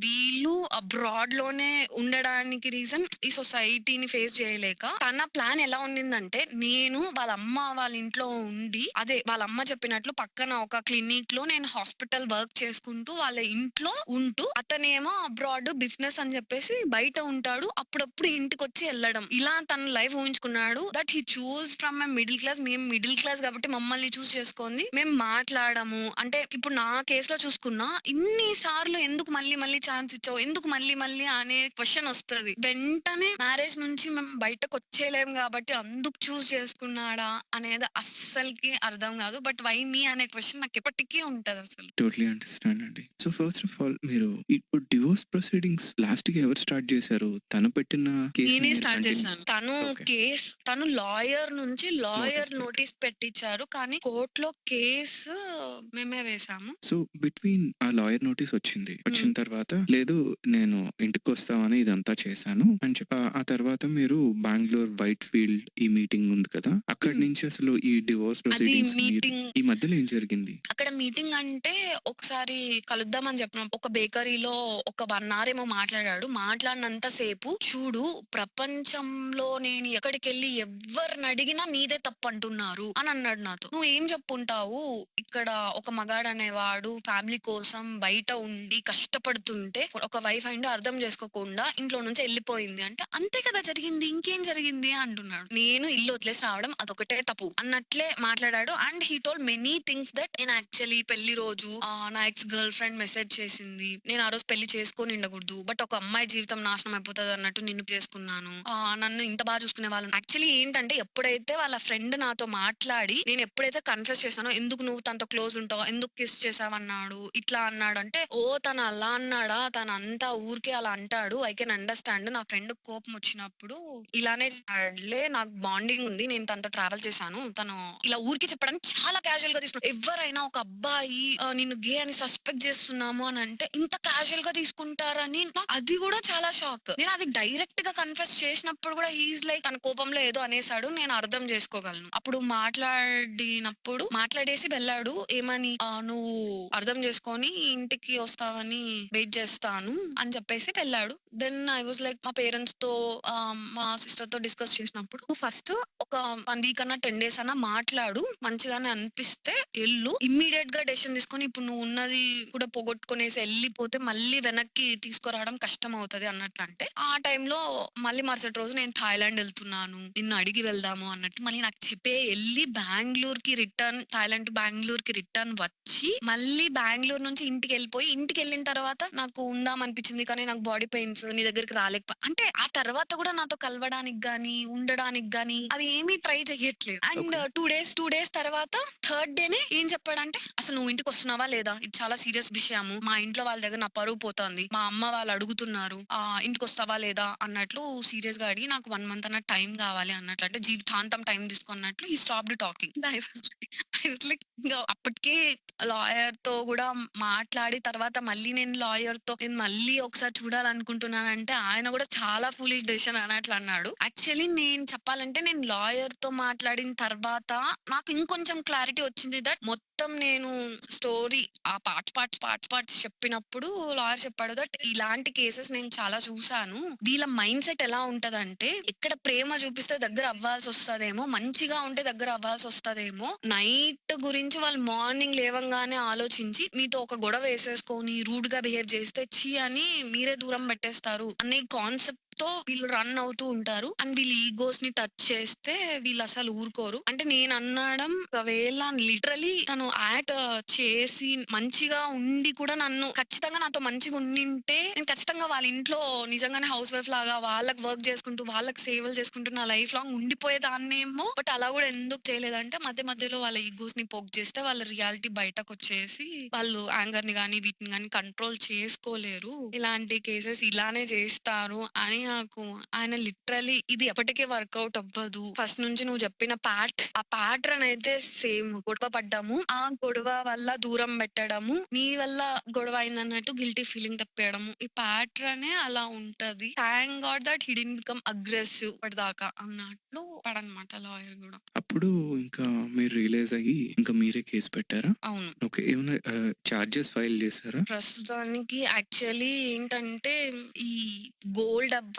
వీళ్ళు అబ్రాడ్ లోనే ఉండడానికి రీజన్ ఈ సొసైటీని ఫేస్ చేయలేక. తన ప్లాన్ ఎలా ఉండిందంటే నేను వాళ్ళ అమ్మ వాళ్ళ ఇంట్లో ఉండి, అదే వాళ్ళ అమ్మ చెప్పినట్లు పక్కన ఒక క్లినిక్ లో నేను హాస్పిటల్ వర్క్ చేసుకుంటూ వాళ్ళ ఇంట్లో ఉంటూ, అతనేమో అబ్రాడ్ బిజినెస్ అని చెప్పేసి బయట ఉంటాడు, అప్పుడప్పుడు ఇంటికి వచ్చి వెళ్ళడం, ఇలా తన లైఫ్ ఊహించుకున్నాడు. That he choose from my middle class. మేము మిడిల్ క్లాస్ కాబట్టి మమ్మల్ని చూస్ చేసుకుంది, మేము మాట్లాడము. అంటే ఇప్పుడు నా కేసులో చూసుకున్నా ఇన్ని సార్లు ఎందుకు మళ్ళీ ఛాన్స్ ఇచ్చావు, ఎందుకు మళ్ళీ అనే క్వశ్చన్ వస్తుంది. వెంటనే మ్యారేజ్ నుంచి మేము బయటకు వచ్చేలేము కాబట్టి అందుకు చూస్ చేసుకున్నాడా అనేది అస్సలకి అర్థం కాదు. బట్ వై మీ అనే క్వశ్చన్ నాకు ఎప్పటికీ ఉంటది అసలు. టోటలీ అండర్స్టాండ్ అండి. సో ఫస్ట్ ఆఫ్ ఆల్ మీరు ఇప్పుడు డివోర్స్ ప్రొసీడింగ్స్ లాస్ట్ గా ఎవరు స్టార్ట్ చేశారు? తను పెట్టిన నేనే స్టార్ట్ చేశాను. Okay. తను లాయర్ నుంచి Notice నోటీస్ పెట్టించారు కానీ కోర్టులో కేసు మేమే వేసాము. సో బిట్వీన్ ఆ లాయర్ నోటీస్ వచ్చింది, వచ్చిన తర్వాత లేదు నేను ఇంటికొస్తామని ఇదంతా చేశాను అని చెప్పి ఆ తర్వాత మీరు బెంగుళూరు వైట్ ఫీల్డ్ ఈ మీటింగ్ ఉంది కదా! అక్కడి హ్మ్. నుంచి అసలు ఈ డివోర్స్ అది ప్రొసీడింగ్స్ మీటింగ్ ఈ మధ్యలో ఏం జరిగింది? అక్కడ మీటింగ్ అంటే ఒకసారి కలుద్దామని చెప్పినాం. ఒక బేకరీలో ఒక 1 అవర్ ఏమో మాట్లాడాడు. మాట్లాడినంత సేపు చూడు ప్రపంచంలో నేను ఎక్కడికెళ్ళి ఎవ్వరినడిగినా నీదే తప్పంటున్నారు అని అన్నాడు నాతో. నువ్వేం చెప్పుంటావు? ఇక్కడ ఒక మగాడనేవాడు ఫ్యామిలీ కోసం బయట ఉండి కష్టపడుతుంటే ఒక వైఫ్ అయ్యుండి అర్థం చేసుకోకుండా ఇంట్లో నుంచి ఎళ్ళిపోయింది అంటే, అంతే కదా జరిగింది. ఇంకేం జరిగింది అంటున్నాడు. నేను ఇల్లు వదిలేసి రావడం అదొకటే తప్పు అన్నట్లే మాట్లాడాడు. And he told many things that నేను యాక్చువల్లీ పెళ్లి రోజు నా ఎక్స్ గర్ల్ ఫ్రెండ్ మెసేజ్ చేసింది. నేను ఆ రోజు పెళ్లి చేసుకొని ఉండకూడదు. బట్ ఒక అమ్మాయి జీవితం నాశనం అయిపోతది అన్నట్టు నిన్ను చేసుకున్నాను. నన్ను ఇంత బాగా చూసుకునే వాళ్ళు యాక్చువల్లీ ఏంటంటే ఎప్పుడైతే వాళ్ళ ఫ్రెండ్ నాతో మాట్లాడి నేను ఎప్పుడైతే కన్ఫెస్ చేశానో ఎందుకు నువ్వు తనతో క్లోజ్ ఉంటావు? ఎందుకు కిస్ చేసావన్నాడు. ఇట్లా అన్నాడంటే తను అలా అన్నాడా? తనంతా ఊరికే అలా అంటాడు. I can understand. నా ఫ్రెండ్ కోపం వచ్చినప్పుడు ఇలానే చేసాడులే. నాకు బాండింగ్ ఉంది. నేను తనతో ట్రావెల్ చేశాను. తను ఇలా ఊరికే చెప్పడానికి చాలా క్యాజువల్‌గా తీసుకున్నాడు. ఎవరైనా ఒక అబ్బాయి నిన్ను గే అని సస్పెక్ట్ చేస్తున్నాము అని అంటే ఇంత క్యాజువల్‌గా తీసుకుంటారని నాకు అది కూడా చాలా షాక్. నేను అది డైరెక్ట్‌గా కన్ఫెస్ చేసినప్పుడు కూడా హి ఈస్ లైక్ తన కోపంలో ఏదో అనేసాడు. నేను అర్థం చేసుకోగలను. అప్పుడు మాట్లాడేసి వెళ్ళాడు. ఏమని నువ్వు అర్థం చేసుకొని ఇంటికి వస్తావని వెయిట్ చేస్తాను అని చెప్పేసి వెళ్ళాడు. దెన్ ఐ వాస్ లైక్ మా పేరెంట్స్ తో మా సిస్టర్ తో డిస్కస్ చేసినప్పుడు నువ్వు ఫస్ట్ ఒక 1 వీక్ అన్నా 10 డేస్ అన్నా మాట్లాడు. మంచిగానే అనిపిస్తే ఎళ్ళు. ఇమ్మీడియేట్ గా డెసిషన్ తీసుకొని ఇప్పుడు నువ్వు ఉన్నది కూడా పోగొట్టుకునేసి వెళ్ళిపోతే మళ్ళీ వెనక్కి తీసుకురావడం కష్టం అవుతది అన్నట్లు అంటే, ఆ టైంలో మళ్ళీ మరుసటి రోజు నేను థాయిలాండ్ వెళ్తున్నాను. నిన్ను అడిగి వెళ్దాము అన్నట్టు మళ్ళీ నాకు చెప్పే ఎళ్లి థాయిలాండ్ టు బెంగుళూరుకి రిటర్న్ వచ్చి మళ్ళీ బెంగుళూరు నుంచి ఇంటికెళ్ళిన తర్వాత నాకు ఉందాం అనిపించింది. కానీ నాకు బాడీ పెయిన్స్ నీ దగ్గరికి అంటే ఆ తర్వాత కూడా నాతో కలవడానికి గాని, ఉండడానికి గాని అవి ఏమీ ట్రై చెయ్యట్లేదు. And okay. 2 డేస్ తర్వాత థర్డ్ డేనే ఏం చెప్పాడంటే, "అసలు నువ్వు ఇంటికొస్తున్నావా లేదా? ఇది చాలా సీరియస్ విషయము. మా ఇంట్లో వాళ్ళ దగ్గర నా పరువు పోతోంది. మా అమ్మ వాళ్ళు అడుగుతున్నారు. ఇంటికొస్తావా లేదా?" అన్నట్లు సీరియస్‌గా అడిగి నాకు 1 మంత్ అన్న టైం కావాలి అన్నట్లు. అంటే జీవితాంతం టైం తీసుకున్నట్లు he stopped talking. I was like ఇంగ అప్పటికే లాయర్‌తో గూడా మాట్లాడి తర్వాత మళ్ళీ నేను మళ్ళీ ఒకసారి చూడాలనుకుంటున్నానంటే ఆయన గూడా చాలా ఫూలిష్ డెసిషన్ అన్నట్లు అన్నాడు. యాక్చువల్లీ నేను చెప్పాలంటే నేను లాయర్‌తో మాట్లాడిన తర్వాత నాకు ఇంకొంచెం క్లారిటీ వచ్చింది దట్ మొత్తం నేను స్టోరీ పార్ట్స్ చెప్పినప్పుడు లాయర్ చెప్పాడు దట్ ఇలాంటి కేసెస్ నేను చాలా చూసాను. వీళ్ళ మైండ్ సెట్ ఎలా ఉంటదంటే ఎక్కడ ప్రేమ చూపిస్తే దగ్గర అవ్వాల్సొస్తదేమో, మంచిగా ఉంటే దగ్గర అవ్వాల్సొస్తదేమో, నైట్ గురించి వాళ్ళు మార్నింగ్ లేవంగానే ఆలోచించి మీతో ఒక గొడవ వేసేసుకొని రూడ్‌గా బిహేవ్ చేస్తే ఛీ అని మీరే దూరం పెట్టేస్తారు అనే కాన్సెప్ట్ తో వీళ్ళు రన్ అవుతూ ఉంటారు. అండ్ వీళ్ళ ఈగోస్ ని టచ్ చేస్తే వీళ్ళు అసలు ఊరుకోరు. అంటే నేను అనడం ఒకవేళ లిటరల్లీ తను యాక్ట్ చేసి మంచిగా ఉండి కూడా ఖచ్చితంగా నాతో మంచిగా ఉండింటే నేను ఖచ్చితంగా వాళ్ళ ఇంట్లో నిజంగానే హౌస్ వైఫ్ లాగా వాళ్ళకి వర్క్ చేసుకుంటూ వాళ్ళకి సేవలు చేసుకుంటూ నా లైఫ్ లాంగ్ ఉండిపోయేదాన్నేమో. బట్ అలా కూడా ఎందుకు చేయలేదంటే మధ్యలో వాళ్ళ ఈగోస్ ని పోక్ చేస్తే వాళ్ళ రియాలిటీ బయటకు వచ్చేసి వాళ్ళు యాంగర్ ని గానీ వీటిని గానీ కంట్రోల్ చేసుకోలేరు. ఇలాంటి కేసెస్ ఇలానే చేస్తారు అని నాకు ఆయన లిటరల్లీ ఇది ఎప్పటికీ వర్కౌట్ అవ్వదు. ఫస్ట్ నుంచి నువ్వు చెప్పిన ఆ ప్యాటర్న్ అయితే సేమ్ గొడవ పడ్డాము. ఆ గొడవ వల్ల దూరం పెట్టడము, నీ వల్ల గొడవ అయిందన్నట్టు గిల్టీ ఫీలింగ్ తెప్పేయడము. ఈ ప్యాటర్నే అలా ఉంటది. Thank God that he didn't become aggressive ఇప్పటిదాకా అన్నట్లు పడనమాట లాయర్ గూడా. అప్పుడు ఇంకా మీరు రియలైజ్ అయ్యి ఇంకా మీరే కేస్ పెట్టారా? అవును. ఓకే. ఏమైనా చార్జెస్ ఫైల్ చేసారా? ప్రస్తుతానికి యాక్చువల్లీ ఏంటంటే ఈ గోల్డ్ అవ్వచ్చు,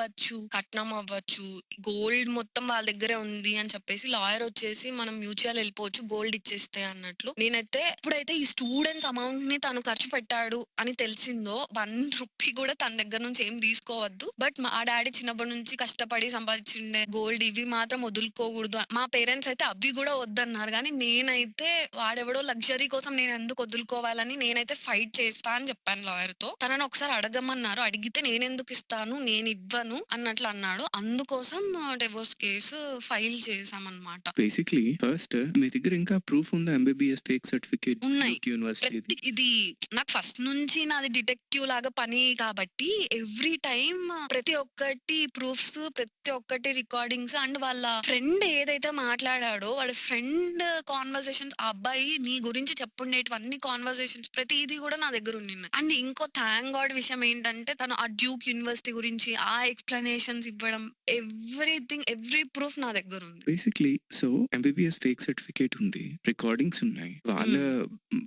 కట్నం అవ్వచ్చు, గోల్డ్ మొత్తం వాళ్ళ దగ్గరే ఉంది అని చెప్పేసి లాయర్ వచ్చేసి మనం మ్యూచువల్ వెళ్ళిపోవచ్చు గోల్డ్ ఇచ్చేస్తే అన్నట్లు. నేనైతే ఎప్పుడైతే ఈ స్టూడెంట్స్ అమౌంట్ ని తను ఖర్చు పెట్టాడు అని తెలిసిందో 1 రూపీ కూడా తన దగ్గర నుంచి ఏం తీసుకోవద్దు. బట్ మా డాడీ చిన్నప్పటి నుంచి కష్టపడి సంపాదించిండే గోల్డ్ ఇవి మాత్రం వదులుకోకూడదు. మా పేరెంట్స్ అయితే అవి కూడా వద్దన్నారు. కానీ నేనైతే వాడెవడో లగ్జరీ కోసం నేను ఎందుకు వదులుకోవాలని నేనైతే ఫైట్ చేస్తా అని చెప్పాను లాయర్ తో. తనని ఒకసారి అడగమన్నారు. అడిగితే నేనెందుకు ఇస్తాను, నేను ఇవ్వను. చెప్తాను అన్నట్లు అన్నాడు. అందుకోసం డివోర్స్ కేసు ఫైల్ చేశామన్నమాట. బేసిక్‌లీ ఫస్ట్ మీ దగ్గర ఇంకా ప్రూఫ్ ఉందా ఎంబీబీఎస్ ఫేక్ సర్టిఫికేట్ ఉన్నాయి. డ్యూక్ యూనివర్సిటీది? ప్రతి ఇది నాకు ఫస్ట్ నుంచి నాది డిటెక్టివ్ లాగా పని కాబట్టి ఎవ్రీ టైమ్ ప్రతి ఒక్కటి ప్రూఫ్స్, ప్రతి ఒక్కటి రికార్డింగ్స్ అండ్ వాళ్ళ ఫ్రెండ్ ఏదైతే మాట్లాడాడో వాళ్ళ ఫ్రెండ్ కాన్వర్సేషన్స్ ఆ అబ్బాయి నీ గురించి చెప్పుండేటివన్నీ కాన్వర్సేషన్స్ ప్రతిది కూడా నా దగ్గర ఉన్నాయి. అండ్ ఇంకో థ్యాంక్ గాడ్ విషయం ఏంటంటే తను ఆ డ్యూక్ యూనివర్సిటీ గురించి ఆ ఎక్స్‌ప్లనేషన్స్ ఇవ్వడం ఎవ్రీథింగ్ ఎవ్రీ ప్రూఫ్ నా దగ్గర ఉంది. Basically so, MBBS fake certificate ఉంది. రికార్డింగ్స్ ఉన్నాయి.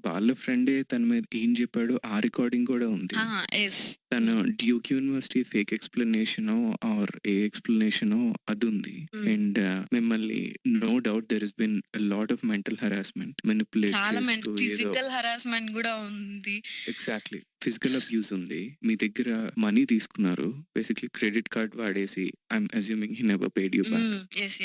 వాళ్ళ ఫ్రెండే తన మీద ఏం చెప్పాడో ఆ రికార్డింగ్ కూడా ఉంది. యెస్. తను డ్యూక్ యూనివర్సిటీ ఫేక్ ఎక్స్‌ప్లనేషనో ఆర్ ఏ ఎక్స్‌ప్లనేషనో అదుంది. అండ్ మిమ్మల్ని no doubt there has been a lot of mental harassment, manipulate చాలా చేస్తూ ఏదో ఫిజికల్ హరాస్మెంట్ గూడా ఉంది. ఎగ్జాక్ట్‌లీ. ఫిజికల్ అబ్యూస్ ఉంది. మీ దగ్గర మనీ తీసుకున్నారు. బేసిక్‌లీ క్రెడిట్ కార్డ్ వాడేసి I'm assuming he never paid you back. Yes.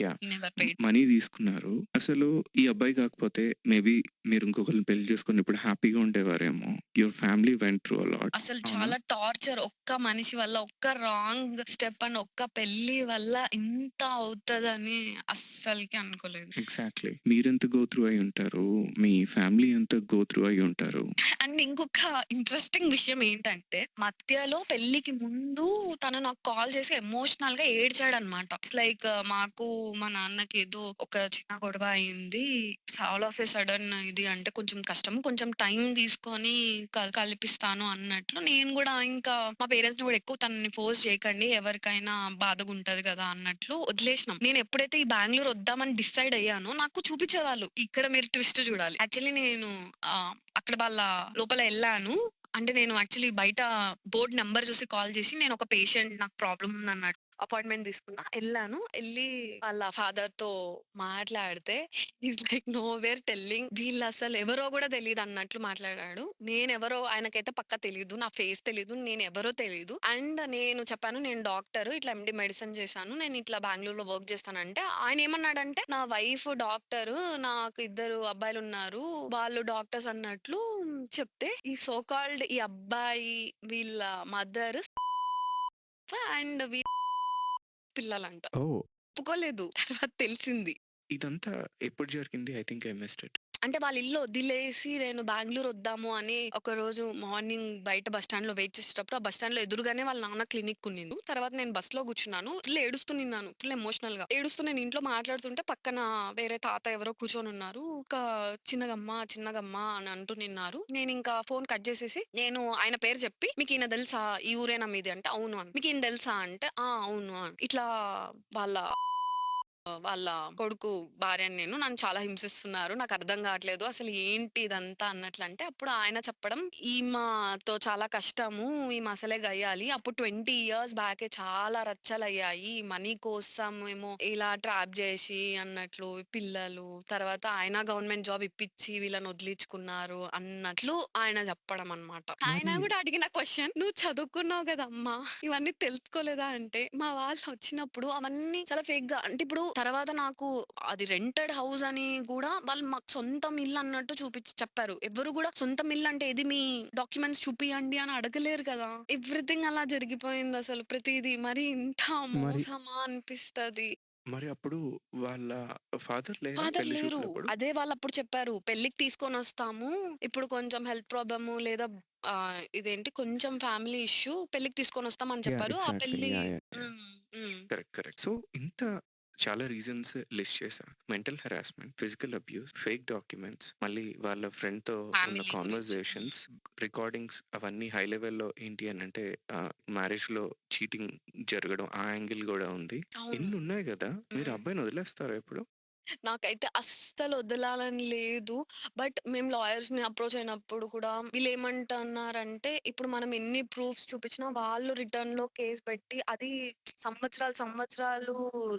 Yeah! He never paid. Money తీసుకున్నారు. అసలు ఈ అబ్బాయి కాకపోతే మేబీ మీరు ఇంకొకరిని పెళ్లి చేసుకొని ఇప్పుడు హ్యాపీగా ఉండేవారేమో. Your family went through a lot. అసలు అవునా? చాలా టార్చర్ ఒక్క మనిషి వల్ల, ఒక్క రాంగ్ స్టెప్ అండ్ ఒక్క పెళ్లి వల్ల ఇంత అవుతదని అస్సలకి అనుకోలేదు. ఎగ్జాక్ట్‌లీ. మీరెంత గో త్రూ అయ్యి ఉంటారు. మీ ఫ్యామిలీ ఎంత గో త్రూ అయ్యి ఉంటారు. అండ్ ఇంకొక ఇంట్రెస్టింగ్ విషయం ఏంటంటే మధ్యలో పెళ్లికి ముందు తను నాకు కాల్ చేసి ఎమోషనల్ గా ఏడ్చాడన్నమాట. ఇట్స్ లైక్ మాకు మా నాన్నకి ఏదో ఒక చిన్న గొడవ అయింది. ఆల్ ఆఫ్ ఎ సడన్ ఇది అంటే కొంచెం కష్టం. కొంచెం టైం తీసుకొని కల్పిస్తాను అన్నట్లు. నేను కూడా ఇంకా మా పేరెంట్స్ ని కూడా ఎక్కువ తనని ఫోర్స్ చేయకండి. ఎవరికైనా బాధగా ఉంటది కదా అన్నట్లు వదిలేసినాం. నేను ఎప్పుడైతే ఈ బెంగుళూరు వద్దామని డిసైడ్ అయ్యానో నాకు చూపించేవాళ్ళు. ఇక్కడ మీరు ట్విస్ట్ చూడాలి. యాక్చువల్లీ నేను అక్కడ వాళ్ళ లోపల ఎళ్ళాను. అంటే నేను యాక్చువల్లీ బయట బోర్డ్ నంబర్ చూసి కాల్ చేసి నేను ఒక పేషెంట్ నాకు ప్రాబ్లమ్ ఉందన్నట్టు అపాయింట్‌మెంట్ తీసుకున్నా. ఎళ్ళాను. ఎళ్లి వాళ్ళ ఫాదర్‌తో మాట్లాడితే ఈస్ లైక్ నోవేర్ టెల్లింగ్ వీళ్ళసలు ఎవరో గూడా తెలీదన్నట్లు మాట్లాడాడు. నేనెవరో ఆయనకైతే పక్కా తెలీదు. నా ఫేస్ తెలీదు. నేనెవరో తెలీదు. అండ్ నేను చెప్పాను నేను డాక్టరు. ఇట్లా ఎండీ మెడిసిన్ చేశాను. నేను ఇట్లా బెంగుళూరులో వర్క్ చేస్తానంటే ఆయనేమన్నాడంటే నా వైఫ్ డాక్టరు. నాకు ఇద్దరు అబ్బాయిలున్నారు. వాళ్ళు డాక్టర్స్ అన్నట్లు చెప్తే ఈ సో కాల్డ్ ఈ అబ్బాయి వీళ్ళ మదర్ అండ్ పిల్లలంట. ఓహ్! ఒప్పుకోలేదు. తర్వాత తెలిసింది. ఇదంతా ఎప్పుడు జరిగింది? I think I missed it. అంటే వాళ్ళ ఇల్లు వదిలేసి నేను బెంగుళూరు వద్దాము అని ఒకరోజు మార్నింగ్ బయట బస్ స్టాండ్‌లో వెయిట్ చేసేటప్పుడు ఆ బస్ స్టాండ్‌లో ఎదురుగానే వాళ్ళ నాన్న క్లినిక్ ఉన్నింది. తర్వాత నేను బస్‌లో కూర్చున్నాను. ఫుల్ ఏడుస్తున్నాను. ఫుల్ ఎమోషనల్‌గా. ఏడుస్తూ నేను ఇంట్లో మాట్లాడుతుంటే పక్కన వేరే తాత ఎవరో కూర్చొనున్నారు. చిన్నగమ్మ అని అంటూనిన్నారు. నేనింకా ఫోన్ కట్ చేసేసి నేను ఆయన పేరు చెప్పి "మీకీయన తెలుసా? ఈ ఊరేనా మీది?" అంటే "అవును" అని. "మీకీయన తెలుసా?" అంటే "ఆ! అవును" అని. ఇట్లా వాళ్ళ కొడుకు భార్యని నన్ను చాలా హింసిస్తున్నారు. నాకర్థం గాట్లేదు. అసలు ఏంటి ఇదంతా అన్నట్లంటే, అప్పుడు ఆయన చెప్పడం, "ఈమెతో చాలా కష్టము. ఈమె అసలే గయ్యాలి. అప్పుడు 20 ఇయర్స్ బ్యాకే చాలా రచ్చలయ్యాయి. మనీ కోసం ఏమో ఇలా ట్రాప్ జేసి అన్నట్లు పిల్లలు. తర్వాత ఆయన గవర్నమెంట్ జాబ్ ఇప్పిచ్చి వీళ్ళని వదిలించుకున్నారు" అన్నట్లు ఆయన చెప్పడం అన్నమాట. ఆయన మరి గూడా అడిగిన క్వెషన్, "నువ్వు చదువుకున్నావు గదమ్మా! ఇవన్నీ తెలుసుకోలేదా?" అంటే, మా వాళ్ళొచ్చినప్పుడు అవన్నీ చాలా ఫేక్‌గా అంటే ఇప్పుడు తర్వాత నాకు అది రెంటెడ్ హౌస్ అని గూడా వాళ్ళు మాకు సొంతం ఇల్లు అన్నట్టు చెప్పారు. ఎవ్వరు గూడా సొంతం ఇల్లు అంటే ఇది మీ డాక్యుమెంట్స్ చూపియండి అని అడగలేరు కదా! ఎవ్రీథింగ్ అలా జరిగిపోయిందసలు ప్రతీదీ. మరి ఇంత మరి మోసమా అనిపిస్తది. మరి అప్పుడు వాళ్ళ ఫాదర్ లేరా ఫాదర్ పెళ్లి లేరు. చూపులప్పుడు? అదే వాళ్ళప్పుడు చెప్పారు. పెళ్ళికి తీసుకొనొస్తాము. ఇప్పుడు కొంచెం హెల్త్ ప్రాబ్లము లేదా ఇదేంటి కొంచెం ఫ్యామిలీ ఇష్యూ పెళ్ళికి తీసుకొనొస్తాం అని యాహ్! చెప్పారు. ఆ ఎగ్జాక్ట్‌లీ. పెళ్లి యాహ్! యాహ్! హ్మ్. హ్మ్. కరెక్ట్. సో, ఇంత చాలా రీజన్స్ లిస్ట్ చేశా. Mental harassment, physical abuse, fake documents, మళ్ళీ వాళ్ళ ఫ్రెండ్‌తో ఉన్న ఫ్యామిలీ గురించి. కాన్వర్జేషన్స్, రికార్డింగ్స్ అవన్నీ హై లెవెల్‌లో ఏంటి అనంటే మ్యారేజ్‌లో చీటింగ్ జరగడం ఆ యాంగిల్ గూడా ఉంది. అవును. ఇన్నున్నాయి గదా! మీరు హ్మ్. అబ్బాయిని వదిలేస్తారా ఇప్పుడు? నాకైతే అస్సలు వదలాలని లేదు. బట్ మేము లాయర్స్‌ని అప్రోచ్ అయినప్పుడు కూడా వీళ్ళేమంటన్నారంటే, ఇప్పుడు మనం ఎన్ని ప్రూఫ్స్ చూపించినా వాళ్ళు రిటర్న్‌లో కేస్ పెట్టి అది సంవత్సరాలు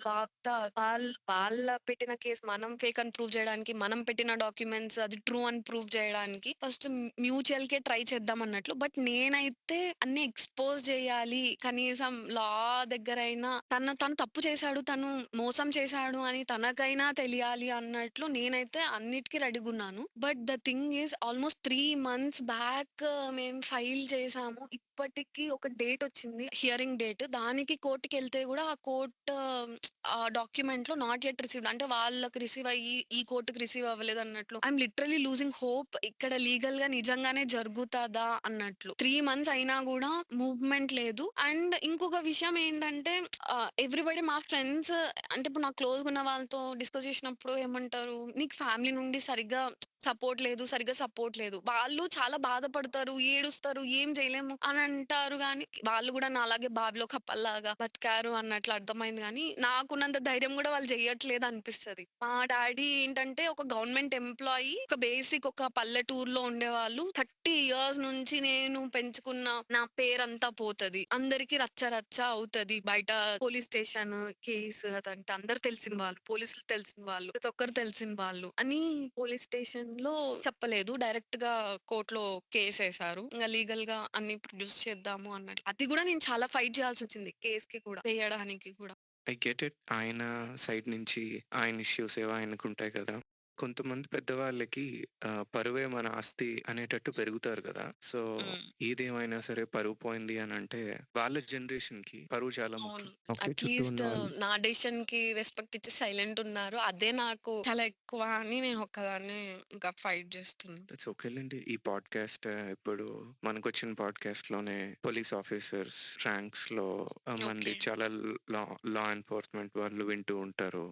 లాగుతా వాళ్ళ పెట్టిన కేస్ మనం ఫేక్ అని ప్రూవ్ చేయడానికి, మనం పెట్టిన డాక్యుమెంట్స్ అది ట్రూ అని ప్రూవ్ చేయడానికి ఫస్ట్ మ్యూచువల్‌కే ట్రై చేద్దాం అన్నట్లు. బట్ నేనైతే అన్నీ ఎక్స్‌పోజ్ చేయాలి. కనీసం లా దగ్గరైనా తను తప్పు చేశాడు, తను మోసం చేశాడు అని తనకైనా తెలియాలి అన్నట్లు నేనైతే అన్నిటికి రెడీగున్నాను. But the thing is almost 3 months back మేము ఫైల్ చేసాము. ఇప్పటికి ఒక డేట్ వచ్చింది. Hearing date. దానికి కోర్ట్‌కెళ్తే గూడా ఆ కోర్ట్ ఆ డాక్యుమెంట్‌లో నాట్ యెట్ రిసీవ్డ్ అంటే వాళ్ళకి రిసీవ్ అయ్యి ఈ కోర్ట్‌కి రిసీవ్ అవ్వలేదన్నట్లు. I am literally losing hope. ఇక్కడ లీగల్‌గా నిజంగానే జరుగుతదా అన్నట్లు. 3 మంత్స్ అయినా గూడా మూవ్‌మెంట్ లేదు. అండ్ ఇంకొక విషయం ఏంటంటే ఎవ్రీబడీ మా ఫ్రెండ్స్ అంటే ఇప్పుడు నాకు క్లోజ్‌గా ఉన్న వాళ్ళతో డిస్కస్ చేసినప్పుడు ఏమంటారు, "నీకు ఫ్యామిలీ నుండి సరిగ్గా సపోర్ట్ లేదు." వాళ్ళు చాలా బాధపడతారు, ఏడుస్తారు, "ఏం చేయలేము" అని అంటారు గానీ, వాళ్ళు గూడా నాలాగే బావిలో కప్పల్లాగా బతికారు అన్నట్లు అర్థమైంది గానీ, నాకున్నంత ధైర్యం గూడా వాళ్ళు చెయ్యట్లేదు అనిపిస్తది. మా డ్యాడీ ఏంటంటే ఒక గవర్నమెంట్ ఎంప్లాయీ. ఒక బేసిక్ ఒక పల్లెటూరులో ఉండేవాళ్ళు. 30 ఇయర్స్ నుంచి నేను పెంచుకున్న నా పేరంతా పోతది. అందరికి రచ్చ రచ్చ అవుతది. బయట పోలీస్ స్టేషన్ కేస్ అదంతా అందరూ తెలిసిన వాళ్ళు. పోలీసులు తెలిసిన వాళ్ళు. ప్రతి ఒక్కరు తెలిసిన వాళ్ళు అని పోలీస్ స్టేషన్‌లో చెప్పలేదు. డైరెక్ట్‌గా కోర్ట్‌లో కేసేశారు. ఇంగ లీగల్‌గా అన్ని ప్రొడ్యూస్ చేద్దాము అన్నట్లు. అది గూడా నేను చాలా ఫైట్ చేయాల్సొచ్చింది కేస్‌కి కూడా. వేయడానికి కూడా. I get it. ఆయన సైడ్ నుంచి ఆయన ఇష్యూస్ ఏవో ఆయనకుంటాయి కదా! కొంతమంది పెద్దవాళ్ళకి పరువే మన ఆస్తి అనేటట్టు పెరుగుతారు కదా! సో, హ్మ్. ఏదేమైనా సరే పరువు పోయింది అనంటే వాళ్ళ జనరేషన్‌కి పరువు చాలా ముఖ్యం. అవును. ఓకే. చుట్టూ అట్‌లీస్ట్ ఉన్నవాళ్ళు నా డెసిషన్‌కి రెస్పెక్ట్ ఇచ్చి సైలెంట్ ఉన్నారు. అదే నాకు చాలా ఎక్కువ అని నేను ఒక్కదాన్నే ఇంకా ఫైట్ చేస్తున్నా. దట్స్ ఓకేలెండి. ఈ పాడ్‌కాస్ట్ ఇప్పుడు మనకొచ్చిన పాడ్‌కాస్ట్‌లోనే పోలీస్ ఆఫీసర్స్ ర్యాంక్స్‌లో మంది ఓకే. చాలా లా లా ఎన్ఫోర్స్‌మెంట్ వాళ్ళు వింటూ ఉంటారు.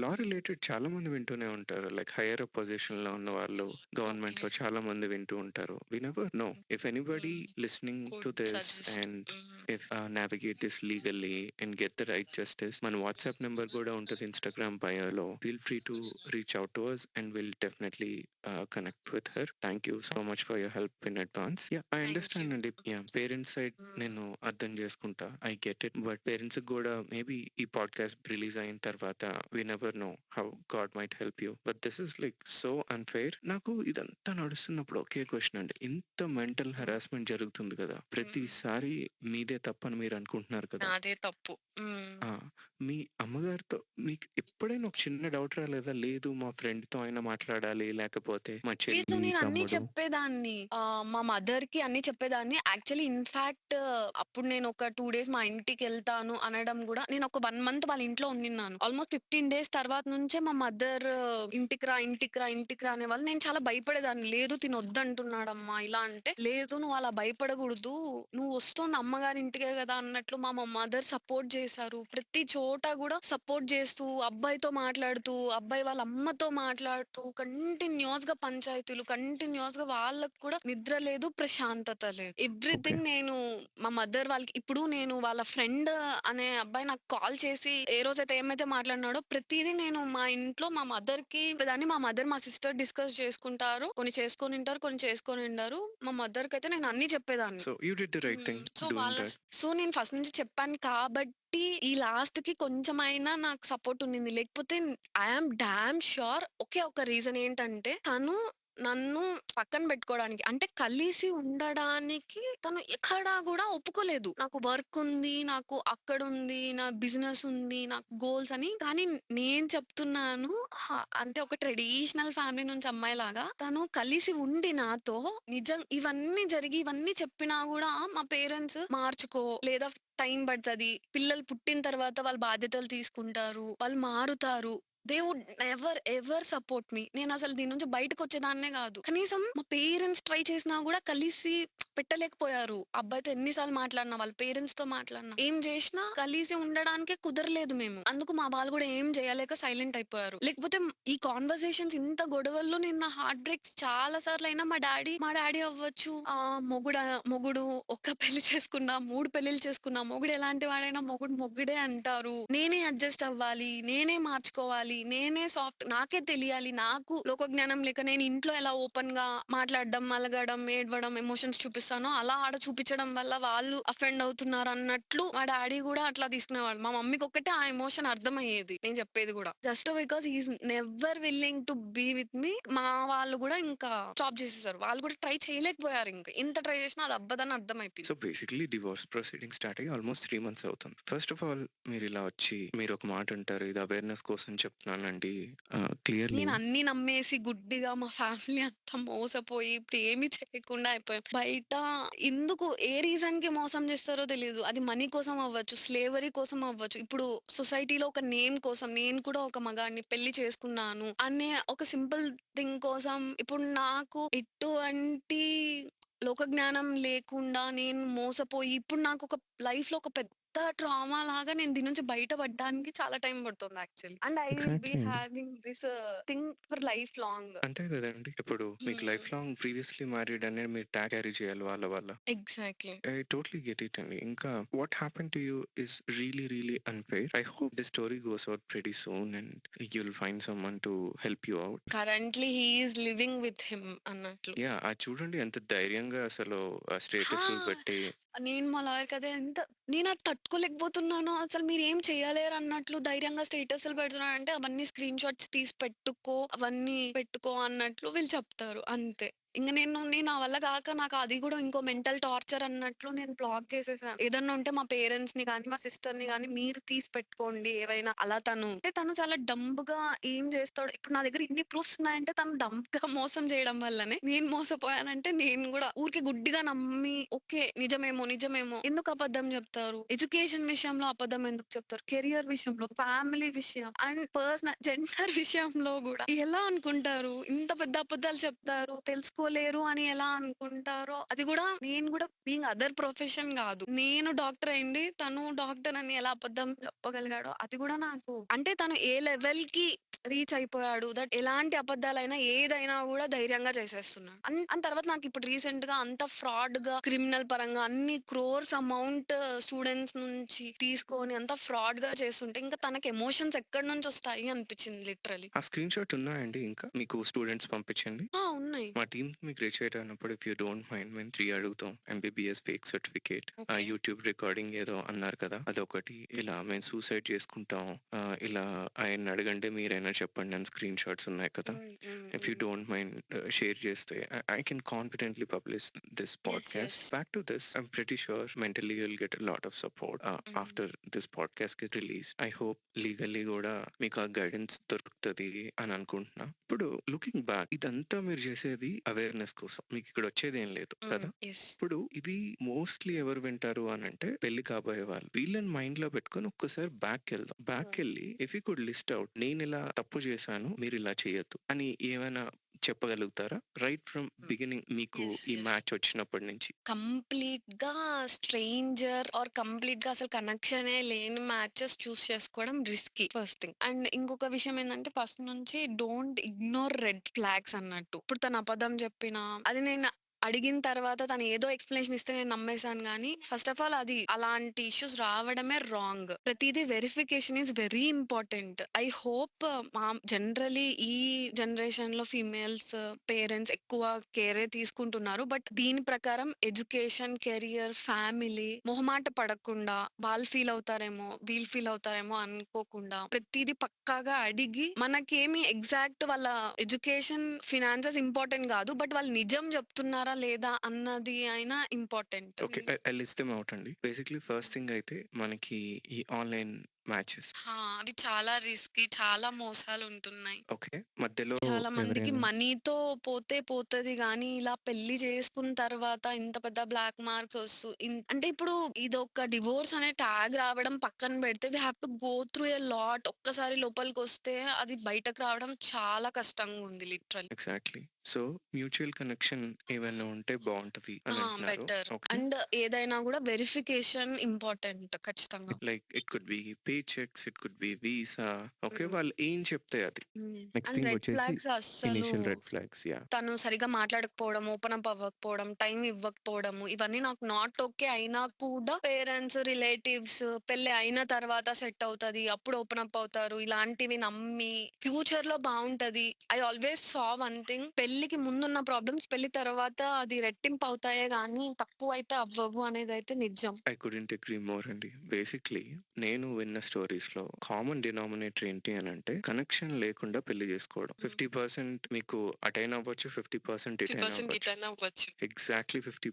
లా రిలేటెడ్ చాలా మంది వింటూనే ఉంటారు. లైక్ హైయర్ అప్ పొజిషన్‌లో ఉన్న వాళ్ళు ఓకే. గవర్నమెంట్‌లో చాలా మంది వింటూ ఉంటారు. We never know. If anybody hmm. Listening to good this suggest. And hmm. If navigate this legally and get the right justice మన వాట్సాప్ నంబర్ కూడా ఉంటది ఇన్‌స్టాగ్రామ్ బయోలో. Feel free to reach out to us and we'll definitely connect with her. Thank you so much for your help in advance. Yeah, I thank you. understand అండి. Yeah, parents side hmm. నేను అర్థం చేసుకుంటా. I get it. But parents కూడా maybe ఈ podcast release అయిన తర్వాత we never know how God might help you. But this is like so unfair. నాకు ఇదంతా నడుస్తున్నప్పుడు ఒకే క్వెషన్ అండి. ఇంత మెంటల్ హ్మ్. హెరాస్మెంట్ జరుగుతుంది కదా! హ్మ్. ప్రతిసారి మీదే తప్పని మీరు అనుకుంటున్నారు కదా! నాదే తప్పు. హ్మ్. ఆ! మీ అమ్మగారితో మీకు ఎప్పుడైనా ఒక చిన్న డౌట్ రాలేదా? లేదు మా ఫ్రెండ్‌తో అయినా మాట్లాడాలి, లేకపోతే మా లేదు. చెల్లి, నేను అన్నీ తమ్ముడు చెప్పేదాన్ని. మా మదర్‌కి అన్నీ చెప్పేదాన్ని. యాక్చువల్లీ ఇన్‌ఫాక్ట్ అప్పుడు నేను ఒక 2 డేస్ మా ఇంటికెళ్తాను అనడం గూడా నేను ఒక 1 మంత్ వాళ్ళ ఇంట్లో ఉండిన్నాను. ఆల్‌మోస్ట్ 15 డేస్ తర్వాత నుంచే మా మదర్ ఇంటికి రా అనేవాళ్ళు. నేను చాలా భయపడేదాన్ని. లేదు తిను వద్దంటున్నాడమ్మా ఇలా అంటే, లేదు నువ్వు అలా భయపడగూడదు. నువ్వు వస్తోంది అమ్మగారి ఇంటికే గదా అన్నట్లు మా మదర్ సపోర్ట్ చేశారు. ప్రతి చోట గూడా సపోర్ట్ చేస్తూ, అబ్బాయితో మాట్లాడుతూ, అబ్బాయి వాళ్ళ అమ్మతో మాట్లాడుతూ కంటిన్యూయస్‌గా పంచాయతీలు, కంటిన్యూయస్‌గా వాళ్ళకి కూడా నిద్ర లేదు, ప్రశాంతత లేదు. ఓకే. ఎవ్రీథింగ్ నేను మా మదర్ వాళ్ళకి ఇప్పుడు నేను వాళ్ళ ఫ్రెండ్ అనే అబ్బాయి నాకు కాల్ చేసి ఏ రోజైతే ఏమైతే మాట్లాడినాడో ప్రతీదీ నేను మా ఇంట్లో మా మదర్‌కి దాన్ని మా మదర్, మా సిస్టర్ డిస్కస్ చేసుకుంటారు. కొన్ని చేసుకొనుంటారు, కొన్ని చేసుకోనుండరు. మా మదర్‌కైతే నేను అన్నీ చెప్పేదాన్ని. So you did the right hmm. Thing doing that. So నేను ఫస్ట్ నుంచి చెప్పాను కాబట్టి ఈ లాస్ట్‌కి కొంచెమైనా నాకు సపోర్ట్ ఉండింది. లేకపోతే ఐ యామ్ డామ్ ష్యూర్ ఒకే ఒక రీజన్ ఏంటంటే తను నన్ను పక్కన పెట్టుకోవడానికి అంటే కలిసి ఉండడానికి తను ఎక్కడా గూడా ఒప్పుకోలేదు. నాకు వర్క్ ఉంది, నాకు అక్కడుంది, నా బిజినెస్ ఉంది, నాకు గోల్స్ అని. కానీ నేను చెప్తున్నాను అంటే ఒక ట్రెడిషనల్ ఫ్యామిలీ నుంచి అమ్మాయిలాగా తను కలిసి ఉండి నాతో ఇవన్నీ జరిగి ఇవన్నీ చెప్పినా గూడా మా పేరెంట్స్ మార్చుకో లేదా టైం పడతది. పిల్లలు పుట్టిన తర్వాత వాళ్ళు బాధ్యతలు తీసుకుంటారు. వాళ్ళు మారుతారు. They would never ever support me. నేనసలు దీని నుంచి బయటకొచ్చేదాన్నే గాదు. కనీసం మా పేరెంట్స్ ట్రై చేసినా గూడా కలిసి పెట్టలేకపోయారు. అబ్బాయితో ఎన్ని సార్లు మాట్లాడినా, వాళ్ళ పేరెంట్స్‌తో మాట్లాడినా, ఏం జేసినా కలిసి ఉండడానికే కుదరలేదు మేము. అందుకు మా వాళ్ళు గూడా ఏం జేయలేక సైలెంట్ అయిపోయారు. లేకపోతే ఈ కాన్వర్సేషన్స్ ఇంత గొడవల్లో నేను నా హార్ట్ బ్రేక్స్ చాలా సార్లయినా మా డ్యాడీ అవ్వచ్చు మొగుడు ఒక్క పెళ్లి చేసుకున్నా, 3 పెళ్లిలు చేసుకున్నా, మొగుడు ఎలాంటి వాడైనా మొగుడే అంటారు. నేనే అడ్జస్ట్ అవ్వాలి, నేనే మార్చుకోవాలి, నేనే నాకే తెలియాలి. నాకు లోకజ్ఞానం లేక నేను ఇంట్లో ఎలా ఓపెన్‌గా మాట్లాడడం, అలగడం, ఏడవడం, ఎమోషన్స్ చూపిస్తానో చూపిస్తానో అలా ఆడ చూపించడం వల్ల వాళ్ళు అఫెండ్ అవుతున్నారు అన్నట్లు మా డాడీ కూడా అట్లా తీసుకునేవాడు. మా మమ్మీకి ఒక్కటే ఆ ఎమోషన్ అర్థమయ్యేది నేను చెప్పేది కూడా. Just because he's never willing to be with me. మా వాళ్ళు కూడా ఇంకా స్టాప్ చేసేసారు. వాళ్ళు కూడా ట్రై చేయలేకపోయారు. ఇంకా ఎంత ట్రై చేసినా అది అవ్వదని అర్థమైపోయింది. So basically divorce proceeding start అయ్యి ఆల్మోస్ట్ 3 మంత్స్ అవుతుంది. ఫస్ట్ ఆఫ్ ఆల్ మీరు ఇలా వచ్చి మీరు ఒక మాట అంటారు, ఇది అవేర్నెస్ కోసం చెప్తున్నానండి. క్లియర్లీ నేను అన్ని నమ్మేసి గుడ్డిగా మా ఫ్యామిలీ అంతా మోసపోయి ఇప్పుడు ఏమి చేయకుండా అయిపోయాం. బయట ఎందుకు ఏ రీజన్ కి మోసం చేస్తారో తెలియదు. అది మనీ కోసం అవ్వచ్చు, స్లేవరీ కోసం అవ్వచ్చు. ఇప్పుడు సొసైటీలో ఒక నేమ్ కోసం నేను కూడా ఒక మగాడిని పెళ్లి చేసుకున్నాను అనే ఒక సింపుల్ థింగ్ కోసం ఇప్పుడు నాకు ఎటువంటి లోక జ్ఞానం లేకుండా నేను మోసపోయి ఇప్పుడు నాకు ఒక లైఫ్ లో ఒక పెద్ద ట్రామా లాగా నేను దీని నుంచి బయటపడడానికి చాలా టైం పడుతుంది actually. And I will be exactly అండి. Having this thing for life long. అంతే కదండి. ఇప్పుడు మీకు లైఫ్ లాంగ్ ప్రీవియస్లీ మ్యారీడ్ అనేది మీరు ట్యాగ్ క్యారీ చేయాలి వాళ్ళ వల్ల. Exactly. I totally get it అండి. ఇంకా what happened to you is really really unfair. I hope the story goes out pretty soon and you'll find someone to help you out. Currently he is living with him అన్నట్లు. Yeah, అది చూడండి ఎంత ధైర్యంగా అసలు స్టేటస్లు పెట్టి. నేను మా లాయర్కి అదే ఎంత నేను అది తట్టుకోలేకపోతున్నాను. అసలు మీరు ఏం చేయలేరు అన్నట్లు ధైర్యంగా స్టేటస్లు పెడుతున్నాను అంటే అవన్నీ స్క్రీన్ షాట్స్ తీసి పెట్టుకో, అవన్నీ పెట్టుకో అన్నట్లు వీళ్ళు చెప్తారు అంతే. ఇంక నేను నా వల్ల కాక నాకు అది కూడా ఇంకో మెంటల్ టార్చర్ అన్నట్లు నేను బ్లాక్ చేసేసాను. ఏదన్నా ఉంటే మా పేరెంట్స్ ని కానీ మా సిస్టర్ ని కానీ మీరు తీసి పెట్టుకోండి ఏవైనా. అలా తను చాలా డంబ్ గా ఏం చేస్తాడు. ఇప్పుడు నా దగ్గర ఇన్ని ప్రూఫ్స్ ఉన్నాయంటే తను డంబ్ గా మోసం చేయడం వల్లనే నేను మోసపోయానంటే నేను కూడా ఊరికి గుడ్డిగా నమ్మి ఓకే నిజమేమో ఎందుకు అబద్ధం చెప్తారు. ఎడ్యుకేషన్ విషయంలో అబద్ధం ఎందుకు చెప్తారు, కెరియర్ విషయంలో, ఫ్యామిలీ విషయం అండ్ పర్సనల్ జెండర్ విషయంలో కూడా ఎలా అనుకుంటారు ఇంత పెద్ద అబద్ధాలు చెప్తారు, తెలుసుకోలేరు అని ఎలా అనుకుంటారో. అది కూడా నేను కూడా బీయింగ్ అదర్ ప్రొఫెషన్ కాదు, నేను డాక్టర్ అయింది తను డాక్టర్ అని ఎలా అబద్ధం చెప్పగలిగాడో అది కూడా నాకు అంటే తను ఏ లెవెల్ కి రీచ్ అయిపోయాడు దట్ ఎలాంటి అబద్ధాలైనా ఏదైనా కూడా ధైర్యంగా చేసేస్తున్నాడు. అండ్ తర్వాత నాకు ఇప్పుడు రీసెంట్ గా అంత ఫ్రాడ్ గా క్రిమినల్ పరంగా అన్ని క్రోర్స్ అమౌంట్ స్టూడెంట్స్ నుంచి తీసుకొని అంత ఫ్రాడ్ గా చేస్తుంటే ఇంకా తనకి ఎమోషన్స్ ఎక్కడి నుంచి వస్తాయి అనిపించింది లిటరలీ. ఆ స్క్రీన్ షాట్ ఉన్నాయండి ఇంకా మీకు స్టూడెంట్స్ పంపించండి. ఉన్నాయి. మా టీమ్ మీకు రీచ్ అయినప్పుడు ఇఫ్ యూ డోంట్ మైండ్ మేము 3 అడుగుతాం. MBBS fake certificate, Okay. YouTube recording ఏదో అన్నారు కదా అదొకటి, ఇలా మేము సూసైడ్ చేసుకుంటాం, ఇలా ఆయన అడగండి మీరైనా చెప్పండి అని స్క్రీన్ షాట్స్ ఉన్నాయి కదా. If you don't mind share చేస్తే I can confidently publish this podcast. Back to this, I'm pretty sure mentally you'll get a lot of support after this podcast get release. I hope legally కూడా మీకు ఆ guidance దొరుకుతుంది అని అనుకుంటున్నా. ఇప్పుడు looking back ఇదంతా మీరు చేసేది అవేర్నెస్ కోసం, మీకు ఇక్కడ వచ్చేది ఏం లేదు కదా. ఇప్పుడు ఇది మోస్ట్లీ ఎవరు వింటారు అని అంటే పెళ్లి కాబోయే వాళ్ళు. వీళ్ళని మైండ్ లో పెట్టుకొని ఒక్కసారి బ్యాక్ వెళ్దాం. బ్యాక్ వెళ్ళి if you could list out నేను ఇలా తప్పు చేశాను మీరు ఇలా చేయొద్దు అని ఏమైనా చెప్పగలుగుతారా రైట్ ఫ్రమ్ బిగినింగ్ మీకు ఈ మ్యాచ్ వచ్చినప్పటి నుంచి? కంప్లీట్ గా స్ట్రేంజర్ ఆర్ కంప్లీట్ గా అసలు కనెక్షనే లేని మ్యాచెస్ చూస్ చేసుకోవడం రిస్కీ ఫస్ట్ థింగ్. అండ్ ఇంకొక విషయం ఏంటంటే ఫస్ట్ నుంచి డోంట్ ఇగ్నోర్ రెడ్ ఫ్లాగ్స్ అన్నట్టు. ఇప్పుడు తను అబద్ధం చెప్పినా అది నేను అడిగిన తర్వాత తను ఏదో ఎక్స్ప్లెనేషన్ ఇస్తే నేను నమ్మేశాను కానీ ఫస్ట్ ఆఫ్ ఆల్ అది అలాంటి ఇష్యూస్ రావడమే రాంగ్. ప్రతిదీ verification is very important. I hope మా జనరలీ ఈ జనరేషన్ లో ఫీమేల్స్ పేరెంట్స్ ఎక్కువ కేరే తీసుకుంటున్నారు. బట్ దీని ప్రకారం ఎడ్యుకేషన్, కెరియర్, ఫ్యామిలీ మొహమాట పడకుండా వాళ్ళు ఫీల్ అవుతారేమో వీళ్ళు ఫీల్ అవుతారేమో అనుకోకుండా ప్రతిదీ పక్కాగా అడిగి, మనకేమి ఎగ్జాక్ట్ వాళ్ళ ఎడ్యుకేషన్ ఫినాన్సెస్ ఇంపార్టెంట్ కాదు బట్ వాళ్ళు నిజం చెప్తున్నారా లేదా అన్నది అయినా important. Okay, I list them out అండి. బేసిక్లీ ఫస్ట్ థింగ్ అయితే మనకి ఈ ఆన్లైన్ మ్యాచెస్ అవి చాలా రిస్కీ, చాలా మోసాలు ఉంటున్నాయి. ఓకే, మధ్యలో చాలా మందికి ఎవరైనా మనీతో పోతది గానీ ఇలా పెళ్లి చేసుకున్న తర్వాత ఇంత పెద్ద బ్లాక్ మార్క్స్ అంటే ఇప్పుడు ఇదొక డివోర్స్ అనే ట్యాగ్ రావడం పక్కన పెడితే we have to go through a lot. ఒక్కసారి లోపలికి వస్తే అది బయటకు రావడం చాలా కష్టంగా ఉంది literally. Exactly. So mutual connection ఏమైనా ఉంటే బాగుంటది అని అంటున్నారు. బెటర్. ఓకే, అండ్ ఏదైనా కూడా వెరిఫికేషన్ ఇంపార్టెంట్ ఖచ్చితంగా. Like it could be pay checks, it could be visa. Okay, హ్మ్. వాళ్ళు ఏం చెప్తే అది. నెక్స్ట్ అండ్ థింగ్ రెడ్ వచ్చేసి ఫ్లాగ్స్ అస్సలు ఇనీషియల్ రెడ్ ఫ్లాగ్స్. తను సరిగ్గా మాట్లాడకపోవడం, ఓపెన్ అప్ అవ్వకపోవడం, టైం ఇవ్వకపోవడము, ఇవన్నీ నాకు నాట్ ఓకే అయినా కూడా పేరెంట్స్, రిలేటివ్స్ పెళ్లి అయిన తర్వాత సెట్ అవుతది, అప్పుడు ఓపెన్ అప్ అవుతారు, ఇలాంటివి నమ్మి ఫ్యూచర్ లో బాగుంటది. I always saw one thing, పెళ్లికి ముందున్న ప్రాబ్లమ్స్ పెళ్లి తర్వాత అది రెట్టింపు అవుతాయే గానీ తక్కువ అయితే అవ్వవు అనేది అయితే నిజం. ఐ కుడెంట్ అగ్రీ మోర్ అండి. బేసిక్లీ నేను విన్న స్టోరీస్ లో కామన్ డినామినేటర్ ఏంటి అని అంటే కనెక్షన్ లేకుండా పెళ్లి చేసుకోవడం. 50% మీకు అటైన్ అవ్వచ్చు, 50% ఇటైన్ 50% అవ్వచ్చు. ఇటైనా అవ్వచ్చు. ఎగ్జాక్ట్లీ 50%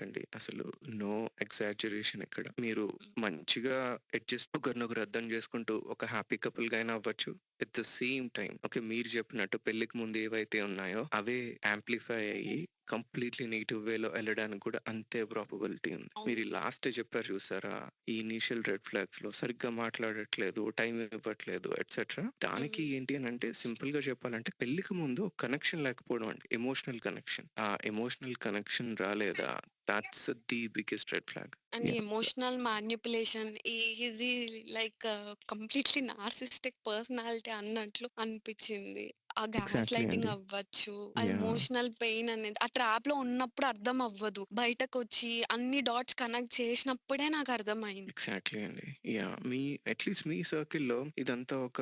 అండి. అసలు నో ఎగ్జాజరేషన్ ఇక్కడ. మీరు మంచిగా అడ్జస్ట్ ఒకరినొకరు అర్థం చేసుకుంటూ ఒక హ్యాపీ కపుల్ గా అయినా అవ్వచ్చు. At the same time okay, మీరు చెప్పినట్టు పెళ్లికి ముందు ఏవైతే ఉన్నాయో అవే యాంప్లిఫై అయ్యి కంప్లీట్లీ నెగిటివ్ వేలో వెళ్ళడానికి కూడా అంతే ప్రాబబిలిటీ ఉంది. మీరు లాస్ట్ చెప్పారు చూసారా, ఈ ఇనీషియల్ రెడ్ ఫ్లాగ్స్ లో సరిగ్గా మాట్లాడట్లేదు, టైం ఇవ్వట్లేదు ఎట్సెట్రా. దానికి ఏంటి అని అంటే సింపుల్ గా చెప్పాలంటే పెళ్లికి ముందు కనెక్షన్ లేకపోవడం అండి, ఎమోషనల్ కనెక్షన్. ఆ ఎమోషనల్ కనెక్షన్ రాలేదా, that's the biggest red flag. And emotional manipulation ఇది లైక్ కంప్లీట్లీ నార్సిస్టిక్ పర్సనాలిటీ అన్నట్లు అనిపించింది. ఆ గ్యాస్ ఎగ్జాక్ట్లీ లైటింగ్ అండి. అవ్వచ్చు, ఆ యా, ఎమోషనల్ పెయిన్ అనేది ఆ ట్రాప్ లో ఉన్నప్పుడు అర్థం అవ్వదు, బయటకు వచ్చి అన్ని డాట్స్ కనెక్ట్ చేసినప్పుడే నాకు అర్థమైంది. ఎగ్జాక్ట్లీ అండి. యా, మీ అట్లీస్ట్ మీ సర్కిల్‌లో ఇదంతా ఒక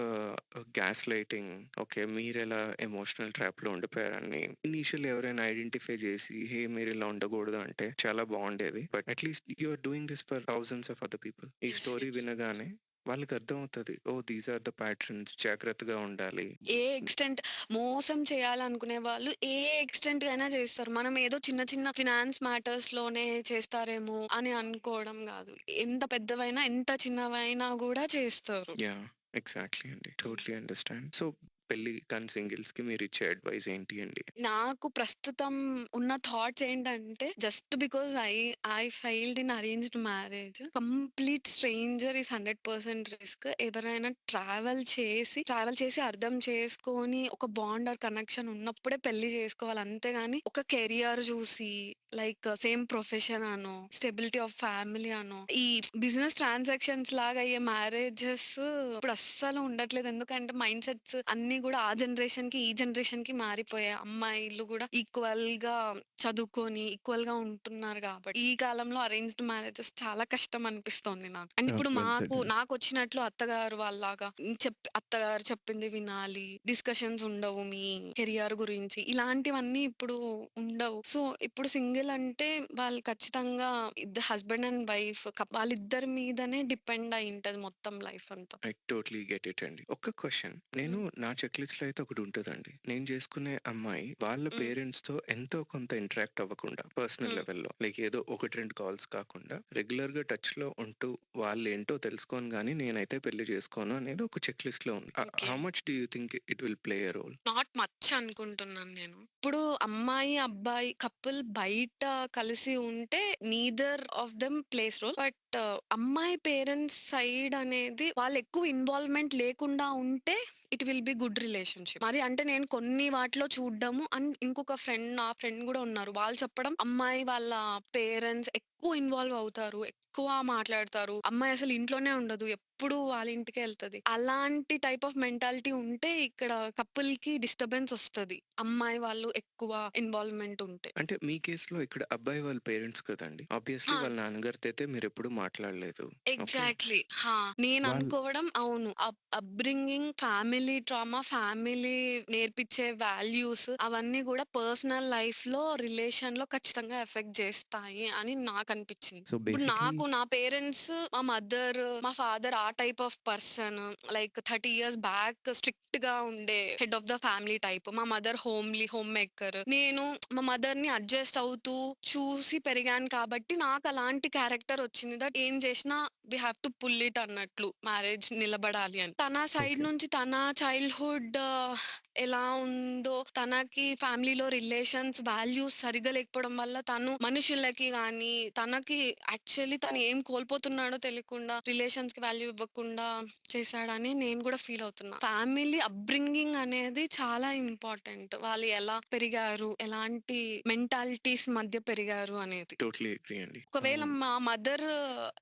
గ్యాస్ లైటింగ్. ఓకే, మీరెలా ఎమోషనల్ ట్రాప్‌లో ఉండిపోయారని ఇనీషియల్లీ ఎవరైనా ఐడెంటిఫై చేసి, హే మీరిలా ఉండకూడదు అంటే చాలా బాగుండేది. But at least you are doing this for thousands of other people. ఈ Yes, స్టోరీ yes. వినగానే వాళ్ళకి అర్థమవుతది. Oh! These are the patterns, జాగ్రత్తగా ఉండాలి. ఏ ఎక్స్టెంట్ మోసం చేయాలనుకునే వాళ్ళు ఏ ఎక్స్టెంట్ అయినా చేస్తారు. మనం ఏదో చిన్న చిన్న ఫినాన్స్ మ్యాటర్స్ లోనే చేస్తారేమో అని అనుకోవడం కాదు. ఎంత పెద్దవైనా ఎంత చిన్నవైనా కూడా చేస్తారు. యాహ్! ఎగ్జాక్ట్లీ అండి. Totally understand. సో, పెళ్లి కాని సింగిల్స్‌కి మీరిచ్చే అడ్వైస్ ఏంటి అండి? నాకు ప్రస్తుతం ఉన్న థాట్స్ ఏంటంటే, just because I failed in arranged marriage, complete stranger is 100% risk. ఎవరైనా ట్రావెల్ చేసి అర్థం చేసుకొని ఒక బాండ్ ఆర్ కనెక్షన్ ఉన్నప్పుడే పెళ్లి చేసుకోవాలి. అంతేగాని ఒక కెరియర్ చూసి లైక్ సేమ్ ప్రొఫెషన్ అనో, స్టెబిలిటీ ఆఫ్ ఫ్యామిలీ అనో, ఈ బిజినెస్ ట్రాన్సాక్షన్స్ లాగా అయ్యే మ్యారేజెస్ ఇప్పుడు అస్సలు ఉండట్లేదు. ఎందుకంటే మైండ్ సెట్స్ అన్ని కూడా ఆ జనరేషన్ కి ఈ జనరేషన్ కి మారిపోయాయి. అమ్మాయిలు కూడా ఈక్వల్ గా చదువుకొని ఈక్వల్ గా ఉంటున్నారు కాబట్టి ఈ కాలంలో అరేంజ్డ్ మ్యారేజెస్ చాలా కష్టం అనిపిస్తోంది నాకు. అండ్ ఇప్పుడు వెల్ సెడ్ అండి. నాకు వచ్చినట్లు అత్తగారు వాళ్ళలాగా అత్తగారు చెప్పింది వినాలి, డిస్కషన్స్ ఉండవు మీ కెరియర్ గురించి, ఇలాంటివన్నీ ఇప్పుడు ఉండవు. సో ఇప్పుడు సింగిల్ అంటే వాళ్ళు ఖచ్చితంగా హస్బెండ్ అండ్ వైఫ్ వాళ్ళిద్దరి మీదనే డిపెండ్ అయి ఉంటది మొత్తం లైఫ్ అంతా. ఐ టోటలీ గెట్ ఇట్ అండి. ఒక్క క్వెషన్, నేను నా చెక్ లిస్ట్‌లో అయితే ఒకటి ఉంటదండి. నేను చేసుకునే అమ్మాయి వాళ్ళ పేరెంట్స్‌తో ఎంతో కొంత ఇంటరాక్ట్ అవ్వకుండా పర్సనల్ లెవెల్‌లో లైక్ ఏదో 1, 2 కాల్స్ కాకుండా రెగ్యులర్‌గా టచ్‌లో ఉంటూ వాళ్ళేంటో తెలుసుకోను గానీ నేనైతే పెళ్లి చేసుకోను అనేది ఒక చెక్ లిస్ట్‌లో ఉంది. Okay. How much do you think it will play a role? Not much అనుకుంటున్నాను నేను. ఇప్పుడు అమ్మాయి, అబ్బాయి కపుల్ బయట కలిసి ఉంటే neither of them plays role. But అమ్మాయి పేరెంట్స్ సైడ్ అనేది వాళ్ళు ఎక్కువ ఇన్వాల్వ్‌మెంట్ లేకుండా ఉంటే it will be good relationship. మరి అంటే నేను కొన్ని వాటిలో చూడ్డము అండ్ ఇంకొక నా ఫ్రెండ్ గూడా ఉన్నారు. వాళ్ళు చెప్పడం అమ్మాయి వాళ్ళ పేరెంట్స్ ఎక్కువ ఇన్వాల్వ్ అవుతారు, ఎక్కువ మాట్లాడతారు. అమ్మాయి అసలు ఇంట్లోనే ఉండదు, ఎప్పుడు వాళ్ళ ఇంటికే ఎళ్తది. అలాంటి టైప్ ఆఫ్ మెంటాలిటీ ఉంటే ఇక్కడ కపుల్‌కి డిస్టర్బెన్స్ ఒస్తది, అమ్మాయి వాళ్ళు ఎక్కువ ఇన్వాల్వ్‌మెంట్ ఉంటే. అంటే మీ కేస్‌లో ఇక్కడ అబ్బాయి వాళ్ళ పేరెంట్స్ కదండీ. ఆబ్వియస్‌లీ ఆ! వాళ్ళ నాన్నగారితో అయితే మీరెప్పుడు మాట్లాడలేదు. ఓకే. ఎగ్జాక్ట్‌లీ. వాళ్ళు నేననుకోవడం అవును. అప్‌బ్రింగింగ్, ఫ్యామిలీ ట్రామా, ఫ్యామిలీ నేర్పిచ్చే వాల్యూస్ అవన్నీ గూడా పర్సనల్ లైఫ్‌లో, రిలేషన్‌లో ఖచ్చితంగా ఎఫెక్ట్ జేస్తాయి అని నాకనిపిచ్చింది. సో, ఇప్పుడు బేసిక్‌లీ నా పేరెంట్స్, మా మదర్, మా ఫాదర్ ఆ type of person. Like 30 years back స్ట్రిక్ట్‌గా ఉండే head of the family type. మా మదర్ హోమ్ మేకర్. నేను మా మదర్‌ని అడ్జస్ట్ అవుతూ చూసి పెరిగాను కాబట్టి నాకలాంటి క్యారెక్టర్ వచ్చింది. దట్ ఏం చేసినా we have to pull it అన్నట్లు మ్యారేజ్ నిలబడాలి అని. తన సైడ్ ఓకే. నుంచి తన చైల్డ్‌హుడ్ ఎలా ఉందో, తనకి ఫ్యామిలీలో రిలేషన్స్, వాల్యూస్ సరిగ్గా లేకపోవడం వల్ల తను మనుషులకి గానీ, తనకి యాక్చువల్లీ తను ఏం కోల్పోతున్నాడో తెలియకుండా రిలేషన్స్‌కి వాల్యూ ఇవ్వకుండా చేశాడని నేను గూడా ఫీల్ అవుతున్నా. ఫ్యామిలీ అప్‌బ్రింగింగ్ అనేది చాలా ఇంపార్టెంట్. వాళ్ళు ఎలా పెరిగారు, ఎలాంటి మెంటాలిటీస్ మధ్య పెరిగారు అనేది. టోటలీ అగ్రీ అండి. ఒకవేళ మా మదర్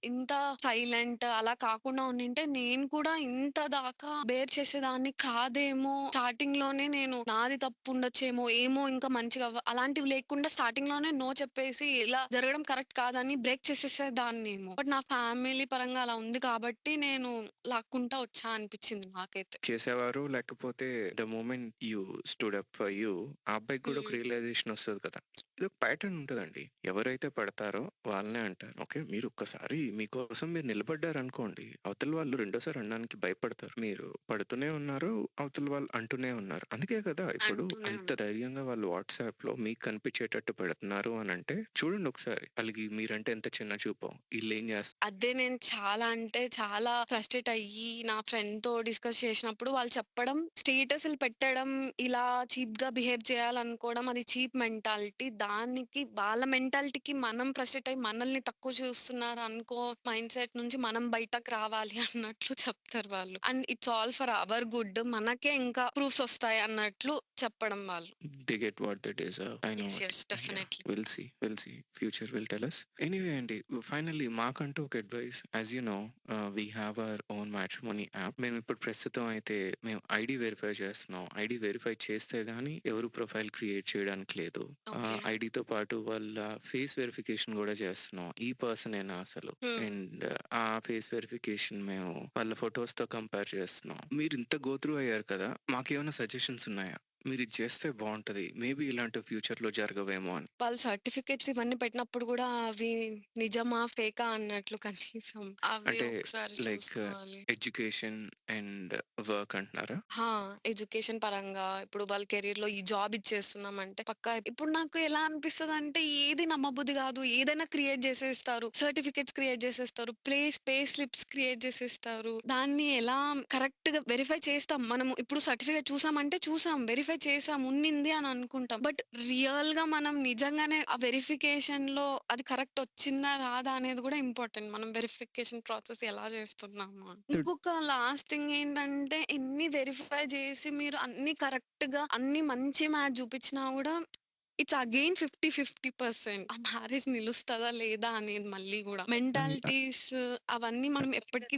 ఇంత సైలెంట్ అలా కాకుండా ఉండింటే నేను కూడా ఇంత దాకా బేర్ చేసేదాన్ని కాదేమో. స్టార్టింగ్ లోనే నేను నాది తప్పు ఉండొచ్చేమో, ఏమో ఇంకా మంచిగా అలాంటివి లేకుండా స్టార్టింగ్ లోనే నో చెప్పేసి ఇలా జరగడం కరెక్ట్ కాదని బ్రేక్ చేసేసేదాన్నేమో. బట్ నా ఫ్యామిలీ పరంగా అలా ఉంది కాబట్టి నేను లాక్కుంటా వచ్చా అనిపించింది నాకైతే. చేసేవారు లేకపోతే the moment you stood up for you ఆ అబ్బాయికి కూడా ఒక రియలైజేషన్ వస్తుంది కదా. ఇది ఒక ప్యాటర్న్ ఉంటుందండి. ఎవరైతే పడతారో వాళ్ళనే అంటారు. ఓకే, మీరు ఒక్కసారి మీకోసం మీరు నిలబడ్డారు అనుకోండి, అవతల వాళ్ళు రెండోసారి అనడానికి భయపడతారు. మీరు పడుతూనే ఉన్నారు, అవతల వాళ్ళు అంటూనే ఉన్నారు. అందుకే కదా ఇప్పుడు అంటూనే అంత ఉన్నా. ధైర్యంగా వాళ్ళు వాట్సాప్ లో మీకు కనిపించేటట్టు పెడుతున్నారు అని అంటే చూడండి ఒకసారి. వాళ్ళకి మీరంటే ఎంత చిన్న చూపో. వీళ్ళు ఏం చేస్తారు. అదే నేను చాలా అంటే చాలా ఫ్రస్ట్రేట్ అయ్యి నా ఫ్రెండ్‌తో డిస్కస్ చేసినప్పుడు వాళ్ళు చెప్పడం, స్టేటస్‌లు పెట్టడం, ఇలా చీప్‌గా బిహేవ్ చేయాలనుకోవడం అది చీప్ మెంటాలిటీ. దానికి వాళ్ళ మెంటాలిటీకి మనం ఫ్రస్ట్రేట్ అయ్యి మనల్ని తక్కువ చూస్తున్నారు అనుకో మైండ్‌సెట్ నుంచి మనం బయటకు రావాలి అన్నట్లు చెప్తారు వాళ్ళు. And it's all for hour good. మనకే ఇంకా ప్రూఫ్స్ వస్తాయి అన్నట్లు చెప్పడం వాళ్ళు. They get what they deserve. I know yes. it. Yes. Yeah, definitely. we'll see. We'll see. Future will tell us. Anyway, అండి ఫైనల్లీ మాకంటూ ఒక advice. As you know, we have our own matrimony app. మేము ఇప్పుడు ప్రస్తుతం అయితే మేము ID verify చేస్తున్నాం. ID verify చేస్తే గానీ ఎవరు ప్రొఫైల్ క్రియేట్ చేయడానికి లేదు. ఓకే. ఐడితో పాటు వాళ్ళ ఫేస్ వెరిఫికేషన్ కూడా చేస్తున్నాం. ఈ పర్సనేనా అసలు? హ్మ్. అండ్ ఆ ఫేస్ వెరిఫికేషన్ మేము వాళ్ళ ఫొటోస్ తో కంపేర్ చేస్తున్నాం. మీరు ఇంత గో త్రూ అయ్యారు కదా, మాకేమైనా సజెషన్స్ ఉన్నాయా? మీరు ఇది చేస్తే బాగుంటది, మేబీ ఇలాంటి ఫ్యూచర్ లో జరగవేమో అని. వాళ్ళు సర్టిఫికేట్స్ ఇవన్నీ పెట్టినప్పుడు గూడా అవి నిజమా? ఫేకా? అన్నట్లు కనీసం అవి అంటే ఒకసారి లైక్ చూసుకోవాలి. ఎడ్యుకేషన్ అండ్ వర్క్ అంటున్నారా? హా! ఎడ్యుకేషన్ పరంగా ఇప్పుడు వాళ్ళ కెరియర్‌లో ఈ జాబ్ ఇచ్చేస్తున్నామంటే పక్కా ఇప్పుడు నాకు ఎలా అనిపిస్తదంటే ఏది నమ్మబుద్ధి గాదు. ఏదైనా క్రియేట్ జేసేస్తారు. సర్టిఫికేట్స్ క్రియేట్ జేసేస్తారు. పే స్లిప్స్ క్రియేట్ జేసేస్తారు. దాన్ని ఎలా కరెక్ట్‌గా వెరిఫై చేస్తాం. మనము ఇప్పుడు సర్టిఫికేట్ చూసామంటే చూసాం. వెరిఫై చేసాం. ఉన్నింది అని అనుకుంటాం. బట్ రియల్‌గా మనం నిజంగానే ఆ వెరిఫికేషన్‌లో అది కరెక్ట్ వచ్చిందా? రాదా? అనేది గూడా ఇంపార్టెంట్. మనం వెరిఫికేషన్ ప్రాసెస్ ఎలా చేస్తున్నాము అని. ఇంకొక లాస్ట్ థింగ్ ఏంటంటే ఎన్ని వెరిఫై చేసి మీరు అన్ని కరెక్ట్‌గా అన్ని మంచి మ్యాచ్ చూపించినా గూడా ఇట్స్ అగైన్ 50-50%. ఆ మ్యారేజ్ నిలుస్తదా? లేదా? అనేది మళ్ళీ గూడా. మెంటాలిటీస్ అవన్నీ మనం ఎప్పటికి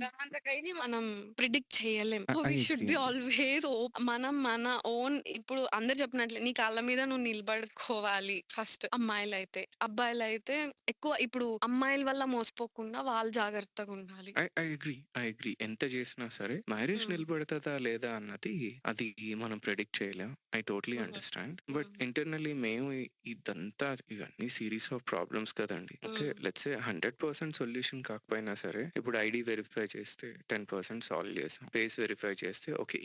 మనం ప్రిడిక్ట్ చేయలేం. So, I we should agree be అండి. ఆల్వేస్ మనం మన ఓన్ ఇప్పుడు అందరూ చెప్పినట్లే నీ కాళ్ళ మీద నువ్వు నిలబడుకోవాలి ఫస్ట్ అమ్మాయిలైతే. అబ్బాయిలైతే ఎక్కువ ఇప్పుడు అమ్మాయిల వల్ల మోసపోకుండా వాళ్ళు జాగ్రత్తగుండాలి. I agree. ఎంత చేసినా సరే మ్యారేజ్ హ్మ్. నిలబడతదా లేదా అన్నది అది మనం ప్రెడిక్ట్ చేయలేం. ఐ టోటలీ హ్మ్. అండర్‌స్టాండ్. బట్ హ్మ్. ఇంటర్నల్లీ మేము ఇదంతా ఇవన్నీ సీరీస్ ఆఫ్ ప్రాబ్లమ్స్ కదండీ. ఓకే, హ్మ్. లెట్స్ సే 100% సొల్యూషన్ కాకపోయినా సరే ఇప్పుడు ఐడీ వెరిఫై చేస్తే 10% సాల్వ్ చేసాం. ఫేస్ వెరిఫై చేస్తే ఓకే,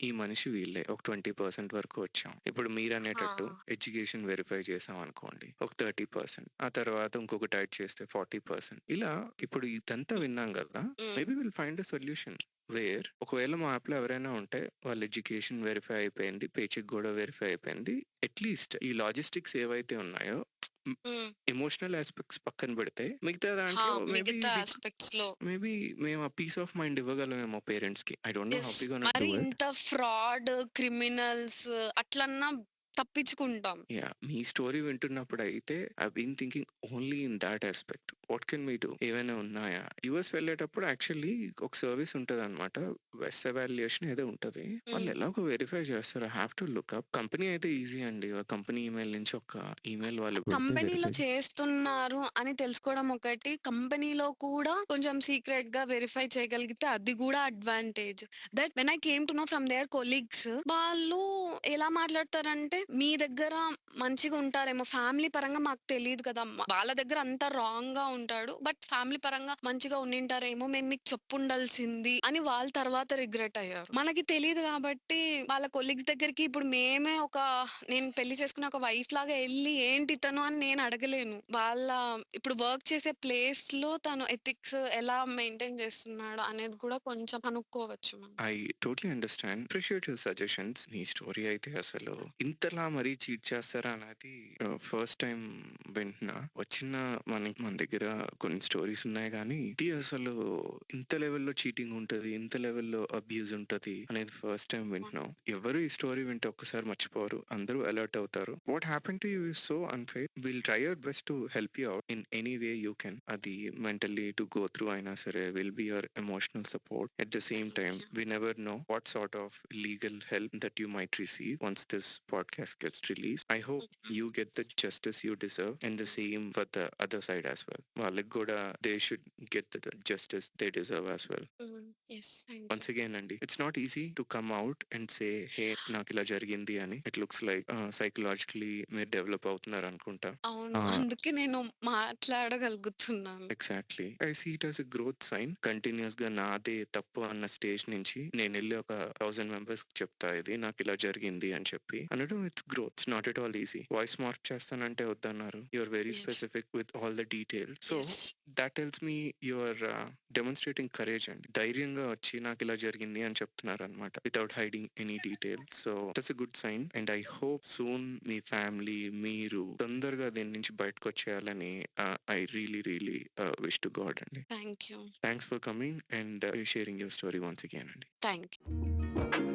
ఈ మనిషి వీళ్ళే ఒక 20% వరకు వచ్చాం. ఇప్పుడు ఆ! మీరనేటట్టు ఎడ్యుకేషన్ వెరిఫై చేసాం అనుకోండి ఒక 30%. ఆ తర్వాత ఇంకొకటి యాడ్ చేస్తే 40%. ఇలా ఇప్పుడు ఇదంతా విన్నాం కదా, hmm. Maybe will find a solution where ఒకవేళ మా యాప్‌లో ఎవరైనా ఉంటే వాళ్ళ ఎడ్యుకేషన్ వెరిఫై అయిపోయింది. పే చెక్ గూడా వెరిఫై అయిపోయింది. అట్‌లీస్ట్ ఈ లాజిస్టిక్స్ ఏవైతే ఉన్నాయో హ్మ్. ఎమోషనల్ యాస్పెక్ట్స్ పక్కన పెడితే మిగతా హా! దాంట్లో మిగతా యాస్పెక్ట్స్‌లో. మేబీ మేము ఆ పీస్ ఆఫ్ మైండ్ ఇవ్వగలమేమో పేరెంట్స్‌కి. I don't know yes. How we gonna మరి డూ ఇట్. ఇంత ఫ్రాడ్, క్రిమినల్స్ అట్లన్నా తప్పించుకుంటాం. యాహ్! మీ స్టోరీ వింటున్నప్పుడైతే I been thinking only in thought aspect. What can we do? ఏవైనా ఉన్నాయా? యూఎస్ వెళ్ళేటప్పుడు యాక్చువల్లీ ఒక సర్వీస్ ఉంటదనమాట. వెస్ ఎవాల్యుయేషన్ ఏదో ఉంటది. వాళ్ళు హ్మ్. ఎలాగో వెరిఫై చేస్తారు. I have to look up. Company అయితే ఈజీ అండి. కంపెనీ ఈమెయిల్ నుంచి ఒక ఈమెయిల్ వాళ్ళు పెడితే కంపెనీలో వెరిఫై. చేస్తున్నారు అని తెలుసుకోవడం ఒకటి. కంపెనీలో కూడా కొంచెం సీక్రెట్‌గా వెరిఫై చేయగలిగితే అది గూడా advantage. That when I came to know from their colleagues వాళ్ళు ఎలా మాట్లాడతారంటే, మీ దగ్గర మంచిగా ఉంటారేమో ఫ్యామిలీ పరంగా మాకు తెలీదు కదా! వాళ్ళ దగ్గర అంతా రాంగ్‌గా ఉంటాడు. బట్ ఫ్యామిలీ పరంగా మంచిగా ఉండింటారేమో మేము మీకు చెప్పుండాల్సింది అని వాళ్ళు తర్వాత రిగ్రెట్ అయ్యారు. మనకి తెలీదు గాబట్టి వాళ్ళ కొలీగ్స్ దగ్గరికి ఇప్పుడు మేమే నేను పెళ్లి చేసుకున్న ఒక వైఫ్ లాగా ఎళ్లి ఏంటి ఇతను అని నేను అడగలేను. ఇప్పుడు వర్క్ చేసే ప్లేస్‌లో తను ఎథిక్స్ ఎలా మెయింటైన్ చేస్తున్నాడు అనేది కూడా కొంచెం కనుక్కోవచ్చు మనం. I totally understand. Appreciate your suggestions. నీ స్టోరీ అయితే అసలు ఇంతలా మరీ చీట్ చేస్తారా అనేది ఫస్ట్ టైమ్ వింటున్నా. మన దగ్గర దగ్గర కొన్ని స్టోరీస్ ఉన్నాయి కానీ ఇది అసలు ఇంత లెవెల్లో చీటింగ్ ఉంటది, ఇంత లెవెల్లో అబ్యూజ్ ఉంటది అనేది ఫస్ట్ టైం వింటున్నాం. ఎవరు ఈ స్టోరీ వింటే ఒక్కసారి మర్చిపోరు, అందరూ అలర్ట్ అవుతారు. What happen to you is so unfair. Will try your best to help you out in any way you can. అది మెంటల్లీ టు గో త్రూ అయినా సరే, will be your emotional support. At the same thank time you. we never know what sort of legal help that you might receive once this podcast gets released. I hope you get the justice you deserve, and the same for the other side as well. వాళ్ళకి కూడా they should get the justice they deserve as well. Yes, thank you. Once again అండి, it's not easy to come out and say hey నాకు ఇలా జరిగింది అని. It looks like psychologically మీరు develop అవుతున్నారు అనుకుంటా. అవును, అందుకే నేను మాట్లాడగలుగుతున్నాను. Exactly. I see it as a growth sign. Continuous గా నాదే తప్పు అన్న స్టేజ్ నుంచి నేను వెళ్ళి ఒక 1000 మెంబర్స్ చెప్తా ఇది నాకు ఇలా జరిగింది అని చెప్పి అనడం, it's growth. It's not at all easy. Voice mark చేస్తానంటే వద్దన్నారు. You are very Yes. Specific with all the details. So Yes. That tells me you are demonstrating courage అండి. ధైర్యంగా వచ్చి నాకు ఇలా జరిగింది అని చెప్తున్నారు అనమాట, without hiding any details. So that's a good sign, and I hope soon మీ ఫ్యామిలీ మీరు తొందరగా దీని నుంచి బయటకు వచ్చేయాలని I really wish to God అండి. Thank you. Thanks for coming and sharing your story once again అండి. Thank you.